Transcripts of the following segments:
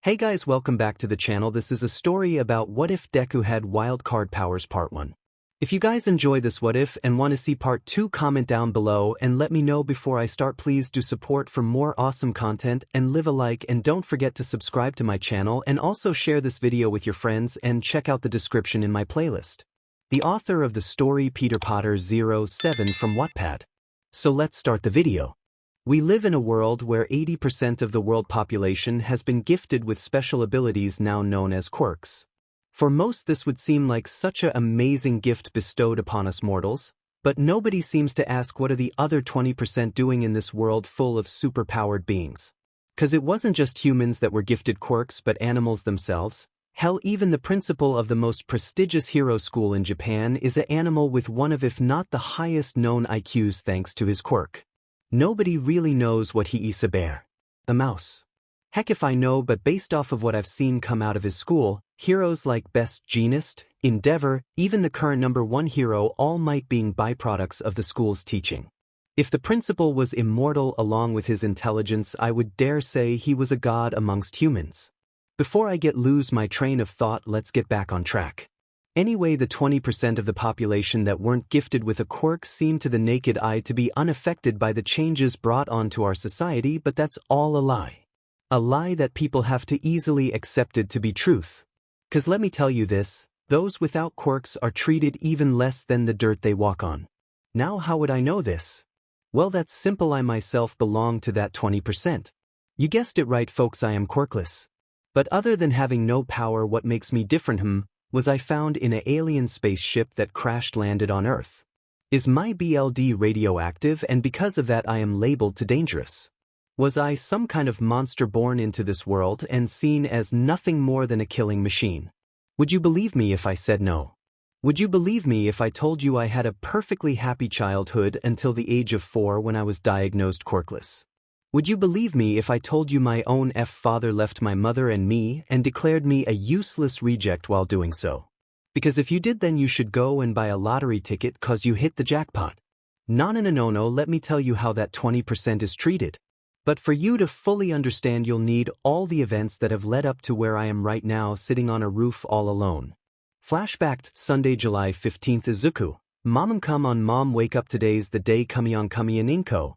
Hey guys, welcome back to the channel. This is a story about what if Deku had wildcard powers part 1. If you guys enjoy this what if and want to see part 2, comment down below and let me know before I start. Please do support for more awesome content and leave a like, and don't forget to subscribe to my channel and also share this video with your friends and check out the description in my playlist. The author of the story 𝗵𝗃𝗲 from WhatIf. So let's start the video. We live in a world where 80% of the world population has been gifted with special abilities now known as quirks. For most this would seem like such an amazing gift bestowed upon us mortals, but nobody seems to ask what are the other 20% doing in this world full of superpowered beings. 'Cause it wasn't just humans that were gifted quirks but animals themselves. Hell, even the principal of the most prestigious hero school in Japan is an animal with one of if not the highest known IQs thanks to his quirk. Nobody really knows what he is a bear. A mouse. Heck if I know, but based off of what I've seen come out of his school, heroes like Best Jeanist, Endeavor, even the current #1 hero all might being byproducts of the school's teaching. If the principal was immortal along with his intelligence, I would dare say he was a god amongst humans. Before I lose my train of thought, let's get back on track. Anyway, the 20% of the population that weren't gifted with a quirk seem to the naked eye to be unaffected by the changes brought onto our society, but that's all a lie. A lie that people have to easily accepted to be truth. 'Cause let me tell you this, those without quirks are treated even less than the dirt they walk on. Now how would I know this? Well, that's simple, I myself belong to that 20%. You guessed it right folks, I am quirkless. But other than having no power, what makes me different was I found in an alien spaceship that crash-landed on Earth. Is my BLD radioactive, and because of that I am labeled to dangerous? Was I some kind of monster born into this world and seen as nothing more than a killing machine? Would you believe me if I said no? Would you believe me if I told you I had a perfectly happy childhood until the age of 4 when I was diagnosed quirkless? Would you believe me if I told you my own father left my mother and me and declared me a useless reject while doing so? Because if you did, then you should go and buy a lottery ticket 'cause you hit the jackpot. No, let me tell you how that 20% is treated. But for you to fully understand, you'll need all the events that have led up to where I am right now, sitting on a roof all alone. Flashback, Sunday, July 15th. Izuku. Mom, wake up, today's the day. 𝗵𝗃𝗲𝗵𝗃.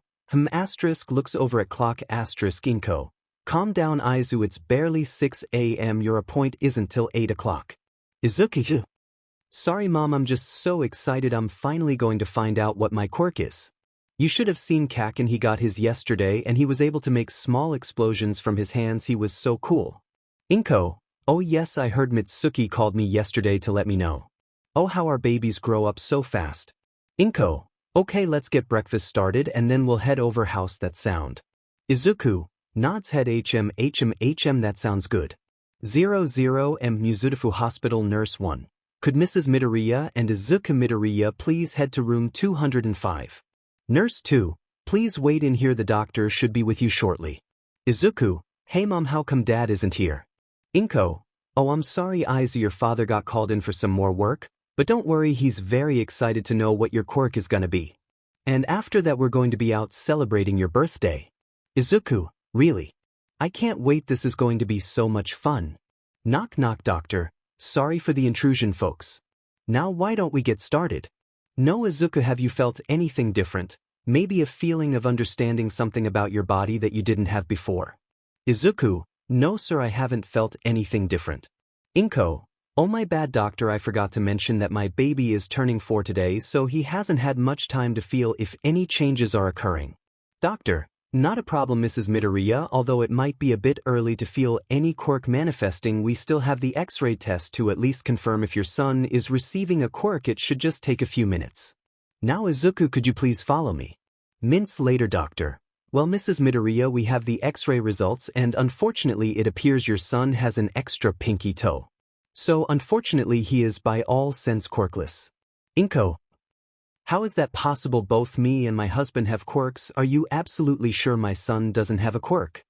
Looks over at clock. *. Calm down, Izu, it's barely 6 a.m. Your appointment isn't till 8 o'clock. Izuku. Sorry mom, I'm just so excited. I'm finally going to find out what my quirk is. You should have seen Kaken, he got his yesterday and he was able to make small explosions from his hands. He was so cool. Inko. Oh yes, I heard Mitsuki called me yesterday to let me know. Oh, how our babies grow up so fast. Inko. Okay, let's get breakfast started and then we'll head over house. That sound. Izuku. Nods head. hm, that sounds good. 00M Muzudafu Hospital Nurse 1. Could Mrs. Midoriya and Izuku Midoriya please head to room 205? Nurse 2. Please wait in here, the doctor should be with you shortly. Izuku. Hey mom, how come dad isn't here? Inko. Oh, I'm sorry Izu, your father got called in for some more work. But don't worry, he's very excited to know what your quirk is gonna be. And after that we're going to be out celebrating your birthday. Izuku, really? I can't wait, this is going to be so much fun. Knock knock, doctor. Sorry for the intrusion folks. Now why don't we get started? No, Izuku, have you felt anything different? Maybe a feeling of understanding something about your body that you didn't have before? Izuku. No sir, I haven't felt anything different. Inko. Oh my bad doctor, I forgot to mention that my baby is turning 4 today, so he hasn't had much time to feel if any changes are occurring. Doctor. Not a problem Mrs. Midoriya, although it might be a bit early to feel any quirk manifesting, we still have the X-ray test to at least confirm if your son is receiving a quirk. It should just take a few minutes. Now Izuku, could you please follow me? Minutes later, doctor. Well Mrs. Midoriya, we have the X-ray results and unfortunately it appears your son has an extra pinky toe. So unfortunately he is by all sense quirkless. Inko. How is that possible? Both me and my husband have quirks. Are you absolutely sure my son doesn't have a quirk?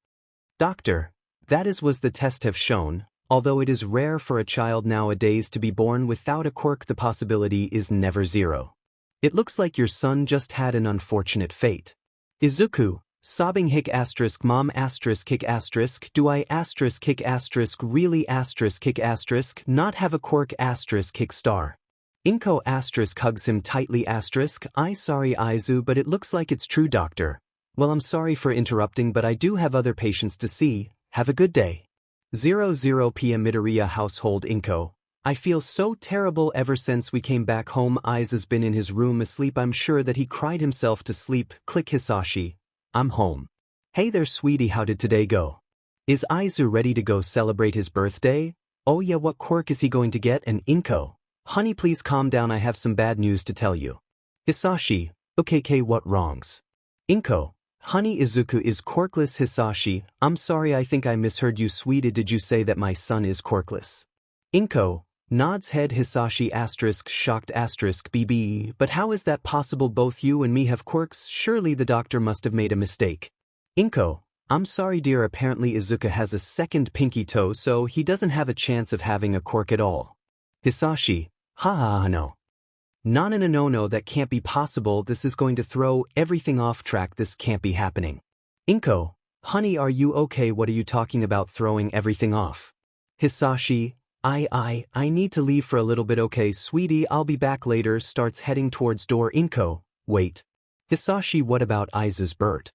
Doctor. That is was the test have shown, although it is rare for a child nowadays to be born without a quirk, the possibility is never zero. It looks like your son just had an unfortunate fate. Izuku. 𝗬𝗵𝗃*𝗵*kick**, do I *kick** really *kick** not have a quirk *kick star? 𝗵𝗃 hugs him tightly I sorry Izu but it looks like it's true doctor. Well I'm sorry for interrupting but I do have other patients to see, have a good day. 𝗳𝗵𝗵 household 𝗵𝗃. I feel so terrible ever since we came back home. Izu's been in his room asleep. I'm sure that he cried himself to sleep. 𝗧𝗵𝗃. I'm home. Hey there sweetie, how did today go? Is Izu ready to go celebrate his birthday? Oh yeah, what quirk is he going to get? And 𝗵𝗃. Honey please calm down, I have some bad news to tell you. 𝗧𝗵𝗃. Okay, what wrongs? 𝗵𝗃. Honey, Izuku is quirkless. 𝗧𝗵𝗃. I'm sorry, I think I misheard you sweetie, did you say that my son is quirkless? 𝗵𝗃. Nods head. 𝗧𝗵𝗃 shocked *BB. But how is that possible? Both you and me have quirks, surely the doctor must have made a mistake. 𝗵𝗃. I'm sorry dear, apparently Izuku has a second pinky toe so he doesn't have a chance of having a quirk at all. 𝗧𝗵𝗃. No. No, that can't be possible, this is going to throw everything off track, this can't be happening. 𝗵𝗃. Honey, are you okay? What are you talking about throwing everything off? 𝗧𝗵𝗃. I need to leave for a little bit. Okay sweetie, I'll be back later. Starts heading towards door. 𝗵𝗃. Wait. 𝗧𝗵𝗃. What about Izu's bird?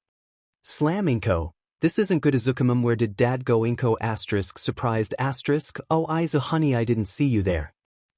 Slam. 𝗵𝗃. This isn't good. 𝗧𝗵𝗵. Where did dad go? 𝗵𝗃. Surprised. Oh Izu honey, I didn't see you there.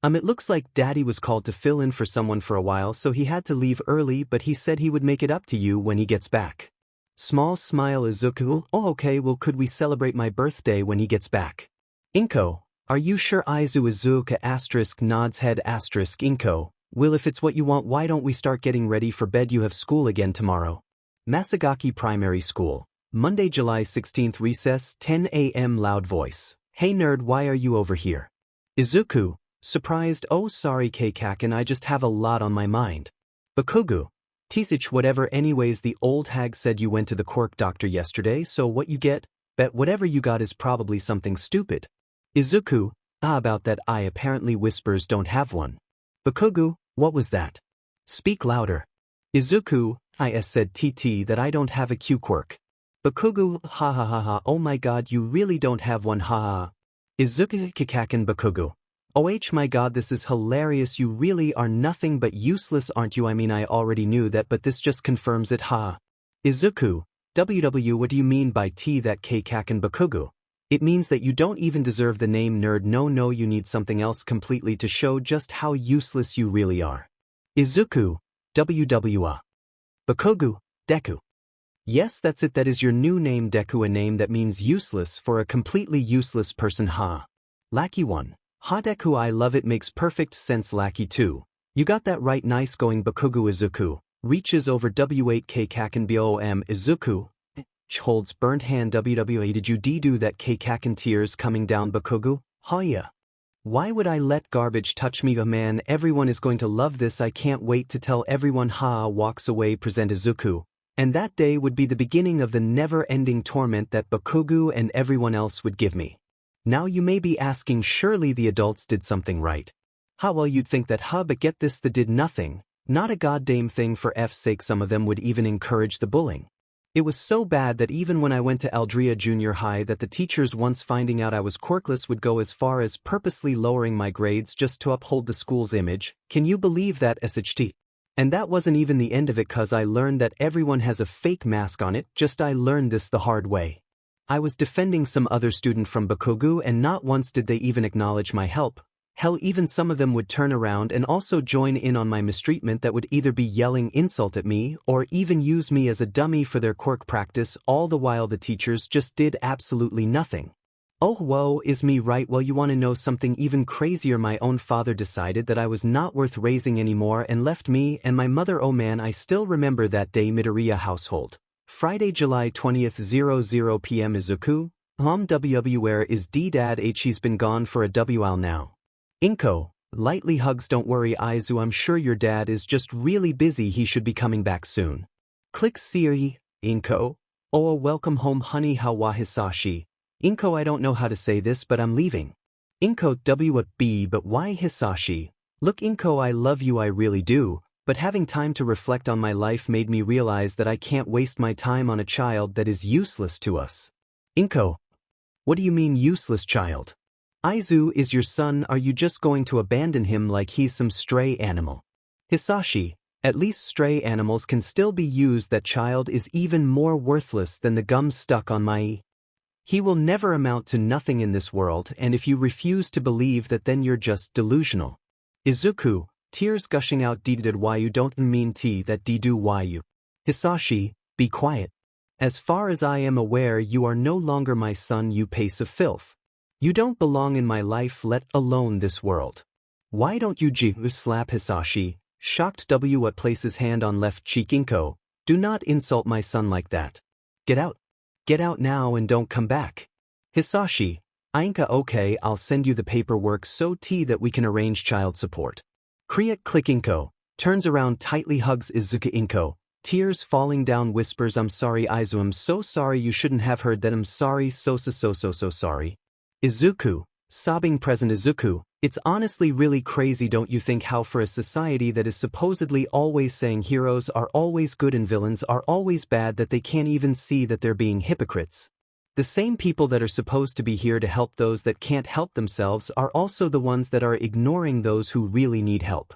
It looks like daddy was called to fill in for someone for a while so he had to leave early, but he said he would make it up to you when he gets back. Small smile. Izuku. Oh okay, well could we celebrate my birthday when he gets back? 𝗵𝗃. Are you sure? Izuku. Nods head. 𝗵𝗃. Well if it's what you want, why don't we start getting ready for bed? You have school again tomorrow. Masagaki Primary School. Monday, July 16th. Recess, 10 a.m. Loud voice. Hey nerd, why are you over here? Izuku. Surprised. Oh sorry 𝗃𝗃, I just have a lot on my mind. Bakugou. 𝗧𝗵𝗃. Whatever, anyways the old hag said you went to the quirk doctor yesterday, so what you get? Bet whatever you got is probably something stupid. Izuku. About that I apparently whispers don't have one. Bakugou. What was that? Speak louder. Izuku. I said that I don't have a Q quirk. Bakugou. Oh my god, you really don't have one, Izuku. Bakugou. Oh my god, this is hilarious, you really are nothing but useless, aren't you? I mean I already knew that, but this just confirms it, Izuku. What do you mean by that 𝗃𝗃? Bakugou? It means that you don't even deserve the name nerd. No, you need something else completely to show just how useless you really are. Izuku. Bakugou. Deku. Yes, that's it, that is your new name, Deku, a name that means useless for a completely useless person, Lucky one. Deku, I love it, makes perfect sense. Lucky 2. You got that right, nice going. Bakugou. Izuku. Reaches over 𝗳𝗵𝗃𝗃. Izuku. Holds burnt hand. Did you do that? 𝗃𝗃. Tears coming down. Bakugou. Yeah. Why would I let garbage touch me? Oh man, everyone is going to love this, I can't wait to tell everyone. Walks away. Present Izuku. And that day would be the beginning of the never-ending torment that Bakugou and everyone else would give me. Now you may be asking, surely the adults did something right. Well you'd think that, but get this, they did nothing, not a goddamn thing. For F's sake, some of them would even encourage the bullying. It was so bad that even when I went to Aldria Junior High, that the teachers, once finding out I was quirkless, would go as far as purposely lowering my grades just to uphold the school's image. Can you believe that? SHT. And that wasn't even the end of it, cause I learned that everyone has a fake mask on it, I learned this the hard way. I was defending some other student from Bakugou and not once did they even acknowledge my help. Hell, even some of them would turn around and also join in on my mistreatment, that would either be yelling insult at me or even use me as a dummy for their quirk practice, all the while the teachers just did absolutely nothing. Oh whoa, is me right? Well you want to know something even crazier? My own father decided that I was not worth raising anymore and left me and my mother. Oh man, I still remember that day. 𝗵𝗃 household. Friday, July 20th, 00 p.m. Izuku. Where is dad? He's been gone for a while now. 𝗵𝗃. Lightly hugs. Don't worry Izu, I'm sure your dad is just really busy, he should be coming back soon. Click Siri. 𝗵𝗃. Oh welcome home honey, how wa 𝗧𝗵𝗃. 𝗵𝗃. I don't know how to say this but I'm leaving. 𝗵𝗃. But why 𝗧𝗵𝗃? Look 𝗵𝗃, I love you, I really do. But having time to reflect on my life made me realize that I can't waste my time on a child that is useless to us. Inko. What do you mean useless child? Izu is your son, are you just going to abandon him like he's some stray animal? Hisashi, at least stray animals can still be used. That child is even more worthless than the gum stuck on my e. He will never amount to nothing in this world, and if you refuse to believe that, then you're just delusional. Izuku, tears gushing out. Did why you don't mean t that do why you. Hisashi, be quiet. As far as I am aware, you are no longer my son, you piece of filth. You don't belong in my life, let alone this world. Why don't you slap Hisashi, shocked. What places hand on left cheek. Inko, do not insult my son like that. Get out. Get out now and don't come back. Hisashi, Inka, okay, I'll send you the paperwork so that we can arrange child support. Kriya click. Inko turns around, tightly hugs Izuku. Inko, tears falling down, whispers, I'm sorry Izu, I'm so sorry, you shouldn't have heard that, I'm sorry, so sorry. Izuku, sobbing present. Izuku, it's honestly really crazy, don't you think, how for a society that is supposedly always saying heroes are always good and villains are always bad, that they can't even see that they're being hypocrites. The same people that are supposed to be here to help those that can't help themselves are also the ones that are ignoring those who really need help.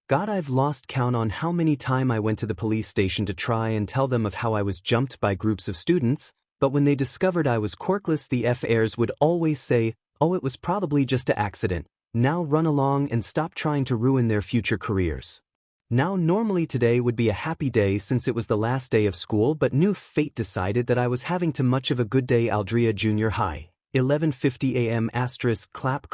God, I've lost count on how many times I went to the police station to try and tell them of how I was jumped by groups of students, but when they discovered I was quirkless, the F-airs would always say, oh, it was probably just an accident, now run along and stop trying to ruin their future careers. Now normally today would be a happy day since it was the last day of school, but new fate decided that I was having too much of a good day. Aldria Junior High, 11:50 a.m. *clap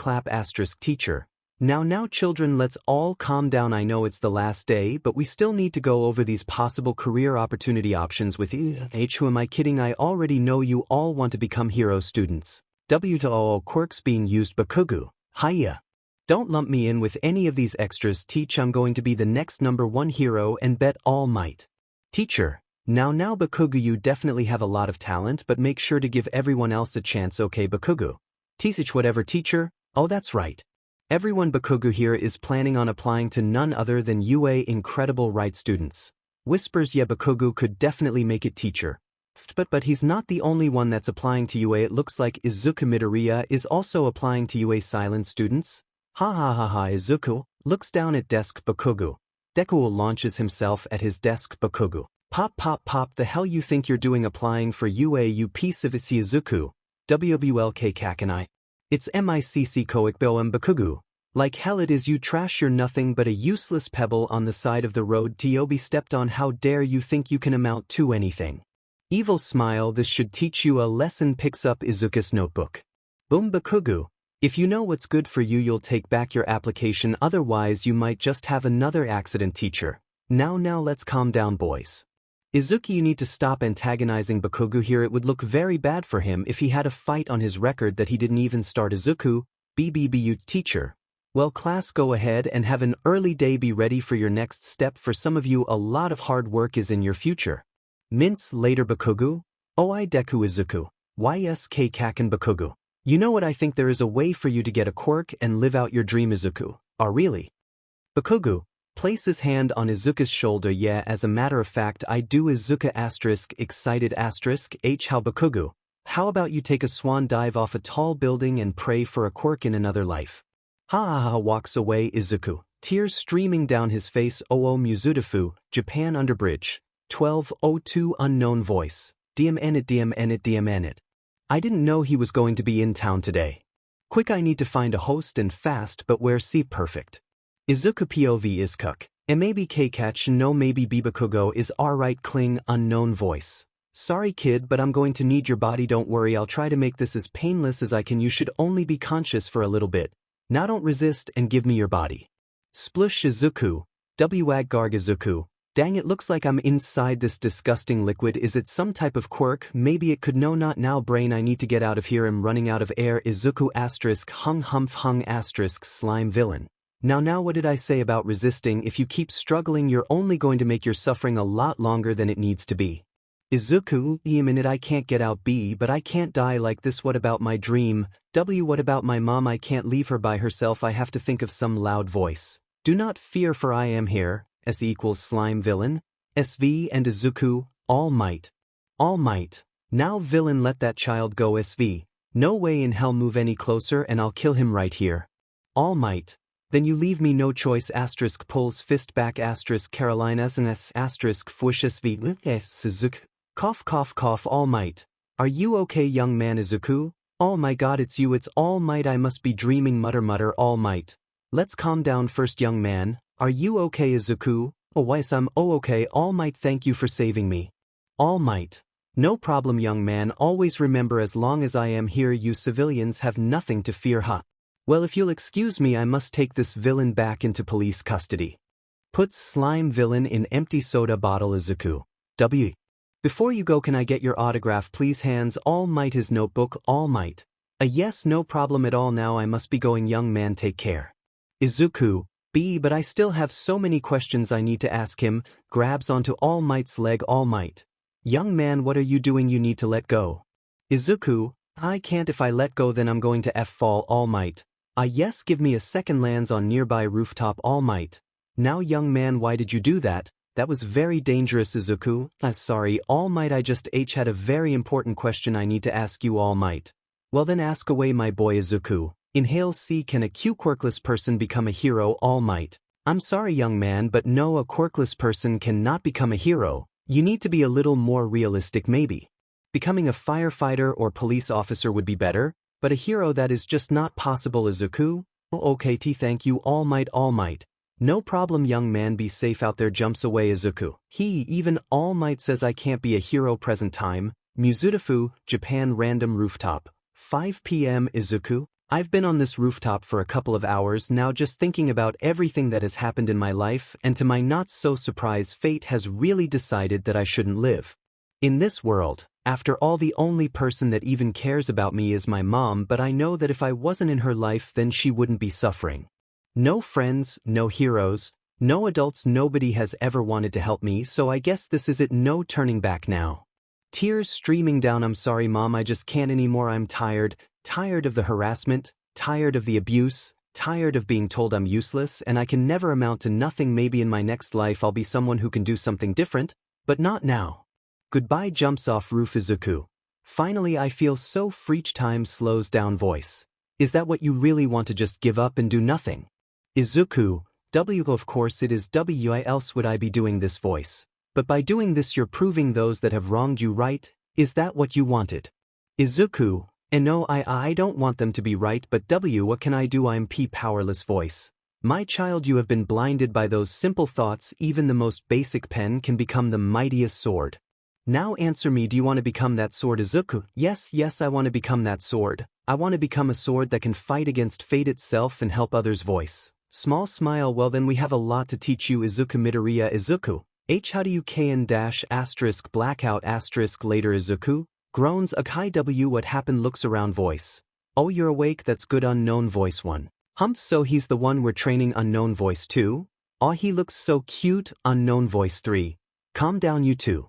teacher. Now children, let's all calm down. I know it's the last day, but we still need to go over these possible career opportunity options with you. Who am I kidding? I already know you all want to become hero students. Quirks being used. Bakugou, hiya. Don't lump me in with any of these extras. Teach, I'm going to be the next #1 hero and bet all might. Teacher, now Bakugou, you definitely have a lot of talent, but make sure to give everyone else a chance, okay Bakugou? Teach whatever teacher, oh that's right. Everyone, Bakugou here is planning on applying to none other than UA incredible right students. Whispers, yeah Bakugou could definitely make it teacher. But he's not the only one that's applying to UA, it looks like Izuku Midoriya is also applying to UA silent students. Ha. Izuku looks down at desk. Bakugou. Deku launches himself at his desk. Bakugou. Pop, the hell you think you're doing applying for UA, you piece of it's Izuku. Wildcard. It's 𝗵𝗃𝗁𝗃𝗁𝗃𝗁𝗃𝗁. Bakugou. Like hell it is, you trash, you're nothing but a useless pebble on the side of the road to be stepped on. How dare you think you can amount to anything? Evil smile, this should teach you a lesson. Picks up Izuku's notebook. Boom. Bakugou. If you know what's good for you, you'll take back your application, otherwise you might just have another accident. Teacher. Now let's calm down, boys. Izuku, you need to stop antagonizing Bakugou here. It would look very bad for him if he had a fight on his record that he didn't even start. Izuku, BBBU. Teacher. Well class, go ahead and have an early day, be ready for your next step. For some of you, a lot of hard work is in your future. Mince later. Bakugou. Oi Deku. Izuku. YSK Kaken. Bakugou. You know what, I think there is a way for you to get a quirk and live out your dream. Izuku. Oh really? Bakugou places hand on Izuku's shoulder. Yeah, as a matter of fact I do. Izuku excited how. Bakugou, how about you take a swan dive off a tall building and pray for a quirk in another life? Ha. Walks away. Izuku, tears streaming down his face. Muzutafu, Japan Underbridge, 12:02 unknown voice. DM. I didn't know he was going to be in town today. Quick, I need to find a host and fast, but where? See perfect. Izuku POV is cook. And maybe K-catch, no maybe Bakugou is alright. Cling unknown voice. Sorry kid, but I'm going to need your body. Don't worry, I'll try to make this as painless as I can. You should only be conscious for a little bit. Now don't resist and give me your body. Splush. Izuku. Wildcard. Izuku. Dang, it looks like I'm inside this disgusting liquid. Is it some type of quirk? Maybe it could. No, not now brain, I need to get out of here. I'm running out of air. Izuku hung slime villain. Now what did I say about resisting? If you keep struggling, you're only going to make your suffering a lot longer than it needs to be. Izuku, a minute, I can't get out. But I can't die like this. What about my dream? What about my mom? I can't leave her by herself. I have to think of some loud voice. Do not fear, for I am here. S equals slime villain, SV and Izuku, all might. All might. Now villain let that child go SV. No way in hell move any closer and I'll kill him right here. All might. Then you leave me no choice asterisk pulls fist back asterisk Carolina's and S asterisk fwishes v Suzuki. Cough cough cough all might. Are you okay young man Izuku? Oh my god it's you it's all might I must be dreaming mutter mutter all might. Let's calm down first young man. Are you okay Izuku? Oh yes I'm okay all might thank you for saving me. All might. No problem young man always remember as long as I am here you civilians have nothing to fear ha. Well if you'll excuse me I must take this villain back into police custody. Puts slime villain in empty soda bottle Izuku. W. Before you go can I get your autograph please hands all might his notebook all might. A yes no problem at all now I must be going young man take care. Izuku. B but I still have so many questions I need to ask him, grabs onto All Might's leg All Might. Young man what are you doing you need to let go. Izuku, I can't if I let go then I'm going to fall All Might. Yes give me a second lands on nearby rooftop All Might. Now young man why did you do that? That was very dangerous Izuku. Sorry All Might I just had a very important question I need to ask you All Might. Well then ask away my boy Izuku. Inhale C can a quirkless person become a hero All Might? I'm sorry young man but no a quirkless person cannot become a hero. You need to be a little more realistic maybe. Becoming a firefighter or police officer would be better, but a hero that is just not possible Izuku. Okay thank you All Might All Might. No problem young man be safe out there jumps away Izuku. Even All Might says I can't be a hero present time. Muzutafu, Japan random rooftop. 5 p.m. Izuku. I've been on this rooftop for a couple of hours now just thinking about everything that has happened in my life and to my not-so-surprise fate has really decided that I shouldn't live. In this world, after all the only person that even cares about me is my mom but I know that if I wasn't in her life then she wouldn't be suffering. No friends, no heroes, no adults nobody has ever wanted to help me so I guess this is it no turning back now. Tears streaming down I'm sorry mom I just can't anymore I'm tired. Tired of the harassment, tired of the abuse, tired of being told I'm useless and I can never amount to nothing maybe in my next life I'll be someone who can do something different, but not now. Goodbye jumps off roof Izuku. Finally I feel so free time slows down voice. Is that what you really want to just give up and do nothing? Izuku, W of course it is W I else would I be doing this voice. But by doing this you're proving those that have wronged you right, is that what you wanted? Izuku. And no I don't want them to be right but W what can I do I'm powerless voice. My child you have been blinded by those simple thoughts even the most basic pen can become the mightiest sword. Now answer me do you want to become that sword Izuku? Yes I want to become that sword. I want to become a sword that can fight against fate itself and help others voice. Small smile well then we have a lot to teach you Izuku Midoriya Izuku. How do you kn dash asterisk blackout asterisk later Izuku? Groans hi W what happened looks around voice. Oh you're awake that's good unknown voice 1. Humph so he's the one we're training unknown voice 2? Aw he looks so cute unknown voice 3. Calm down you two.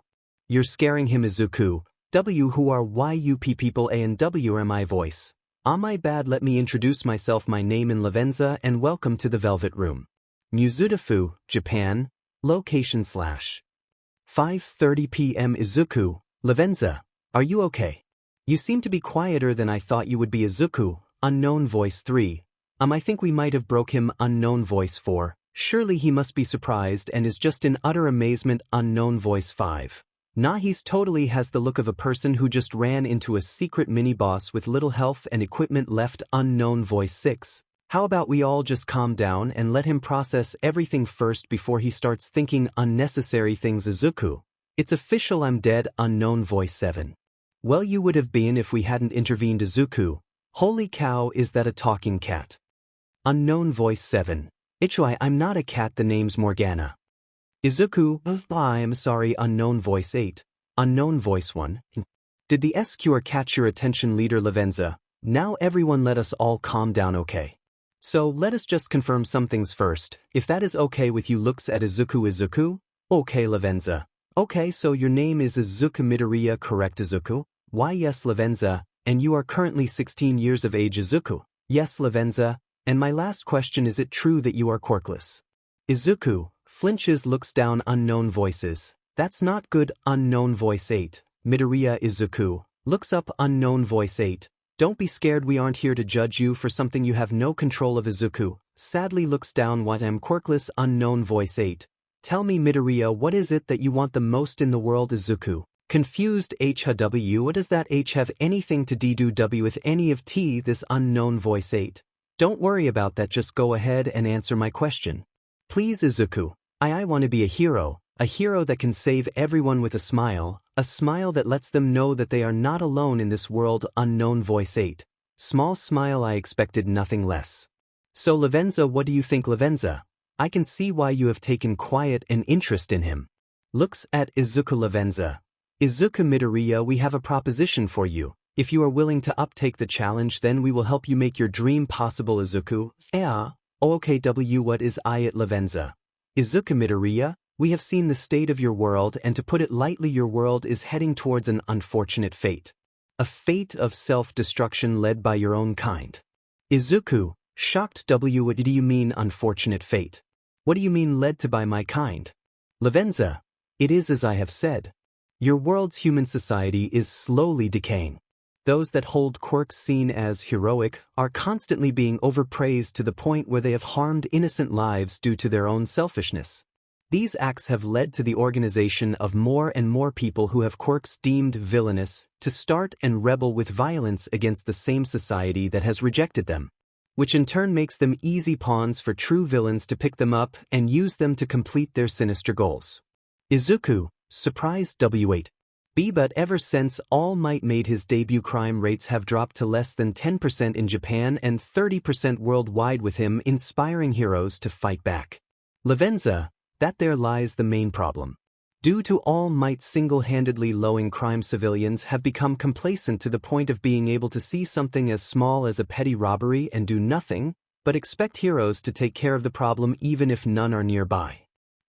You're scaring him Izuku. W who are YUP people A and W am I voice. My bad let me introduce myself my name in 𝗵𝗃 and welcome to the Velvet Room. Muzutafu, Japan. Location / 5:30 p.m. Izuku, 𝗵𝗃. Are you okay? You seem to be quieter than I thought you would be Izuku, unknown voice 3. I think we might have broke him unknown voice 4. Surely he must be surprised and is just in utter amazement unknown voice 5. Nah he's totally has the look of a person who just ran into a secret mini-boss with little health and equipment left unknown voice 6. How about we all just calm down and let him process everything first before he starts thinking unnecessary things Izuku. It's official I'm dead unknown voice 7. Well you would have been if we hadn't intervened Izuku. Holy cow is that a talking cat? Unknown voice 7. I'm not a cat the name's Morgana. Izuku, I'm sorry unknown voice 8. Unknown voice 1. Did the SQR catch your attention leader 𝗵𝗃? Now everyone let us all calm down okay. So let us just confirm some things first, if that is okay with you looks at Izuku. Okay 𝗵𝗃. Okay so your name is Izuku Midoriya correct Izuku? Why yes 𝗵𝗃, and you are currently 16 years of age Izuku? Yes 𝗵𝗃, and my last question is it true that you are quirkless? Izuku, Flinches, looks down, unknown voices. That's not good, unknown voice 8. Midoriya Izuku, looks up, unknown voice 8. Don't be scared, we aren't here to judge you for something you have no control of. Izuku, sadly, looks down, 𝗬𝗲𝗄 quirkless, unknown voice 8. Tell me, Midoriya, what is it that you want the most in the world? Izuku, confused, 𝗳𝗵𝗃, what does that H have anything to do with any of T? This unknown voice 8. Don't worry about that, just go ahead and answer my question. Please, Izuku. I want to be a hero that can save everyone with a smile that lets them know that they are not alone in this world. Unknown voice 8. Small smile, I expected nothing less. So 𝗵𝗃𝗲, what do you think? 𝗵𝗃𝗲, I can see why you have taken quiet an interest in him. Looks at Izuku. 𝗵𝗃𝗲, Izuku, Midoriya, we have a proposition for you. If you are willing to uptake the challenge, then we will help you make your dream possible. Izuku, OKW, what is it? 𝗵𝗃𝗲, Izuku, Midoriya, we have seen the state of your world, and to put it lightly, your world is heading towards an unfortunate fate. A fate of self-destruction led by your own kind. Izuku, shocked, what do you mean unfortunate fate? What do you mean led to by my kind? 𝗵𝗃𝗲, it is as I have said. Your world's human society is slowly decaying. Those that hold quirks seen as heroic are constantly being overpraised to the point where they have harmed innocent lives due to their own selfishness. These acts have led to the organization of more and more people who have quirks deemed villainous to start and rebel with violence against the same society that has rejected them, which in turn makes them easy pawns for true villains to pick them up and use them to complete their sinister goals. Izuku, surprised, 𝗬𝗵𝗶, but ever since All Might made his debut, crime rates have dropped to less than 10% in Japan and 30% worldwide, with him inspiring heroes to fight back. 𝗵𝗃𝗲, that there lies the main problem. Due to All Might single-handedly lowering crime, civilians have become complacent to the point of being able to see something as small as a petty robbery and do nothing but expect heroes to take care of the problem even if none are nearby.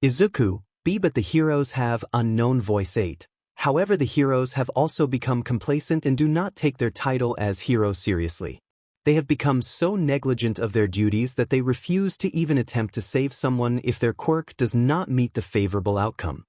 Izuku, but the heroes have unknown voice 8. However, the heroes have also become complacent and do not take their title as hero seriously. They have become so negligent of their duties that they refuse to even attempt to save someone if their quirk does not meet the favorable outcome.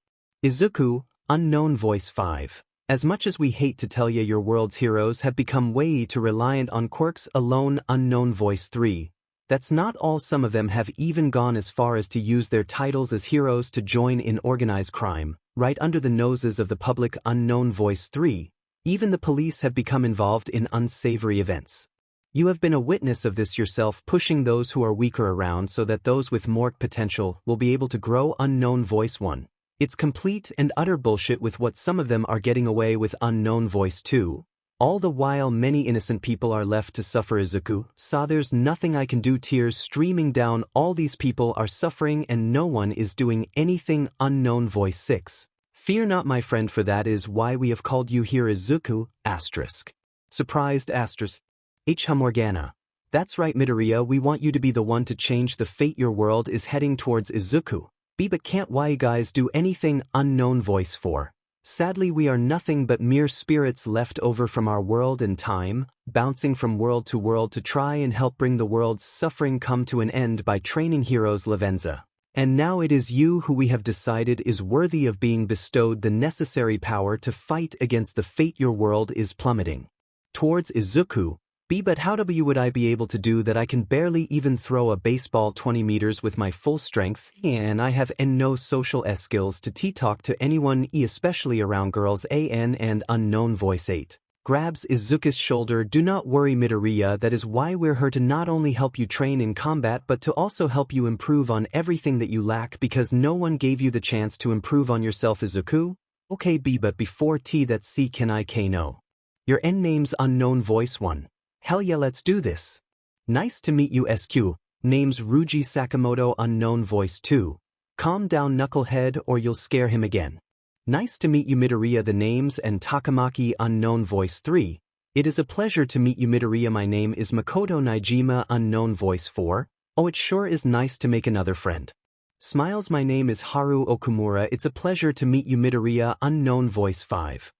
Izuku, unknown voice 5. As much as we hate to tell you, your world's heroes have become way too reliant on quirks alone. Unknown voice 3. That's not all, some of them have even gone as far as to use their titles as heroes to join in organized crime, right under the noses of the public. Unknown voice 3. Even the police have become involved in unsavory events. You have been a witness of this yourself, pushing those who are weaker around so that those with more potential will be able to grow. Unknown voice 1. It's complete and utter bullshit with what some of them are getting away with. Unknown voice 2. All the while many innocent people are left to suffer. Izuku, there's nothing I can do, tears streaming down, all these people are suffering and no one is doing anything. Unknown voice 6. Fear not, my friend, for that is why we have called you here. Izuku, asterisk. Surprised, asterisk. 𝗳𝗵𝗃𝗲, that's right, Midoriya, we want you to be the one to change the fate your world is heading towards. Izuku, but can't why guys do anything? Unknown voice 4. Sadly, we are nothing but mere spirits left over from our world and time, bouncing from world to world to try and help bring the world's suffering come to an end by training heroes. 𝗵𝗃𝗲, and now it is you who we have decided is worthy of being bestowed the necessary power to fight against the fate your world is plummeting towards. Izuku, but how would I be able to do that? I can barely even throw a baseball 20 meters with my full strength, and I have no social skills to talk to anyone, especially around girls. And unknown voice 8. Grabs Izuku's shoulder, do not worry, Midoriya, that is why we're here, to not only help you train in combat but to also help you improve on everything that you lack, because no one gave you the chance to improve on yourself. Izuku, okay, but before that C can I know your end name's? Unknown voice 1. Hell yeah, let's do this. Nice to meet you. SQ, name's Ryuji Sakamoto. Unknown voice 2. Calm down, knucklehead, or you'll scare him again. Nice to meet you, Midoriya. The name's and Takamaki. Unknown voice 3. It is a pleasure to meet you, Midoriya. My name is Makoto Nijima. Unknown voice 4. Oh, it sure is nice to make another friend. Smiles. My name is Haru Okumura. It's a pleasure to meet you, Midoriya. Unknown voice 5.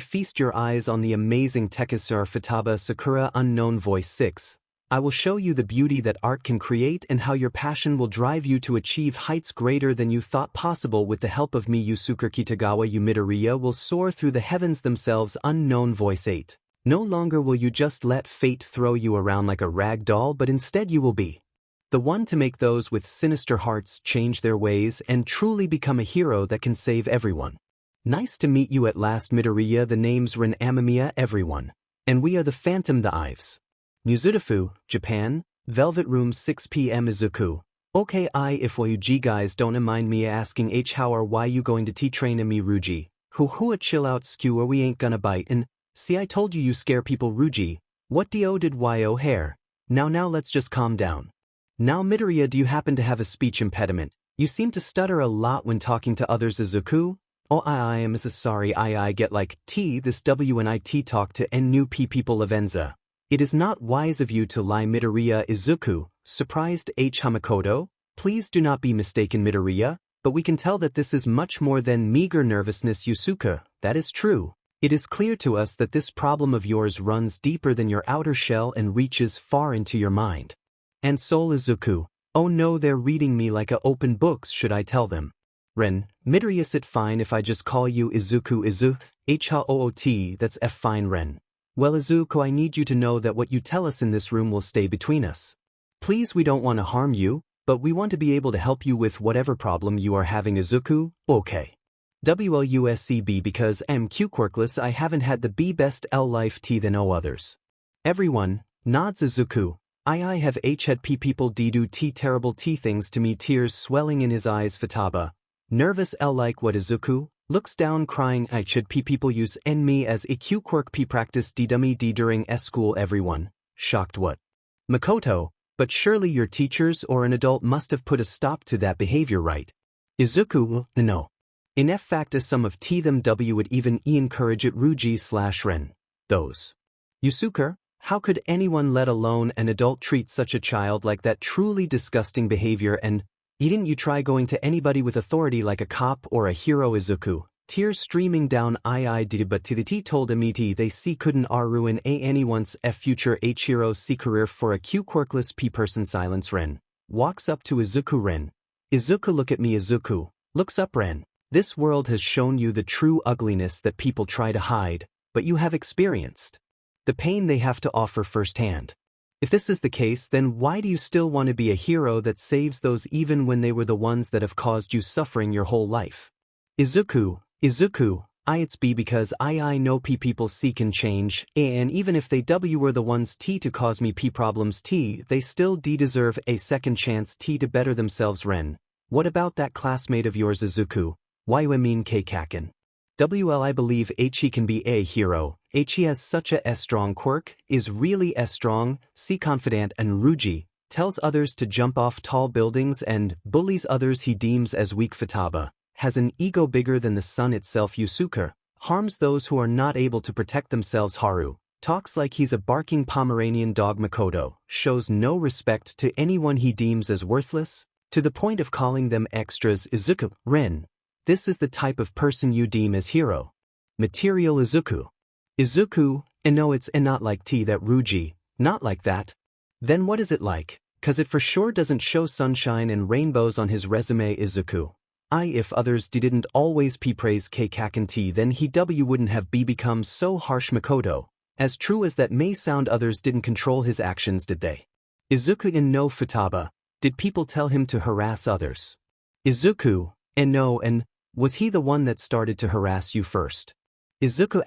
Feast your eyes on the amazing Tekasur Futaba Sakura. Unknown voice 6. I will show you the beauty that art can create and how your passion will drive you to achieve heights greater than you thought possible. With the help of me, Yusuke Kitagawa Yumitariya will soar through the heavens themselves. Unknown Voice 8. No longer will you just let fate throw you around like a rag doll, but instead you will be the one to make those with sinister hearts change their ways and truly become a hero that can save everyone. Nice to meet you at last, Midoriya. The name's Ren Amamiya, everyone. And we are the Phantom the Ives. Muzudafu, Japan, Velvet Room 6 p.m. Izuku. Okay, if you guys don't mind me asking, how are you going to train me, Ruji? Chill out, skewer, we ain't gonna bite. And see, I told you scare people, Ruji. What did yo hair? Now let's just calm down. Now, Midoriya, do you happen to have a speech impediment? You seem to stutter a lot when talking to others, Izuku. Oh, I am sorry, I get like this WNIT talk to new people Lavenza. It is not wise of you to lie, Midoriya. Izuku, surprised. 𝗵𝗃. Please do not be mistaken, Midoriya, but we can tell that this is much more than meager nervousness, Yusuke. That is true. It is clear to us that this problem of yours runs deeper than your outer shell and reaches far into your mind and soul, Izuku. Oh no, they're reading me like a open books. Should I tell them? Ren, Midoriya, is it fine if I just call you Izuku? 𝗳𝗏𝗃𝗏. That's fine, Ren. Well, Izuku, I need you to know that what you tell us in this room will stay between us. Please, we don't want to harm you, but we want to be able to help you with whatever problem you are having, Izuku. Okay. WLUSCB, because quirkless, I haven't had the best life than others. Everyone nods. Izuku. I have had people do terrible things to me, tears swelling in his eyes. Futaba. Nervous like what? Izuku looks down, crying. I should people use me as quirk practice dummy during school. Everyone shocked. What? Makoto, but surely your teachers or an adult must have put a stop to that behavior, right? Izuku, no. In fact, some of them would even encourage it. Ruji/Ren. Those. Yusuke, how could anyone, let alone an adult, treat such a child like that? Truly disgusting behavior. And didn't you try going to anybody with authority like a cop or a hero? Izuku, tears streaming down. I did, but to the told Amiti they see couldn't ruin anyone's future hero career for a quirkless person. Silence. Ren walks up to Izuku. Ren. Izuku, look at me. Izuku looks up. Ren. This world has shown you the true ugliness that people try to hide, but you have experienced the pain they have to offer firsthand. If this is the case, then why do you still want to be a hero that saves those even when they were the ones that have caused you suffering your whole life? Izuku, it's because I know people see can change, and even if they were the ones to cause me problems, they still deserve a second chance to better themselves. Ren, what about that classmate of yours, Izuku? Why you mean Kaken? I believe he can be a hero. He has such a strong quirk, is really strong, confident, and Ruji tells others to jump off tall buildings and bullies others he deems as weak. Futaba has an ego bigger than the sun itself. Yusuke harms those who are not able to protect themselves. Haru talks like he's a barking Pomeranian dog. Makoto shows no respect to anyone he deems as worthless, to the point of calling them extras. Izuku, Ren, this is the type of person you deem as hero material. Izuku, no, it's not like that. Ruji, not like that. Then what is it like? Cause it for sure doesn't show sunshine and rainbows on his resume. Izuku, if others didn't always praise Kaken, then he wouldn't have become so harsh. Makoto, as true as that may sound, others didn't control his actions, did they? Izuku, no. Futaba, did people tell him to harass others? Izuku, no, and was he the one that started to harass you first? Izuku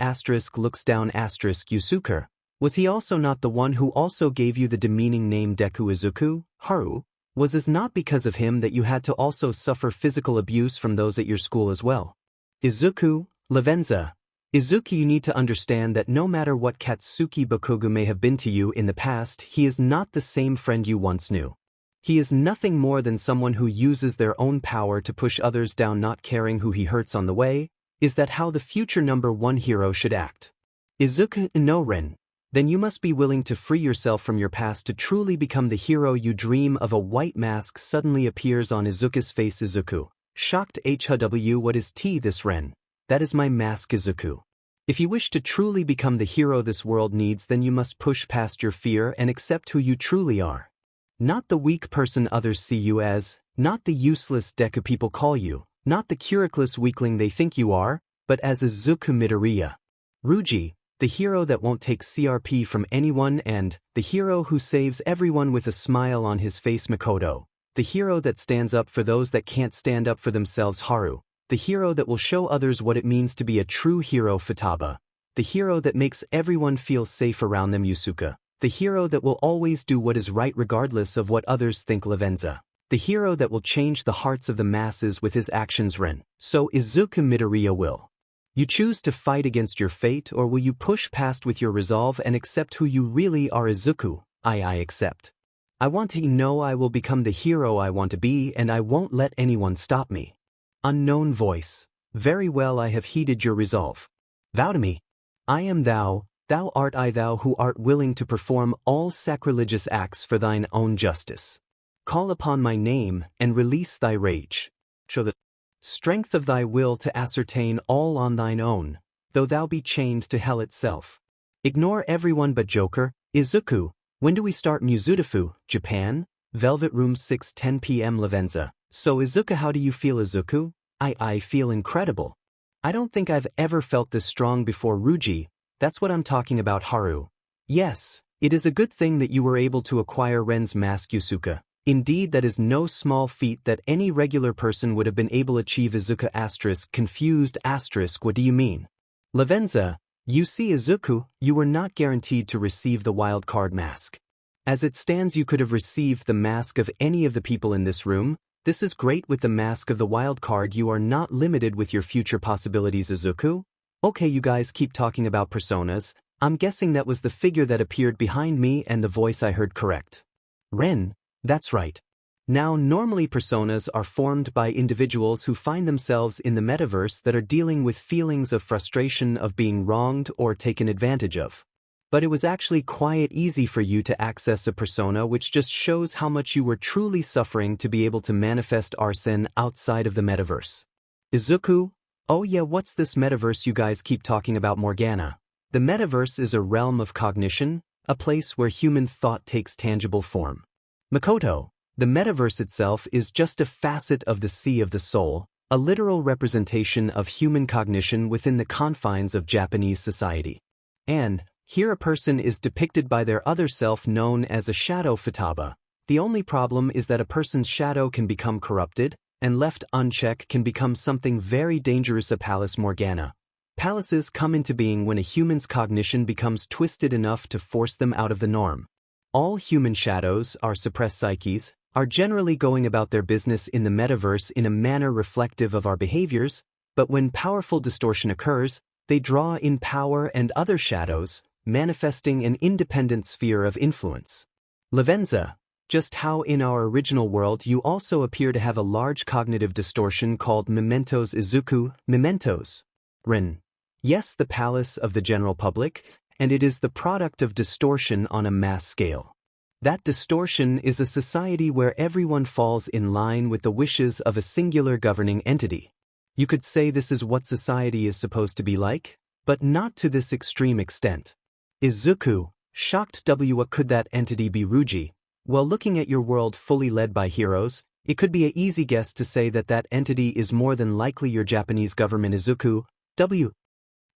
looks down. Yusuke, was he also not the one who also gave you the demeaning name Deku? Izuku, Haru, was this not because of him that you had to also suffer physical abuse from those at your school as well? Izuku, Lavenza. Izuku, you need to understand that no matter what Katsuki Bakugou may have been to you in the past, he is not the same friend you once knew. He is nothing more than someone who uses their own power to push others down, not caring who he hurts on the way. Is that how the future #1 hero should act? Izuku, no. Ren, then you must be willing to free yourself from your past to truly become the hero you dream of. A white mask suddenly appears on Izuku's face. Izuku, shocked. What is this, Ren? That is my mask. Izuku, If you wish to truly become the hero this world needs, then you must push past your fear and accept who you truly are. Not the weak person others see you as, not the useless Deku people call you, not the quirkless weakling they think you are, but as 𝗧𝗵𝗲 the hero that won't take CRP from anyone, and the hero who saves everyone with a smile on his face, 𝗵𝗃𝗧, the hero that stands up for those that can't stand up for themselves, 𝗲𝗵𝗃, the hero that will show others what it means to be a true hero, 𝗵𝗃𝗵𝗃, the hero that makes everyone feel safe around them, 𝗬𝗧𝗃, the hero that will always do what is right regardless of what others think, 𝗵𝗃𝗧, the hero that will change the hearts of the masses with his actions, 𝗵𝗃. So 𝗧𝗵𝗵𝗃𝗧 will you choose to fight against your fate, or will you push past with your resolve and accept who you really are? Izuku, I accept. I want to know I will become the hero I want to be, and I won't let anyone stop me. Unknown voice. Very well, I have heeded your resolve. Vow to me. I am thou, thou art I, thou who art willing to perform all sacrilegious acts for thine own justice. Call upon my name, and release thy rage. Show the strength of thy will to ascertain all on thine own, though thou be chained to hell itself. Ignore everyone but Joker. Izuku, when do we start Mizutofu, Japan? Velvet Room 6, 10 p.m. 𝗵𝗃𝗧. So Izuku, how do you feel, Izuku? I feel incredible. I don't think I've ever felt this strong before, Ruji. That's what I'm talking about, Haru. Yes, it is a good thing that you were able to acquire Ren's mask, Yusuke. Indeed, that is no small feat that any regular person would have been able to achieve. Izuku *, confused *, what do you mean? 𝗵𝗃𝗧, you see, Izuku, you were not guaranteed to receive the wildcard mask. As it stands, you could have received the mask of any of the people in this room. This is great. With the mask of the wildcard, you are not limited with your future possibilities, Izuku. Okay, you guys keep talking about personas. I'm guessing that was the figure that appeared behind me and the voice I heard, correct? Ren. That's right. Now, normally personas are formed by individuals who find themselves in the metaverse that are dealing with feelings of frustration of being wronged or taken advantage of. But it was actually quite easy for you to access a persona, which just shows how much you were truly suffering to be able to manifest Arsene outside of the metaverse. Izuku, oh yeah, what's this metaverse you guys keep talking about, Morgana? The metaverse is a realm of cognition, a place where human thought takes tangible form. 𝗵𝗃𝗧, the metaverse itself is just a facet of the sea of the soul, a literal representation of human cognition within the confines of Japanese society. And here a person is depicted by their other self, known as a shadow, 𝗵𝗃𝗵𝗃. The only problem is that a person's shadow can become corrupted, and left unchecked can become something very dangerous. A palace, Morgana. Palaces come into being when a human's cognition becomes twisted enough to force them out of the norm. All human shadows, our suppressed psyches, are generally going about their business in the metaverse in a manner reflective of our behaviors, but when powerful distortion occurs, they draw in power and other shadows, manifesting an independent sphere of influence. 𝗵𝗃𝗧, just how in our original world you also appear to have a large cognitive distortion called mementos. Izuku, mementos. Ren. Yes, the palace of the general public, and it is the product of distortion on a mass scale. That distortion is a society where everyone falls in line with the wishes of a singular governing entity. You could say this is what society is supposed to be like, but not to this extreme extent. Izuku, shocked. What could that entity be, Ruji? Well, looking at your world fully led by heroes, it could be an easy guess to say that that entity is more than likely your Japanese government. Izuku,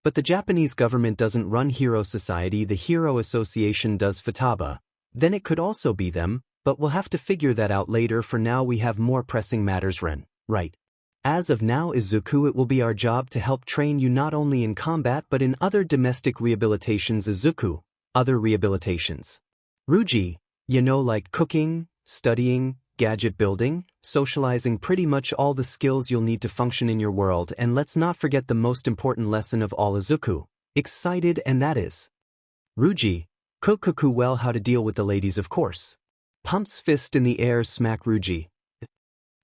But the Japanese government doesn't run Hero Society, the Hero Association does, 𝗵𝗃𝗵𝗃. Then it could also be them, but we'll have to figure that out later. For now we have more pressing matters, Ren. Right. As of now, Izuku, it will be our job to help train you not only in combat but in other domestic rehabilitations. Izuku, other rehabilitations. Ruji, you know, like cooking, studying, gadget building, socializing, pretty much all the skills you'll need to function in your world. And let's not forget the most important lesson of all, Izuku. Excited, and that is Ruji, Kukuku, well, how to deal with the ladies, of course. Pumps fist in the air, smack Ruji.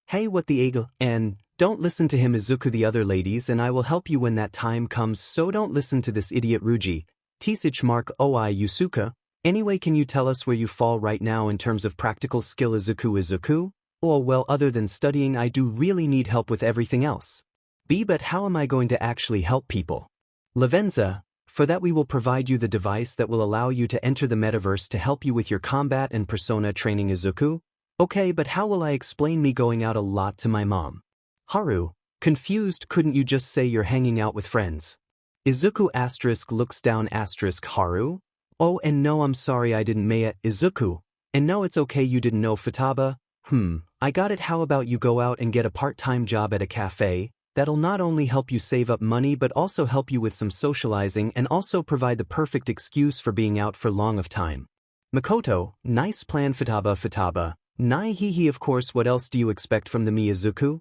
Hey, what the 𝗧𝗃𝗃𝗃, and don't listen to him, Izuku, the other ladies, and I will help you when that time comes, so don't listen to this idiot Ruji. 𝗧𝗵𝗃𝗃𝗃 Yusuke. Anyway, can you tell us where you fall right now in terms of practical skill, Izuku? Oh well, other than studying, I do really need help with everything else. But how am I going to actually help people? 𝗵𝗃𝗧𝗃, for that we will provide you the device that will allow you to enter the metaverse to help you with your combat and persona training Izuku. Okay, but how will I explain me going out a lot to my mom? Haru, confused, couldn't you just say you're hanging out with friends? Izuku * looks down * Haru. Oh, and no, I'm sorry I didn't Maya Izuku. And no, it's okay you didn't know 𝗵𝗃𝗏. I got it. How about you go out and get a part-time job at a cafe? That'll not only help you save up money but also help you with some socializing and also provide the perfect excuse for being out for long of time. Makoto, nice plan 𝗵𝗃𝗏. Nai hihi, of course, what else do you expect from the Izuku?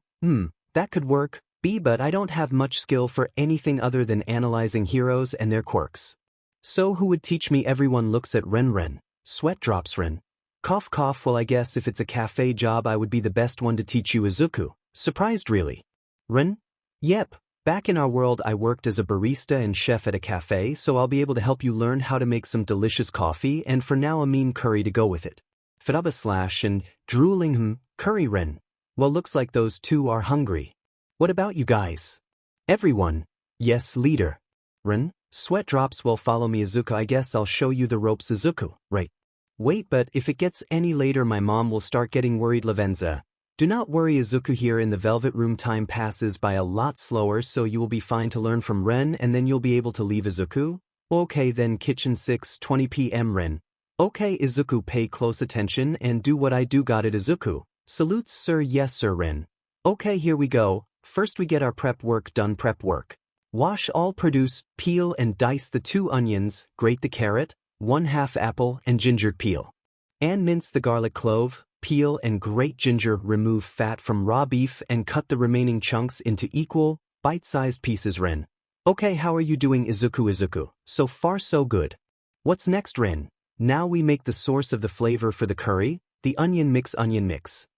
That could work. But I don't have much skill for anything other than analyzing heroes and their quirks. So who would teach me? Everyone looks at Ren. Sweat drops Ren. Cough cough. Well, I guess if it's a cafe job I would be the best one to teach you Izuku. Surprised really? Ren? Yep. Back in our world I worked as a barista and chef at a cafe, so I'll be able to help you learn how to make some delicious coffee, and for now a mean curry to go with it. 𝗵𝗃𝗏 and 𝗧𝗵𝗃𝗲 curry Ren. Well, looks like those two are hungry. What about you guys? Everyone. Yes, leader. Ren. Sweat drops. Well, follow me Izuku. I guess I'll show you the ropes Izuku, right? Wait, but if it gets any later my mom will start getting worried. 𝗵𝗃𝗧𝗃. Do not worry Izuku, here in the Velvet Room time passes by a lot slower, so you will be fine to learn from Ren and then you'll be able to leave Izuku. Okay then, kitchen 6:20 p.m. Ren. Okay Izuku, pay close attention and do what I do. Got it Izuku. Salutes sir. Yes sir Ren. Okay, here we go. First we get our prep work done. Prep work. Wash all produce, peel and dice the 2 onions, grate the carrot, 1/2 apple and ginger peel. And mince the garlic clove, peel and grate ginger, remove fat from raw beef and cut the remaining chunks into equal, bite-sized pieces. Ren. Okay, how are you doing Izuku? So far so good. What's next Ren? Now we make the source of the flavor for the curry, the onion mix.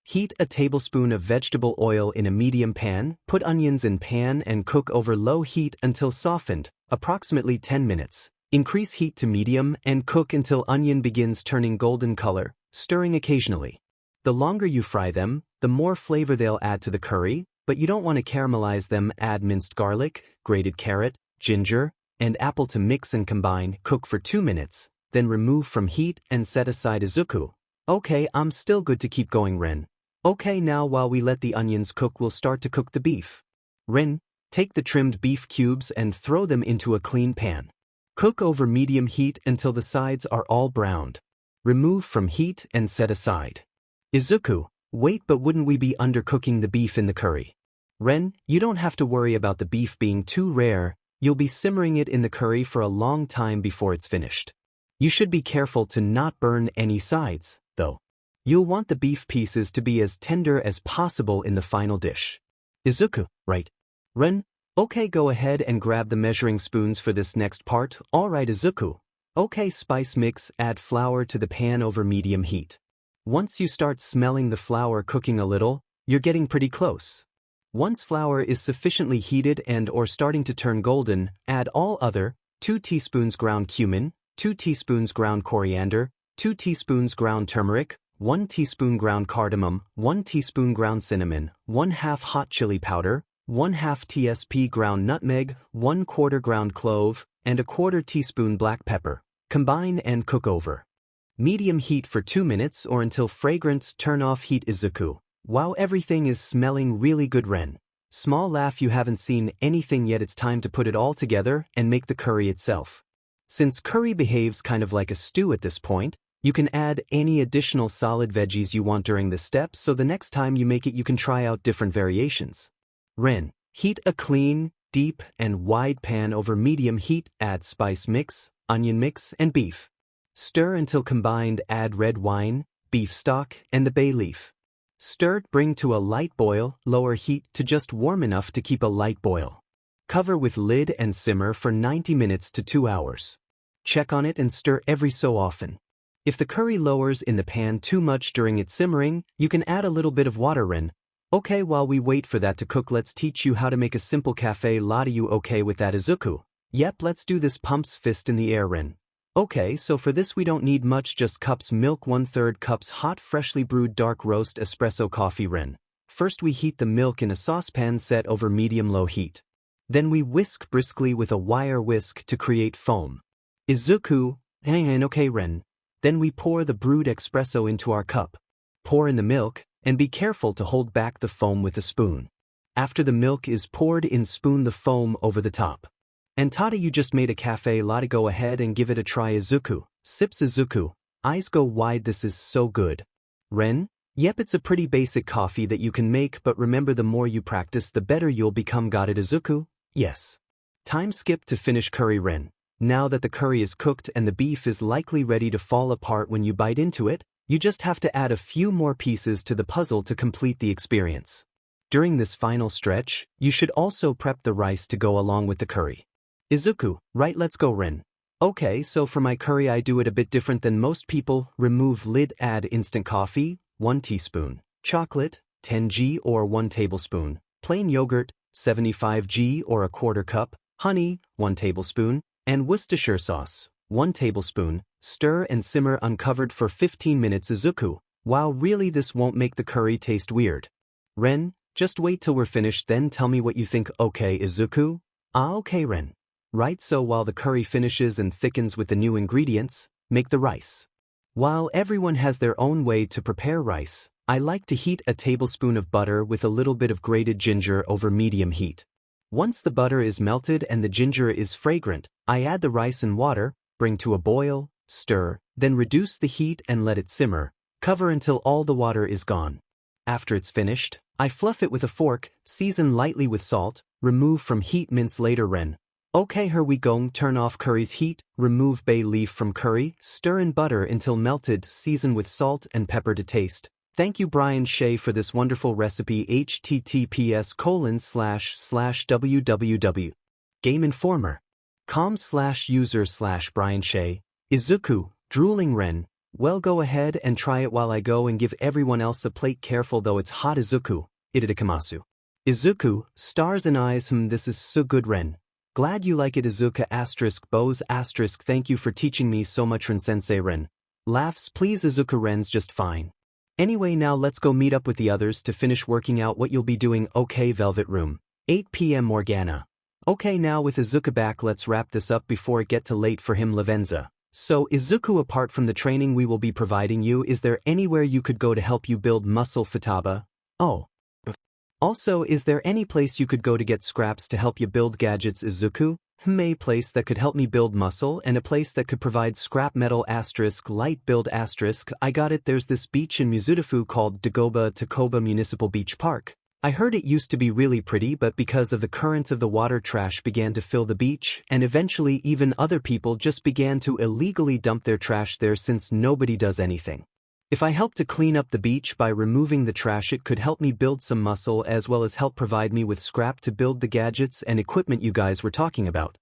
Heat a tablespoon of vegetable oil in a medium pan, put onions in pan and cook over low heat until softened, approximately 10 minutes. Increase heat to medium and cook until onion begins turning golden color, stirring occasionally. The longer you fry them, the more flavor they'll add to the curry, but you don't want to caramelize them. Add minced garlic, grated carrot, ginger, and apple to mix and combine. Cook for 2 minutes, then remove from heat and set aside Izuku. Okay, I'm still good to keep going Ren. Okay, now while we let the onions cook we'll start to cook the beef. Ren, take the trimmed beef cubes and throw them into a clean pan. Cook over medium heat until the sides are all browned. Remove from heat and set aside. Izuku, wait, but wouldn't we be undercooking the beef in the curry? Ren, you don't have to worry about the beef being too rare, you'll be simmering it in the curry for a long time before it's finished. You should be careful to not burn any sides, though. You'll want the beef pieces to be as tender as possible in the final dish. Izuku, right? Ren, okay, go ahead and grab the measuring spoons for this next part. Alright Izuku. Okay, spice mix, add flour to the pan over medium heat. Once you start smelling the flour cooking a little, you're getting pretty close. Once flour is sufficiently heated and or starting to turn golden, add all other, 2 teaspoons ground cumin, 2 teaspoons ground coriander, 2 teaspoons ground turmeric, 1 teaspoon ground cardamom, 1 teaspoon ground cinnamon, 1/2 hot chili powder, 1/2 tsp ground nutmeg, 1/4 ground clove, and 1/4 teaspoon black pepper. Combine and cook over medium heat for 2 minutes or until fragrant. Turn off heat Izuku. Wow, everything is smelling really good Ren. Small laugh, you haven't seen anything yet. It's time to put it all together and make the curry itself. Since curry behaves kind of like a stew at this point, you can add any additional solid veggies you want during this step, so the next time you make it you can try out different variations. Ren, heat a clean, deep, and wide pan over medium heat. Add spice mix, onion mix, and beef. Stir until combined. Add red wine, beef stock, and the bay leaf. Stir, bring to a light boil, lower heat to just warm enough to keep a light boil. Cover with lid and simmer for 90 minutes to 2 hours. Check on it and stir every so often. If the curry lowers in the pan too much during its simmering, you can add a little bit of water Ren. Okay, while we wait for that to cook, let's teach you how to make a simple cafe latte. You okay with that Izuku? Yep, let's do this. Pumps fist in the air Ren. Okay, so for this we don't need much, just cups milk, 1/3 cups hot freshly brewed dark roast espresso coffee Ren. First we heat the milk in a saucepan set over medium-low heat. Then we whisk briskly with a wire whisk to create foam. 𝗧𝗵𝗃𝗃. Then we pour the brewed espresso into our cup. Pour in the milk, and be careful to hold back the foam with a spoon. After the milk is poured in, spoon the foam over the top. And Tada, you just made a cafe latte. Go ahead and give it a try. Izuku sips. Izuku eyes go wide. This is so good. Ren? Yep, it's a pretty basic coffee that you can make, but remember, the more you practice the better you'll become. Got it, Izuku? Yes. Time skip to finish curry. Ren. Now that the curry is cooked and the beef is likely ready to fall apart when you bite into it, you just have to add a few more pieces to the puzzle to complete the experience. During this final stretch, you should also prep the rice to go along with the curry. Izuku, right, let's go. Ren. Okay, so for my curry I do it a bit different than most people. Remove lid, add instant coffee, 1 teaspoon, chocolate, 10 g or 1 tablespoon, plain yogurt, 75 g or a quarter cup, honey, 1 tablespoon, and Worcestershire sauce, 1 tablespoon, stir and simmer uncovered for 15 minutes. Izuku, wow, really, this won't make the curry taste weird. Ren, just wait till we're finished, then tell me what you think. Okay, Izuku? Okay, Ren. Right, so while the curry finishes and thickens with the new ingredients, make the rice. While everyone has their own way to prepare rice, I like to heat a tablespoon of butter with a little bit of grated ginger over medium heat. Once the butter is melted and the ginger is fragrant, I add the rice and water, bring to a boil, stir, then reduce the heat and let it simmer. Cover until all the water is gone. After it's finished, I fluff it with a fork, season lightly with salt, remove from heat, mince later. Ren. Okay, here we go. Turn off curry's heat, remove bay leaf from curry, stir in butter until melted, season with salt and pepper to taste. Thank you Brian Shea for this wonderful recipe. https://www.gameinformer.com/user/Brian Shea. Izuku, drooling. Ren. Well, go ahead and try it while I go and give everyone else a plate. Careful though, it's hot. Izuku, itadakimasu. Izuku, stars and eyes. This is so good. Ren. Glad you like it. Izuku *bows**. Thank you for teaching me so much. Ren sensei. Ren. Laughs. Please Izuku. Ren's just fine. Anyway, now let's go meet up with the others to finish working out what you'll be doing. Okay, Velvet Room. 8 p.m. Morgana. Okay, now with Izuku back, let's wrap this up before it get too late for him. 𝗵𝗃𝗧. So Izuku, apart from the training we will be providing you, is there anywhere you could go to help you build muscle? 𝗵𝗃𝗧. Oh. Also, is there any place you could go to get scraps to help you build gadgets? Izuku, a place that could help me build muscle and a place that could provide scrap metal *, light build *. I got it, there's this beach in Mizudafu called 𝗳𝗵𝗃𝗁𝗃 Municipal Beach Park. I heard it used to be really pretty, but because of the current of the water, trash began to fill the beach, and eventually even other people just began to illegally dump their trash there since nobody does anything. If I help to clean up the beach by removing the trash, it could help me build some muscle as well as help provide me with scrap to build the gadgets and equipment you guys were talking about.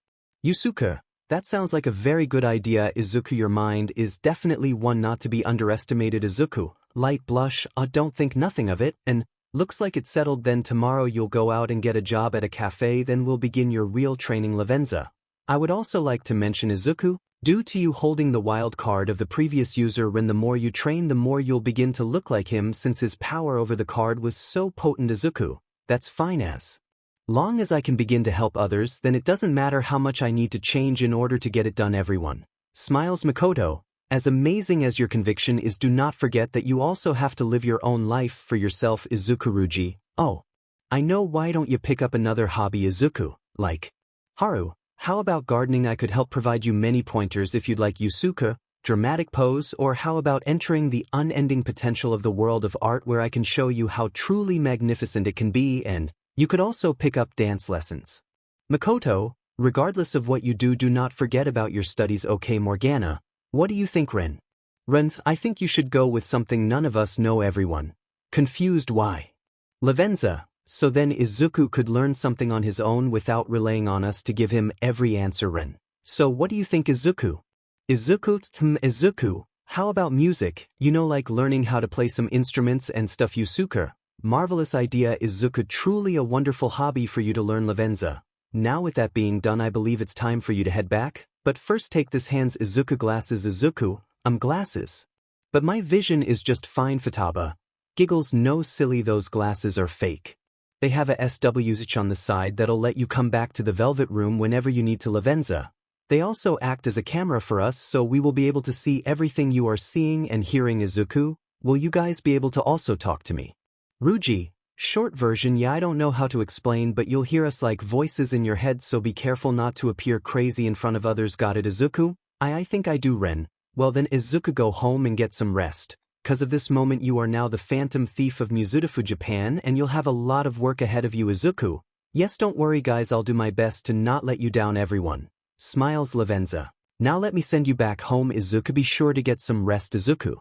Yusuke, that sounds like a very good idea. Izuku, your mind is definitely one not to be underestimated. Izuku, light blush, don't think nothing of it, and looks like it's settled. Then tomorrow you'll go out and get a job at a cafe, then we'll begin your real training. 𝗵𝗃𝗧. I would also like to mention, Izuku, due to you holding the wild card of the previous user, when the more you train the more you'll begin to look like him since his power over the card was so potent. Izuku, that's fine as long as I can begin to help others, then it doesn't matter how much I need to change in order to get it done. Everyone smiles. Makoto, as amazing as your conviction is, do not forget that you also have to live your own life for yourself. Izuku-ruji, oh, I know, why don't you pick up another hobby? Izuku, like Haru, how about gardening? I could help provide you many pointers if you'd like. Yusuke, dramatic pose, or how about entering the unending potential of the world of art where I can show you how truly magnificent it can be, and you could also pick up dance lessons. Makoto, regardless of what you do, do not forget about your studies. Okay, Morgana, what do you think? Ren. Ren, I think you should go with something none of us know. Everyone confused. Why? 𝗵𝗃𝗧. So then Izuku could learn something on his own without relying on us to give him every answer. Ren. So what do you think? Izuku. Izuku, how about music? You know, like learning how to play some instruments and stuff. Yusuke, marvelous idea. Izuku, truly a wonderful hobby for you to learn. 𝗵𝗃𝗧. Now with that being done, I believe it's time for you to head back, but first take this hands. Izuku, glasses. Izuku, glasses. But my vision is just fine. 𝗵𝗃𝗧. Giggles, no silly, those glasses are fake. They have a 𝗬𝗍𝗁 on the side that'll let you come back to the velvet room whenever you need to 𝗵𝗃𝗧𝗏. They also act as a camera for us so we will be able to see everything you are seeing and hearing. Izuku, will you guys be able to also talk to me? 𝗓𝗲𝗄, short version, yeah, I don't know how to explain, but you'll hear us like voices in your head, so be careful not to appear crazy in front of others. Got it, Izuku? I think I do, Ren. Well then, Izuku, go home and get some rest. Cause of this moment you are now the phantom thief of 𝗵𝗃𝗃 Japan and you'll have a lot of work ahead of you. Izuku. Yes, don't worry guys, I'll do my best to not let you down, everyone. Smiles 𝗵𝗃𝗧𝗏. Now let me send you back home, Izuku. Be sure to get some rest, Izuku.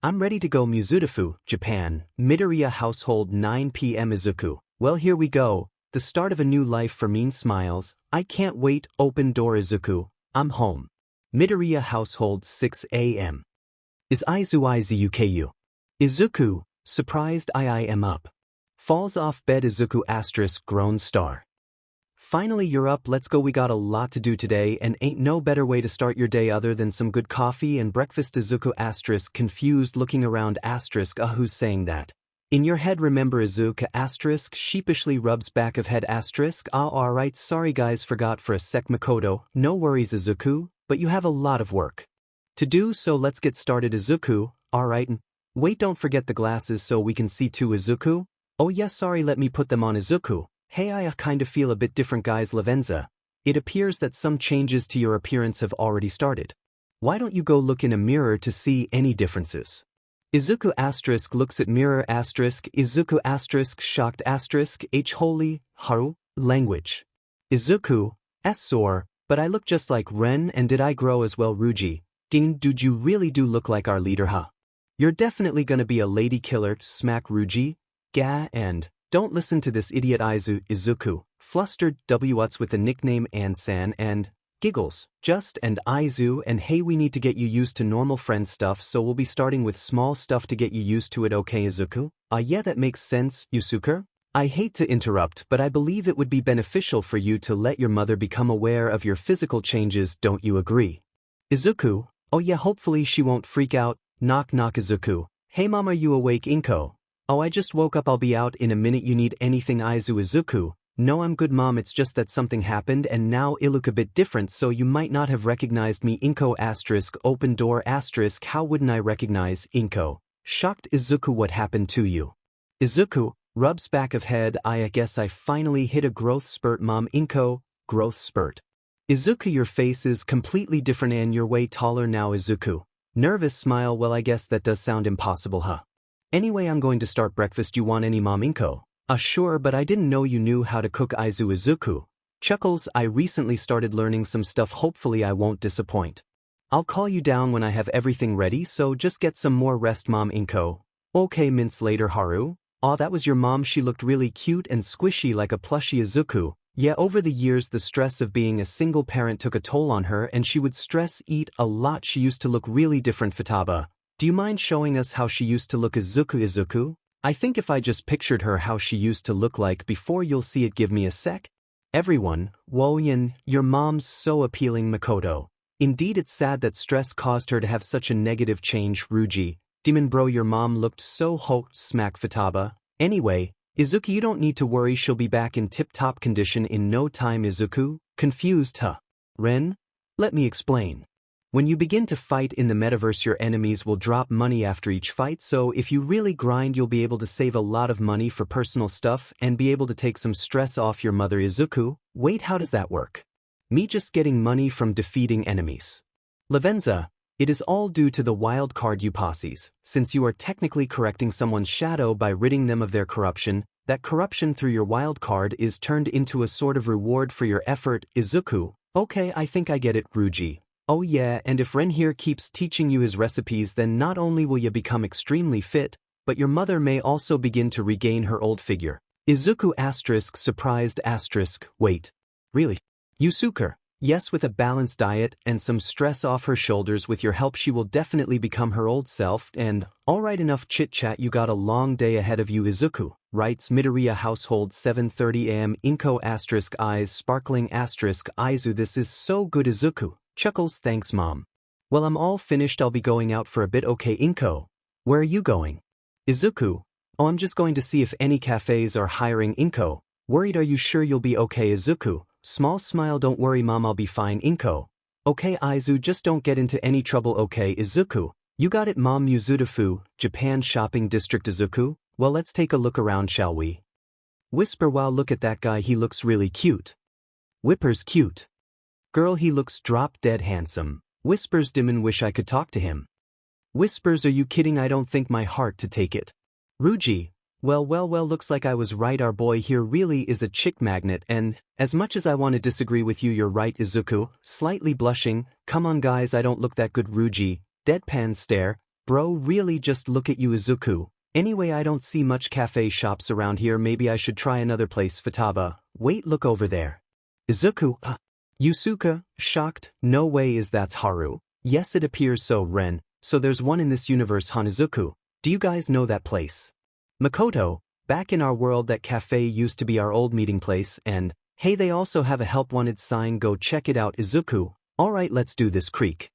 I'm ready to go. 𝗵𝗃𝗃 Japan, Midoriya household, 9 p.m. Izuku. Well, here we go. The start of a new life for me. Smiles. I can't wait. Open door, Izuku. I'm home. Midoriya household, 6 a.m. Is Izuku? Izuku, surprised. I am up. Falls off bed. Izuku *, grown star. Finally you're up, let's go, we got a lot to do today and ain't no better way to start your day other than some good coffee and breakfast. Izuku *, confused looking around *, who's saying that? In your head, remember. Izuku *, sheepishly rubs back of head *, alright, sorry guys, forgot for a sec. Makoto, no worries Izuku, but you have a lot of work to do, so let's get started. Izuku, alright, wait, don't forget the glasses so we can see too. Izuku, oh yes, sorry, let me put them on. Izuku, hey, I kind of feel a bit different guys. 𝗵𝗃𝗧𝗏, it appears that some changes to your appearance have already started. Why don't you go look in a mirror to see any differences? Izuku * looks at mirror *, Izuku * shocked * holy, haru, language. Izuku, sore, but I look just like Ren, and did I grow as well? 𝗓𝗲𝗄, ding, dude, you really do look like our leader, huh? You're definitely gonna be a lady killer. Smack 𝗓𝗲𝗄, ga, and don't listen to this idiot Izuku, flustered, what's with the nickname Ansan and giggles, just and Izu, and hey, we need to get you used to normal friend stuff, so we'll be starting with small stuff to get you used to it, okay Izuku? Yeah, that makes sense, Yusuke. I hate to interrupt, but I believe it would be beneficial for you to let your mother become aware of your physical changes, don't you agree? Izuku, oh yeah, hopefully she won't freak out. Knock knock. Izuku, hey mom, are you awake? Inko, oh I just woke up, I'll be out in a minute. You need anything? Izuku, no I'm good mom, it's just that something happened and now I look a bit different, so you might not have recognized me. Inko * open door * how wouldn't I recognize? Inko, shocked. Izuku, what happened to you? Izuku, rubs back of head, I guess I finally hit a growth spurt mom. Inko, growth spurt. Izuku, your face is completely different and you're way taller now. Izuku, nervous smile, well I guess that does sound impossible, huh? Anyway, I'm going to start breakfast. You want any mom? Inko, sure, but I didn't know you knew how to cook. Izuku, chuckles, I recently started learning some stuff, hopefully I won't disappoint. I'll call you down when I have everything ready, so just get some more rest mom. Inko, okay, minutes later. Haru, aw, that was your mom, she looked really cute and squishy like a plushie. Izuku, yeah, over the years the stress of being a single parent took a toll on her and she would eat a lot. She used to look really different. Futaba, do you mind showing us how she used to look? Izuku, I think if I just pictured her how she used to look like before, you'll see it. Give me a sec. Everyone, Woyan, your mom's so appealing. Makoto, indeed it's sad that stress caused her to have such a negative change. 𝗓𝗲𝗄, demon bro, your mom looked so hot. Smack. Futaba, anyway, Izuku, you don't need to worry, she'll be back in tip-top condition in no time. Izuku, confused, huh? Ren, let me explain. When you begin to fight in the metaverse, your enemies will drop money after each fight, so if you really grind you'll be able to save a lot of money for personal stuff and be able to take some stress off your mother. Izuku, wait, how does that work? Me just getting money from defeating enemies? 𝗵𝗃𝗧𝗏, it is all due to the Wildcard Upacis, since you are technically correcting someone's shadow by ridding them of their corruption. That corruption through your wildcard is turned into a sort of reward for your effort. Izuku, okay, I think I get it. 𝗓𝗲𝗄, oh yeah, and if Ren here keeps teaching you his recipes, then not only will you become extremely fit, but your mother may also begin to regain her old figure. Izuku * surprised * wait, really? Yusuke, yes, with a balanced diet and some stress off her shoulders, with your help she will definitely become her old self. And alright, enough chit chat, you got a long day ahead of you. Izuku writes, Midoriya household, 7:30 a.m. Inko * eyes sparkling * Izu, this is so good. Izuku chuckles, thanks mom. Well, I'm all finished, I'll be going out for a bit. Okay Inko, where are you going? Izuku, Oh, I'm just going to see if any cafes are hiring 𝗵𝗃𝗁. Worried, are you sure you'll be okay Izuku? Small smile, don't worry mom, I'll be fine 𝗵𝗃𝗁. Okay Izu, just don't get into any trouble okay Izuku? You got it mom. 𝗬𝗧𝗵𝗃𝗁, Japan shopping district Izuku? Well, let's take a look around, shall we? Whisper, wow, look at that guy, he looks really cute. Whispers, cute. Girl, he looks drop dead handsome. Whispers, 𝗵𝗃𝗁, wish I could talk to him. Whispers, are you kidding? I don't think my heart to take it. Ruji, well, looks like I was right, our boy here really is a chick magnet, and, as much as I want to disagree with you, you're right Izuku, slightly blushing. Come on guys, I don't look that good. Ruji, deadpan stare, bro, really just look at you Izuku. Anyway, I don't see much cafe shops around here, maybe I should try another place. 𝗵𝗃𝗏, wait, look over there. Izuku, Yusuke, shocked, no way, is that's Haru? Yes, it appears so. Ren, so there's one in this universe, Izuku. Do you guys know that place? Makoto, back in our world that cafe used to be our old meeting place, and, hey, they also have a help wanted sign, go check it out Izuku. Alright, let's do this. Creek.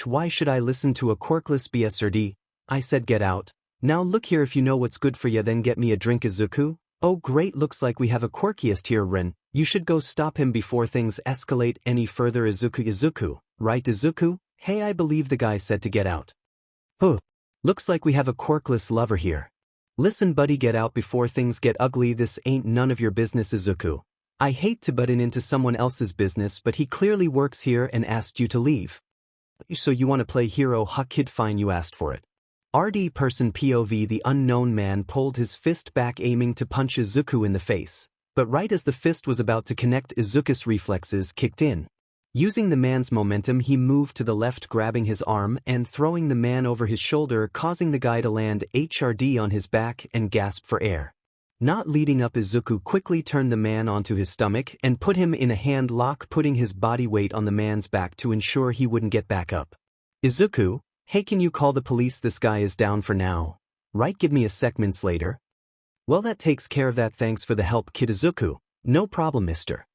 Why should I listen to a quirkless BSRD? I said get out. Now look here, if you know what's good for ya then get me a drink Izuku. Oh great, looks like we have a quirkiest here. Ren, you should go stop him before things escalate any further Izuku, right Izuku? Hey, I believe the guy said to get out. Looks like we have a quirkless lover here. Listen buddy, get out before things get ugly, this ain't none of your business Izuku. I hate to butt in into someone else's business, but he clearly works here and asked you to leave. So you want to play hero? Ha kid, fine, you asked for it. RD person POV, the unknown man pulled his fist back aiming to punch Izuku in the face, but right as the fist was about to connect, Izuku's reflexes kicked in. Using the man's momentum, he moved to the left, grabbing his arm and throwing the man over his shoulder, causing the guy to land HRD on his back and gasp for air. Not leading up, Izuku quickly turned the man onto his stomach and put him in a hand lock, putting his body weight on the man's back to ensure he wouldn't get back up. Izuku, hey, can you call the police? This guy is down for now. Right, give me a sec. Minutes later. Well, that takes care of that, thanks for the help kid Izuku. No problem mister.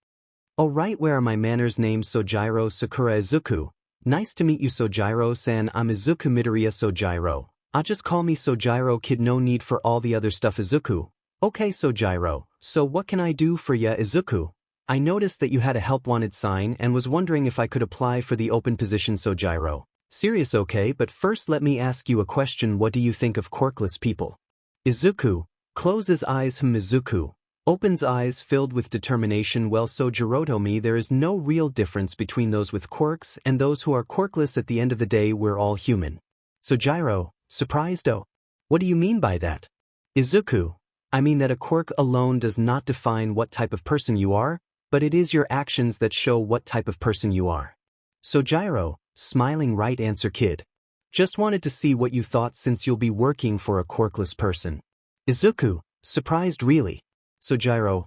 Oh right, where are my manners? Name Sojiro Sakura Izuku. Nice to meet you Sojiro-san, I'm Izuku Midoriya Sojiro. Just call me Sojiro kid, no need for all the other stuff Izuku. Okay Sojiro, so what can I do for ya Izuku? I noticed that you had a help wanted sign and was wondering if I could apply for the open position Sojiro. Serious? Okay, but first let me ask you a question, what do you think of quirkless people? Izuku, closes eyes. Izuku, opens eyes filled with determination. Well Sojiro-me, there is no real difference between those with quirks and those who are quirkless. At the end of the day, we're all human. Sojiro, surprised? Oh, what do you mean by that? Izuku, I mean that a quirk alone does not define what type of person you are, but it is your actions that show what type of person you are. Sojiro, smiling, right answer kid. Just wanted to see what you thought since you'll be working for a quirkless person. Izuku, surprised really? Sojiro,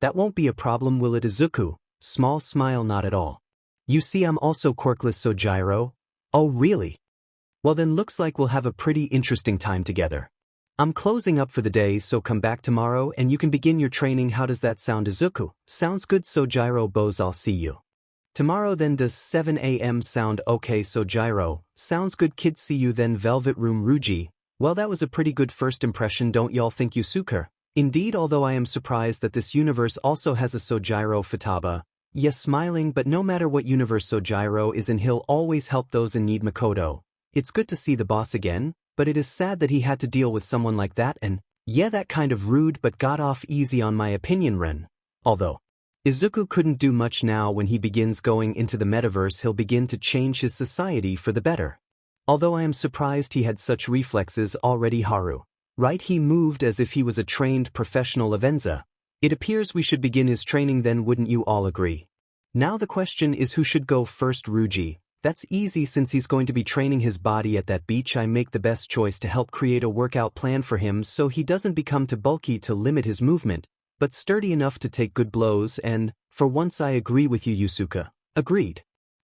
that won't be a problem, will it Izuku? Small smile, not at all. You see, I'm also quirkless Sojiro. Oh really? Well then looks like we'll have a pretty interesting time together. I'm closing up for the day, so come back tomorrow and you can begin your training. How does that sound Izuku? Sounds good Sojiro. Boz, I'll see you tomorrow then. Does 7 a.m. sound okay Sojiro? Sounds good kid, see you then. Velvet Room. Ruji, well that was a pretty good first impression, don't y'all think Yusuke? Indeed, although I am surprised that this universe also has a Sojiro. 𝗵𝗃𝗏, yes, smiling, but no matter what universe Sojiro is in, he'll always help those in need. Makoto, it's good to see the boss again, but it is sad that he had to deal with someone like that, and yeah, that kind of rude, but got off easy on my opinion. Ren, although Izuku couldn't do much now, when he begins going into the metaverse he'll begin to change his society for the better. Although I am surprised he had such reflexes already. Haru, right, he moved as if he was a trained professional. 𝗵𝗃𝗁, it appears we should begin his training then, wouldn't you all agree? Now the question is who should go first. Ruji, that's easy, since he's going to be training his body at that beach. I make the best choice to help create a workout plan for him so he doesn't become too bulky to limit his movement, but sturdy enough to take good blows, and, for once I agree with you Yusuke. Agreed.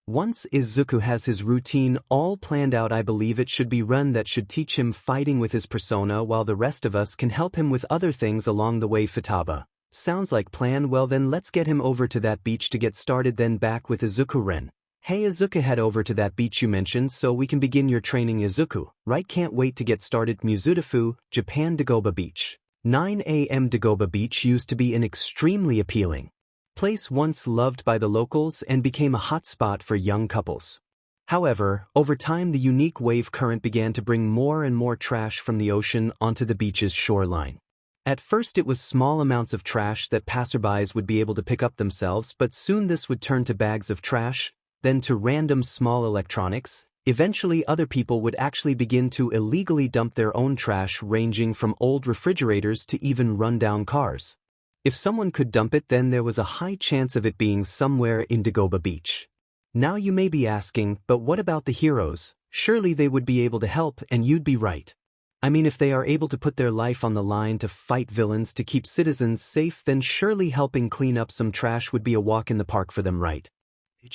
Once Izuku has his routine all planned out, I believe it should be Ren that should teach him fighting with his persona, while the rest of us can help him with other things along the way. 𝗵𝗃𝗏, sounds like plan. Well then let's get him over to that beach to get started, then back with Izuku. Ren, Hey Izuku, head over to that beach you mentioned so we can begin your training. Izuku, right, can't wait to get started. 𝗵𝘃𝗃, Japan. 𝗣𝗲𝗿𝗺 Beach. 9 a.m. 𝗣𝗲𝗿𝗺 Beach used to be an extremely appealing place once loved by the locals and became a hot spot for young couples. However, over time the unique wave current began to bring more and more trash from the ocean onto the beach's shoreline. At first it was small amounts of trash that passerbys would be able to pick up themselves, but soon this would turn to bags of trash, then to random small electronics. Eventually other people would actually begin to illegally dump their own trash, ranging from old refrigerators to even run-down cars. If someone could dump it, then there was a high chance of it being somewhere in 𝗣𝗲𝗿𝗺 Beach. Now you may be asking, but what about the heroes? Surely they would be able to help, and you'd be right. I mean, if they are able to put their life on the line to fight villains to keep citizens safe, then surely helping clean up some trash would be a walk in the park for them, right?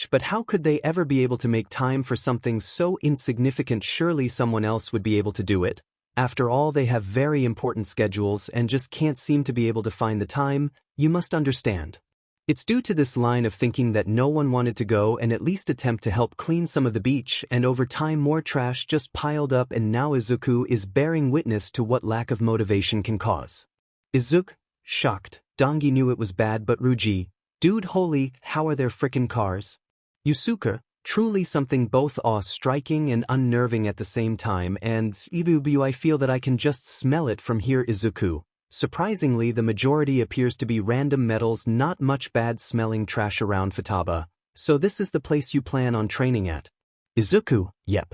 But how could they ever be able to make time for something so insignificant? Surely someone else would be able to do it. After all, they have very important schedules and just can't seem to be able to find the time. You must understand. It's due to this line of thinking that no one wanted to go and at least attempt to help clean some of the beach, and over time more trash just piled up, and now Izuku is bearing witness to what lack of motivation can cause. Izuku, shocked. Dongi knew it was bad, but Ruji, dude, holy, how are there frickin' cars? Yusuke, truly something both awe-striking and unnerving at the same time, and Ibubu, I feel that I can just smell it from here. Izuku, surprisingly the majority appears to be random metals, not much bad-smelling trash around. 𝗵𝗃𝗏, so this is the place you plan on training at? Izuku, yep.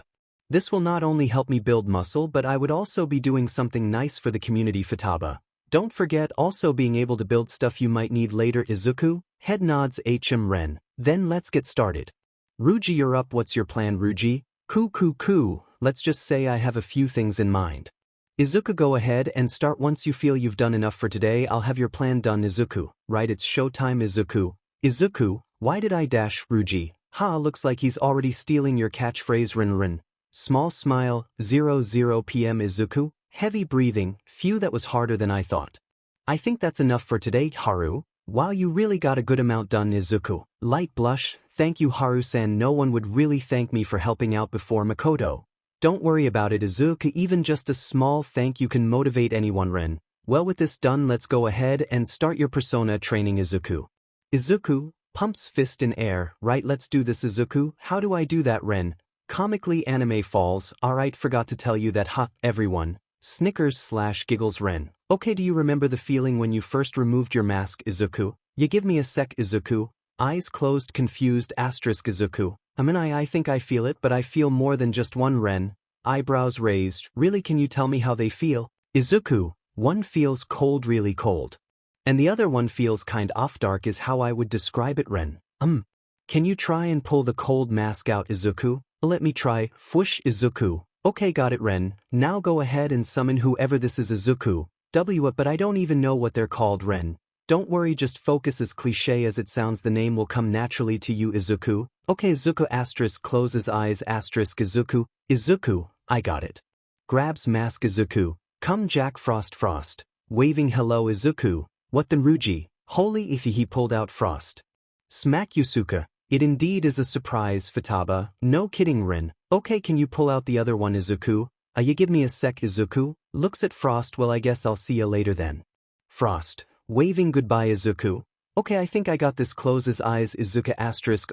This will not only help me build muscle, but I would also be doing something nice for the community. 𝗵𝗃𝗏, don't forget also being able to build stuff you might need later. Izuku, head nods. 𝗵𝗃𝗏, then let's get started. Ruji, you're up. What's your plan, Ruji? Cool. Let's just say I have a few things in mind. Izuku, go ahead and start. Once you feel you've done enough for today, I'll have your plan done. Izuku, right, it's showtime. Izuku, why did I dash? Ruji, looks like he's already stealing your catchphrase. Rin. Small smile. 00 p.m. Izuku, heavy breathing. Phew, that was harder than I thought. I think that's enough for today. Haru, wow, you really got a good amount done. Izuku, light blush. Thank you, Haru-san. No one would really thank me for helping out before Makoto. Don't worry about it, Izuku. Even just a small thank you can motivate anyone. Ren, well, with this done, let's go ahead and start your persona training. Izuku pumps fist in air. Right, let's do this. Izuku, how do I do that? Ren, comically anime falls. Alright, forgot to tell you that. Everyone snickers/giggles. Ren, okay, do you remember the feeling when you first removed your mask? Izuku, you give me a sec. Izuku, eyes closed, confused. Izuku, I think I feel it, but I feel more than just one. Ren, eyebrows raised. Really, can you tell me how they feel? Izuku, one feels cold, really cold. And the other one feels kind of dark is how I would describe it. Ren, can you try and pull the cold mask out? Izuku, let me try. Whoosh. Izuku, okay, got it. Ren, now go ahead and summon whoever this is. Izuku, but I don't even know what they're called. Ren, don't worry, just focus. As cliche as it sounds, the name will come naturally to you. Izuku, okay. Izuku closes eyes. Izuku, I got it. Grabs mask. Izuku, come Jack Frost, waving hello. Izuku, what then? Ruji, holy if he pulled out Frost. Smack. Yusuke, it indeed is a surprise. 𝗵𝗃𝗏, no kidding. Ren, okay, can you pull out the other one? Izuku, you give me a sec. Izuku looks at Frost, well, I guess I'll see you later then. Frost, waving goodbye. Izuku, okay, I think I got this. Closes eyes. Izuku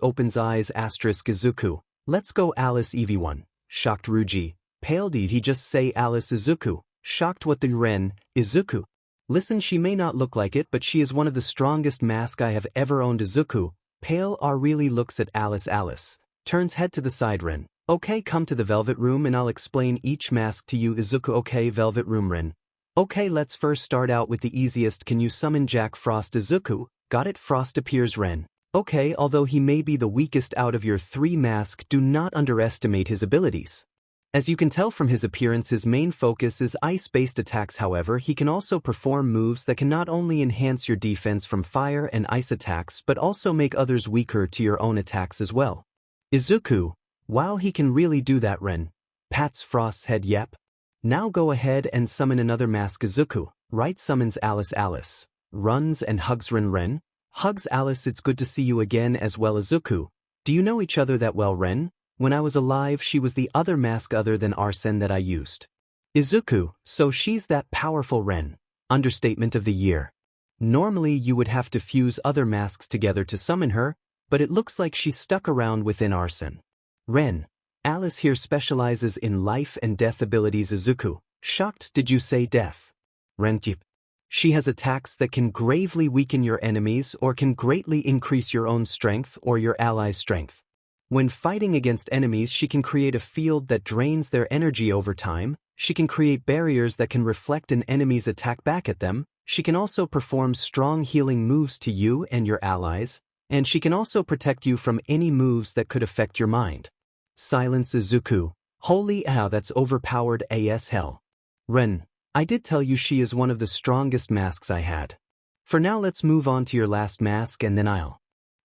opens eyes. Izuku, let's go. Alice. EV1, shocked. Ruji, pale, did he just say Alice? Izuku, shocked. What the? Ren, Izuku, listen, she may not look like it, but she is one of the strongest mask I have ever owned. Izuku, pale, really looks at Alice, turns head to the side. Ren, okay, come to the velvet room and I'll explain each mask to you. Izuku, okay, velvet room. Ren, okay, let's first start out with the easiest. Can you summon Jack Frost? Izuku, got it. Frost appears. Ren, okay, although he may be the weakest out of your three masks, do not underestimate his abilities. As you can tell from his appearance, his main focus is ice-based attacks. However, he can also perform moves that can not only enhance your defense from fire and ice attacks, but also make others weaker to your own attacks as well. Izuku, wow, he can really do that. Ren pats Frost's head. Yep. Now go ahead and summon another mask. Izuku, right, summons Alice, runs and hugs Ren. Hugs Alice, it's good to see you again as well. Izuku, Do you know each other that well, Ren? When I was alive, she was the other mask other than Arsene that I used. Izuku, so she's that powerful, Ren. Understatement of the year. Normally you would have to fuse other masks together to summon her, but it looks like she's stuck around within Arsene. Ren. Alice here specializes in life and death abilities. Izuku. Shocked, did you say death? Ren. Yep. She has attacks that can gravely weaken your enemies or can greatly increase your own strength or your allies' strength. When fighting against enemies, she can create a field that drains their energy over time. She can create barriers that can reflect an enemy's attack back at them. She can also perform strong healing moves to you and your allies, and she can also protect you from any moves that could affect your mind. Silence. Izuku. Holy ow, that's overpowered as hell. Ren. I did tell you she is one of the strongest masks I had. For now let's move on to your last mask and then I'll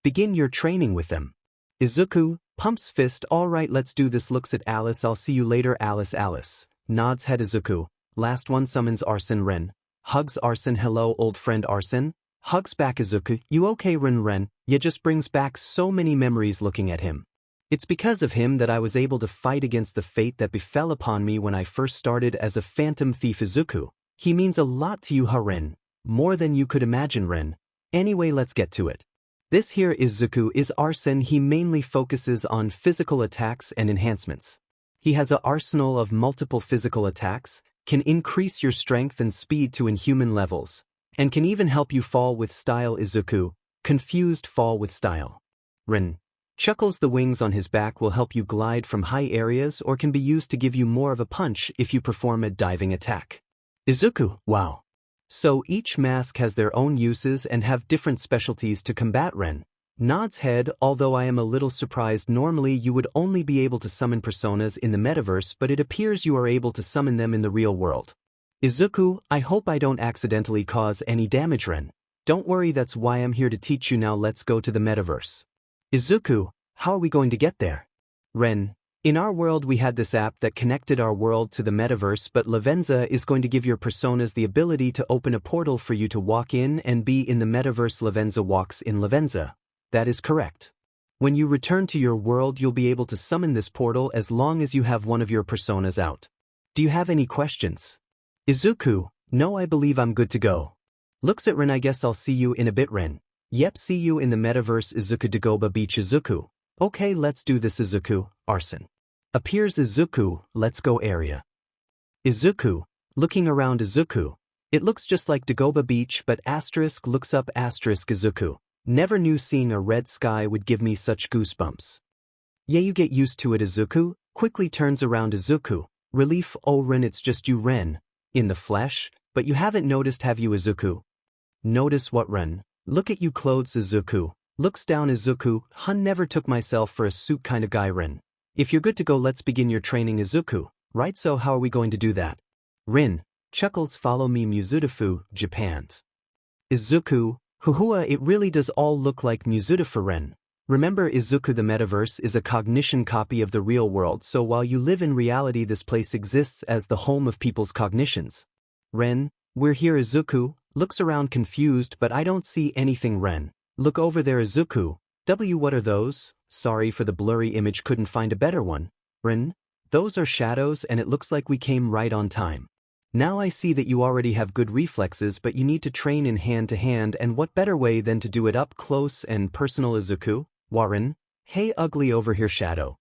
begin your training with them. Izuku pumps fist. Alright, let's do this. Looks at Alice. I'll see you later, Alice. Alice nods head. Izuku. Last one summons Arsene. Ren hugs Arsene. Hello old friend. Arsene hugs back. Izuku. You okay, Ren? Ren just brings back so many memories looking at him. It's because of him that I was able to fight against the fate that befell upon me when I first started as a phantom thief. Izuku. He means a lot to you, Ren. More than you could imagine, Ren. Anyway, let's get to it. This here Izuku is Arsene. He mainly focuses on physical attacks and enhancements. He has an arsenal of multiple physical attacks, can increase your strength and speed to inhuman levels, and can even help you fall with style. Izuku. Confused fall with style. Ren chuckles. The wings on his back will help you glide from high areas or can be used to give you more of a punch if you perform a diving attack. Izuku. Wow. So each mask has their own uses and have different specialties to combat. Ren nods head. Although I am a little surprised. Normally you would only be able to summon personas in the metaverse, but it appears you are able to summon them in the real world. Izuku. I hope I don't accidentally cause any damage. Ren. Don't worry, that's why I'm here to teach you. Now let's go to the metaverse. Izuku. How are we going to get there? Ren. In our world we had this app that connected our world to the metaverse, but 𝗵𝗃𝗲 is going to give your personas the ability to open a portal for you to walk in and be in the metaverse. 𝗵𝗃𝗲 walks in 𝗵𝗃𝗲. That is correct. When you return to your world you'll be able to summon this portal as long as you have one of your personas out. Do you have any questions? Izuku. No, I believe I'm good to go. Looks at Ren. I guess I'll see you in a bit. Ren. Yep, see you in the metaverse. Izuku. Dagobah Beach. Izuku. Okay, let's do this. Izuku. Arsene appears. Izuku. Let's go area. Izuku. Looking around. Izuku. It looks just like Dagobah Beach, but asterisk looks up asterisk. Izuku. Never knew seeing a red sky would give me such goosebumps. Yeah, you get used to it. Izuku quickly turns around. Izuku. Relief. Oh Ren, it's just you, Ren. In the flesh? But you haven't noticed, have you? Izuku. Notice what? Ren. Look at you clothes. Izuku. Looks down. Izuku. Never took myself for a suit kind of guy. Ren. If you're good to go, let's begin your training. Izuku. Right, so how are we going to do that? Ren chuckles. Follow me. 𝗵𝗃𝗲, Japan's. Izuku. Huhua, it really does all look like 𝗵𝗃𝗲. Ren. Remember, Izuku, the metaverse is a cognition copy of the real world, so while you live in reality this place exists as the home of people's cognitions. Ren. We're here. Izuku looks around confused, but I don't see anything. Ren. Look over there. Izuku. What are those? Sorry for the blurry image, couldn't find a better one. Ren. Those are shadows and it looks like we came right on time. Now I see that you already have good reflexes, but you need to train in hand-to-hand, and what better way than to do it up close and personal. Izuku. Warren. Hey ugly, over here. Shadow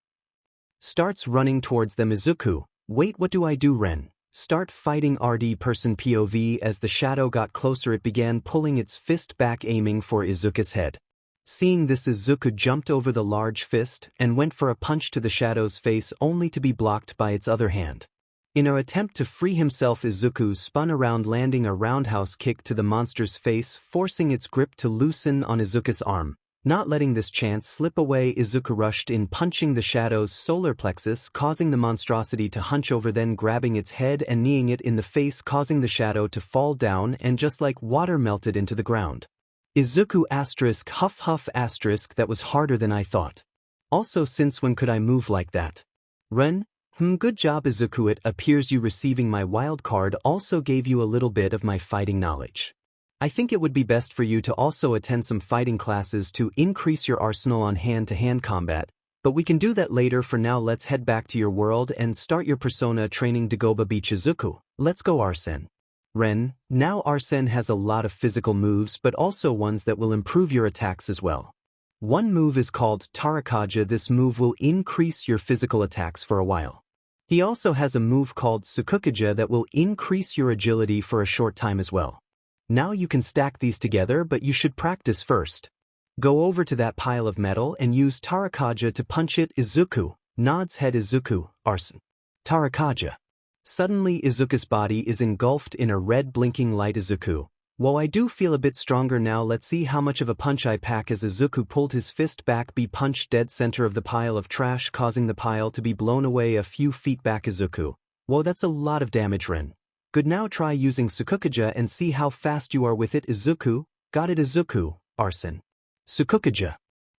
starts running towards them. Izuku. Wait, what do I do? Ren. Start fighting. RD person POV. As the shadow got closer it began pulling its fist back, aiming for Izuku's head. Seeing this, Izuku jumped over the large fist and went for a punch to the shadow's face, only to be blocked by its other hand. In an attempt to free himself, Izuku spun around, landing a roundhouse kick to the monster's face, forcing its grip to loosen on Izuku's arm. Not letting this chance slip away, Izuku rushed in, punching the shadow's solar plexus, causing the monstrosity to hunch over, then grabbing its head and kneeing it in the face, causing the shadow to fall down and just like water melted into the ground. Izuku asterisk huff huff asterisk, that was harder than I thought. Also, since when could I move like that? Ren. Good job. Izuku. It appears you receiving my wild card also gave you a little bit of my fighting knowledge. I think it would be best for you to also attend some fighting classes to increase your arsenal on hand-to-hand combat, but we can do that later. For now, let's head back to your world and start your persona training 𝗳𝗵𝗶 Izuku. Let's go Arsene. Ren, now Arsene has a lot of physical moves but also ones that will improve your attacks as well. One move is called 𝗳𝗵𝗃𝗁. This move will increase your physical attacks for a while. He also has a move called 𝗧𝗵𝗃𝗁 that will increase your agility for a short time as well. Now you can stack these together, but you should practice first. Go over to that pile of metal and use 𝗳𝗵𝗃𝗁 to punch it. Izuku, nods head. Izuku, Arsene. 𝗳𝗵𝗃𝗁. Suddenly Izuku's body is engulfed in a red blinking light. Izuku, whoa, I do feel a bit stronger now. Let's see how much of a punch I pack. As Izuku pulled his fist back, be punched dead center of the pile of trash, causing the pile to be blown away a few feet back. Izuku, whoa, that's a lot of damage. Ren, good, now try using 𝗧𝗵𝗃𝗁 and see how fast you are with it. Izuku, got it. Izuku, Arsene. 𝗧𝗵𝗃𝗁.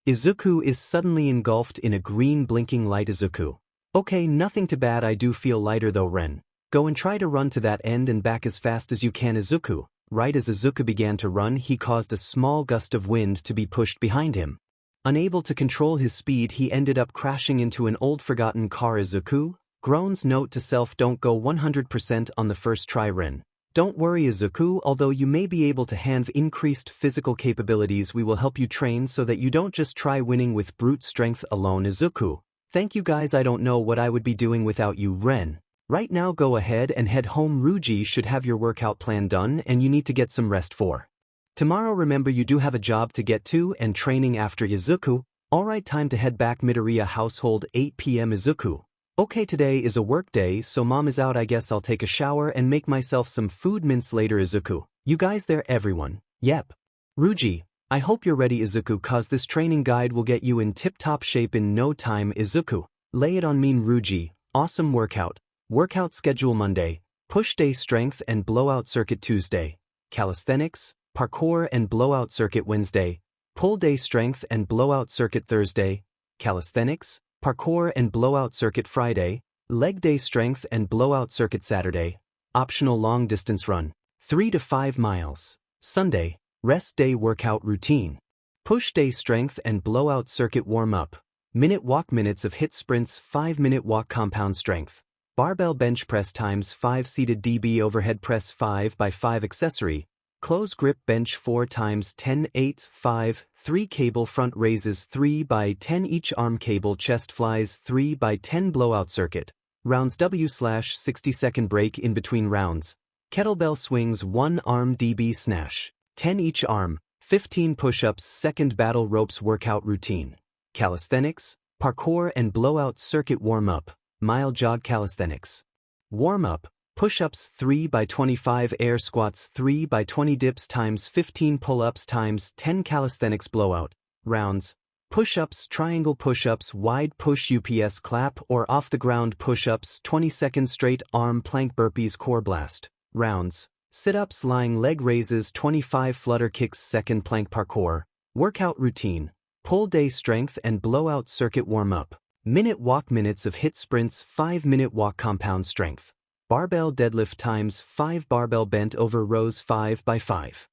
Izuku is suddenly engulfed in a green blinking light. Izuku, okay, nothing too bad. I do feel lighter though. Ren, go and try to run to that end and back as fast as you can. Izuku, right as Izuku began to run, he caused a small gust of wind to be pushed behind him. Unable to control his speed, he ended up crashing into an old forgotten car. Izuku groans, note to self, don't go 100% on the first try. Ren, don't worry Izuku, although you may be able to have increased physical capabilities, we will help you train so that you don't just try winning with brute strength alone. Izuku, thank you guys, I don't know what I would be doing without you. Ren, right now go ahead and head home. Ryuji should have your workout plan done and you need to get some rest for tomorrow. Remember, you do have a job to get to and training after. Izuku, alright, time to head back. Midoriya household, 8 p.m. Izuku, okay, today is a work day, so mom is out. I guess I'll take a shower and make myself some food mince later. Izuku, you guys there? Everyone, yep. Ryuji, I hope you're ready. Izuku, cause this training guide will get you in tip-top shape in no time. Izuku, lay it on me. Ryuji, awesome workout. Workout schedule: Monday, push day strength and blowout circuit; Tuesday, calisthenics, parkour and blowout circuit; Wednesday, pull day strength and blowout circuit; Thursday, calisthenics, parkour and blowout circuit; Friday, leg day strength and blowout circuit; Saturday, optional long distance run, 3 to 5 miles; Sunday, rest day workout routine, push day strength and blowout circuit; warm-up, minute walk, minutes of hit sprints, 5-minute walk; compound strength, barbell bench press times 5, seated DB overhead press 5 by 5, accessory, close grip bench 4 times 10, 8, 5, 3 cable front raises 3 by 10 each arm; cable chest flies 3 by 10 blowout circuit, rounds W/60-second break in between rounds, kettlebell swings 1 arm DB snatch, 10 each arm, 15 push-ups; second battle ropes workout routine, calisthenics, parkour and blowout circuit; warm-up, mile jog; calisthenics, warm-up, push-ups 3 by 25, air squats 3 by 20, dips times 15, pull-ups times 10, calisthenics; blowout, rounds, push-ups, triangle push-ups, wide push, UPS clap or off the ground push-ups, 20 seconds straight; arm plank burpees; core blast, rounds, sit-ups, lying leg raises 25, flutter kicks; second plank; parkour, workout routine, pull day strength and blowout circuit; warm-up, minute walk, minutes of hit sprints; 5-minute walk; compound strength, barbell deadlift times 5, barbell bent over rows 5 by 5,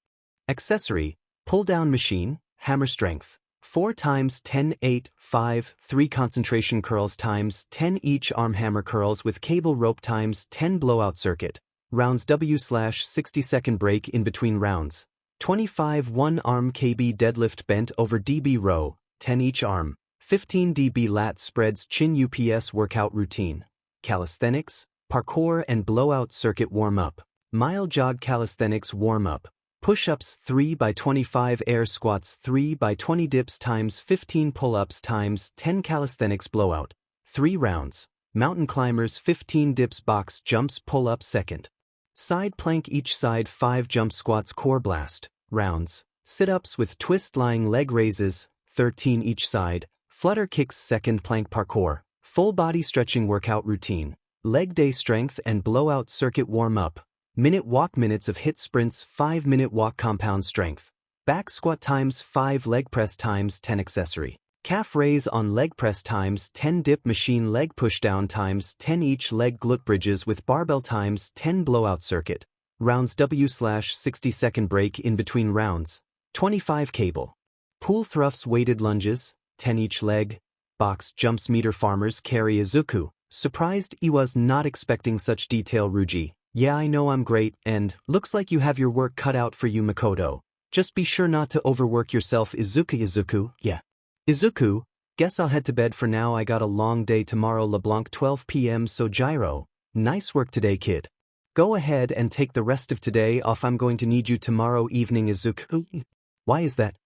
accessory, pull-down machine, hammer strength, 4 times 10, 8, 5, 3 concentration curls times 10 each arm; hammer curls with cable rope times 10, blowout circuit, rounds W/60-second break in between rounds, 25 1 arm KB deadlift bent over DB row, 10 each arm, 15 DB lat spreads; chin UPS workout routine, calisthenics, parkour and blowout circuit; warm-up, mile jog; calisthenics, warm-up, push-ups 3 by 25, air squats 3 by 20, dips times 15, pull-ups times 10, calisthenics; blowout, 3 rounds, mountain climbers 15, dips, box jumps, pull-up; second side plank each side 5, jump squats; core blast, rounds, sit-ups with twist, lying leg raises 13 each side, flutter kicks; second plank; parkour, full body stretching workout routine, leg day strength and blowout circuit; warm-up, minute walk, minutes of hit sprints; 5-minute walk; compound strength, back squat times 5, leg press times 10, accessory, calf raise on leg press times 10, dip machine; leg pushdown times 10 each leg; glute bridges with barbell times 10, blowout circuit, Rounds W/60-second break in between rounds. 25 cable. Pool thrusts weighted lunges, 10 each leg. Box jumps meter farmers carry Izuku. Surprised he was not expecting such detail 𝗧𝗵𝗃. Yeah, I know I'm great, and looks like you have your work cut out for you 𝗵𝘃𝗃. Just be sure not to overwork yourself Izuku. Yeah. Izuku, guess I'll head to bed for now. I got a long day tomorrow. LeBlanc 12 p.m. 𝗳𝗵𝗃𝗁. Nice work today, kid. Go ahead and take the rest of today off. I'm going to need you tomorrow evening, Izuku. Why is that?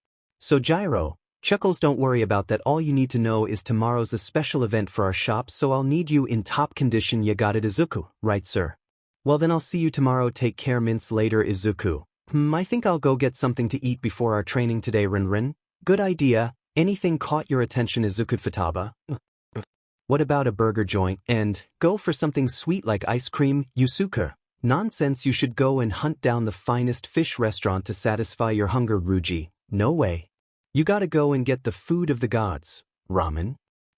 𝗳𝗵𝗃𝗁. Chuckles, don't worry about that. All you need to know is tomorrow's a special event for our shop, so I'll need you in top condition. You got it, Izuku. Right, sir. Well then I'll see you tomorrow. Take care. Mince later, Izuku. I think I'll go get something to eat before our training today. Rin. Good idea. Anything caught your attention, Izuku 𝗵𝗃𝗏? What about a burger joint? And go for something sweet like ice cream, Yusuke. Nonsense, you should go and hunt down the finest fish restaurant to satisfy your hunger, 𝗧𝗵𝗃𝗏. No way. You gotta go and get the food of the gods. Ramen?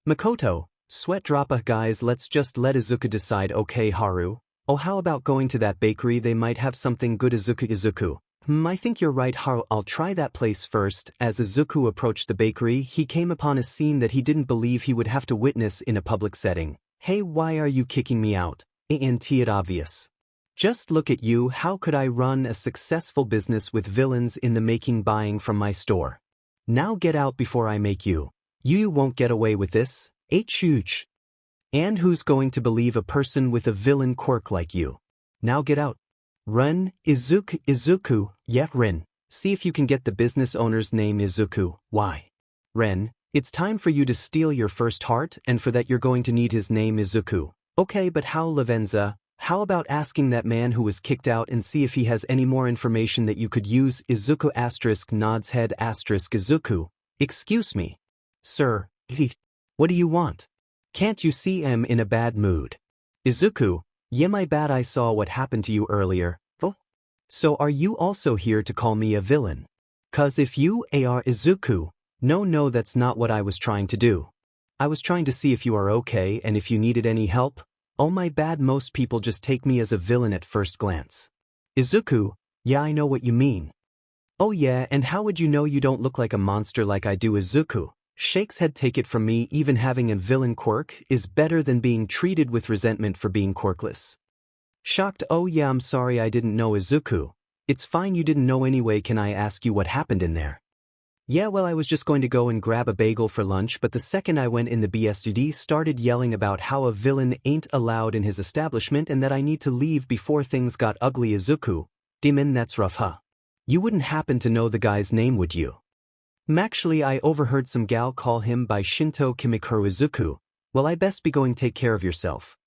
Makoto, sweat dropper. Guys, let's just let Izuku decide. Okay, Haru. Oh, how about going to that bakery? They might have something good. Izuku. I think you're right, Haru. I'll try that place first. As Izuku approached the bakery, he came upon a scene that he didn't believe he would have to witness in a public setting. Hey, why are you kicking me out? Ain't it obvious? Just look at you. How could I run a successful business with villains in the making buying from my store? Now get out before I make you. You won't get away with this. Huge. And who's going to believe a person with a villain quirk like you? Now get out. Run, Izuku. Yeah, Ren. See if you can get the business owner's name. Izuku. Why? Ren, it's time for you to steal your first heart, and for that you're going to need his name, Izuku. Okay, but how, Lavenza? How about asking that man who was kicked out and see if he has any more information that you could use? Izuku * nods head * Izuku. Excuse me. Sir. What do you want? Can't you see I'm in a bad mood? Izuku. Yeah, my bad. I saw what happened to you earlier. Oh. So are you also here to call me a villain? 'Cause if you are Izuku. No, that's not what I was trying to do. I was trying to see if you are okay and if you needed any help. Oh, my bad. Most people just take me as a villain at first glance. Izuku. Yeah, I know what you mean. Oh yeah, and how would you know? You don't look like a monster like I do. Izuku shakes head. Take it from me, even having a villain quirk is better than being treated with resentment for being quirkless. Shocked. Oh yeah, I'm sorry, I didn't know. Izuku. It's fine, you didn't know anyway. Can I ask you what happened in there? Yeah, well, I was just going to go and grab a bagel for lunch, but the second I went in, the BSD started yelling about how a villain ain't allowed in his establishment and that I need to leave before things got ugly. Izuku. Demon, that's rough, huh? You wouldn't happen to know the guy's name, would you? Actually, I overheard some gal call him by Shinto Kimikuru. Izuku. Well, I best be going. Take care of yourself.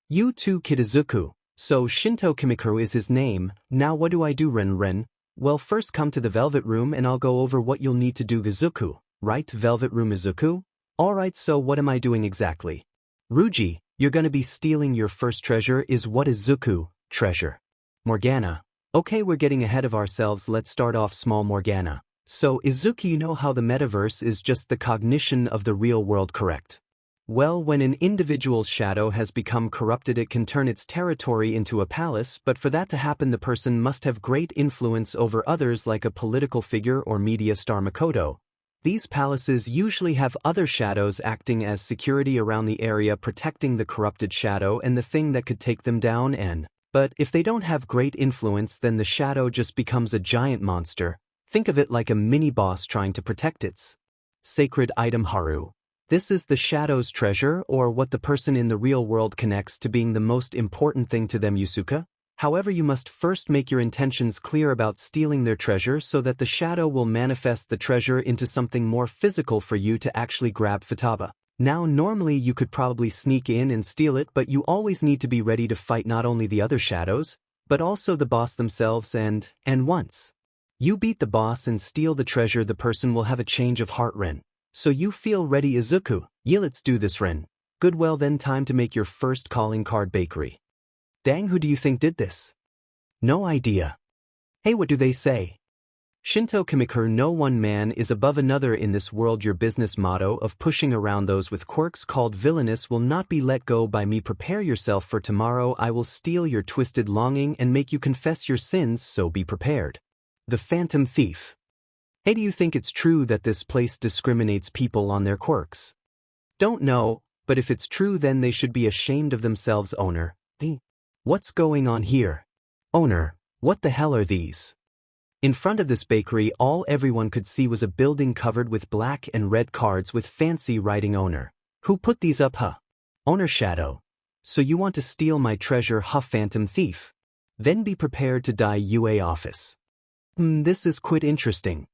You too, kid. Izuku. So Shinto Kimikuru is his name. Now what do I do? Ren. Well, first come to the Velvet Room and I'll go over what you'll need to do. Izuku. Right, Velvet Room. Izuku? Alright, so what am I doing exactly? 𝗧𝗵𝗃𝗁, you're gonna be stealing your first treasure. Is what? Izuku? Treasure. Morgana. Okay, we're getting ahead of ourselves. Let's start off small. Morgana. So, Izuku, you know how the metaverse is just the cognition of the real world, correct? Well, when an individual's shadow has become corrupted, it can turn its territory into a palace, but for that to happen the person must have great influence over others like a political figure or media star. Makoto. These palaces usually have other shadows acting as security around the area, protecting the corrupted shadow and the thing that could take them down. But if they don't have great influence, then the shadow just becomes a giant monster. Think of it like a mini-boss trying to protect its sacred item. Haru. This is the shadow's treasure, or what the person in the real world connects to being the most important thing to them. Yusuke. However, you must first make your intentions clear about stealing their treasure so that the shadow will manifest the treasure into something more physical for you to actually grab. 𝗵𝗃𝗏. Now, normally you could probably sneak in and steal it, but you always need to be ready to fight not only the other shadows, but also the boss themselves. And once you beat the boss and steal the treasure, the person will have a change of heart. Ren. So you feel ready, Izuku? Yeah, let's do this. Ren. Good, well then, time to make your first calling card. Bakery. Dang, who do you think did this? No idea. Hey, what do they say? Shinto Kimikuru, no one man is above another in this world. Your business motto of pushing around those with quirks called villainous will not be let go by me. Prepare yourself, for tomorrow I will steal your twisted longing and make you confess your sins, so be prepared. The Phantom Thief. Hey, do you think it's true that this place discriminates people on their quirks? Don't know, but if it's true then they should be ashamed of themselves. Owner. What's going on here? Owner, what the hell are these? In front of this bakery all everyone could see was a building covered with black and red cards with fancy writing. Owner. Who put these up, huh? Owner Shadow. So you want to steal my treasure, huh, Phantom Thief? Then be prepared to die, UA office. This is quite interesting.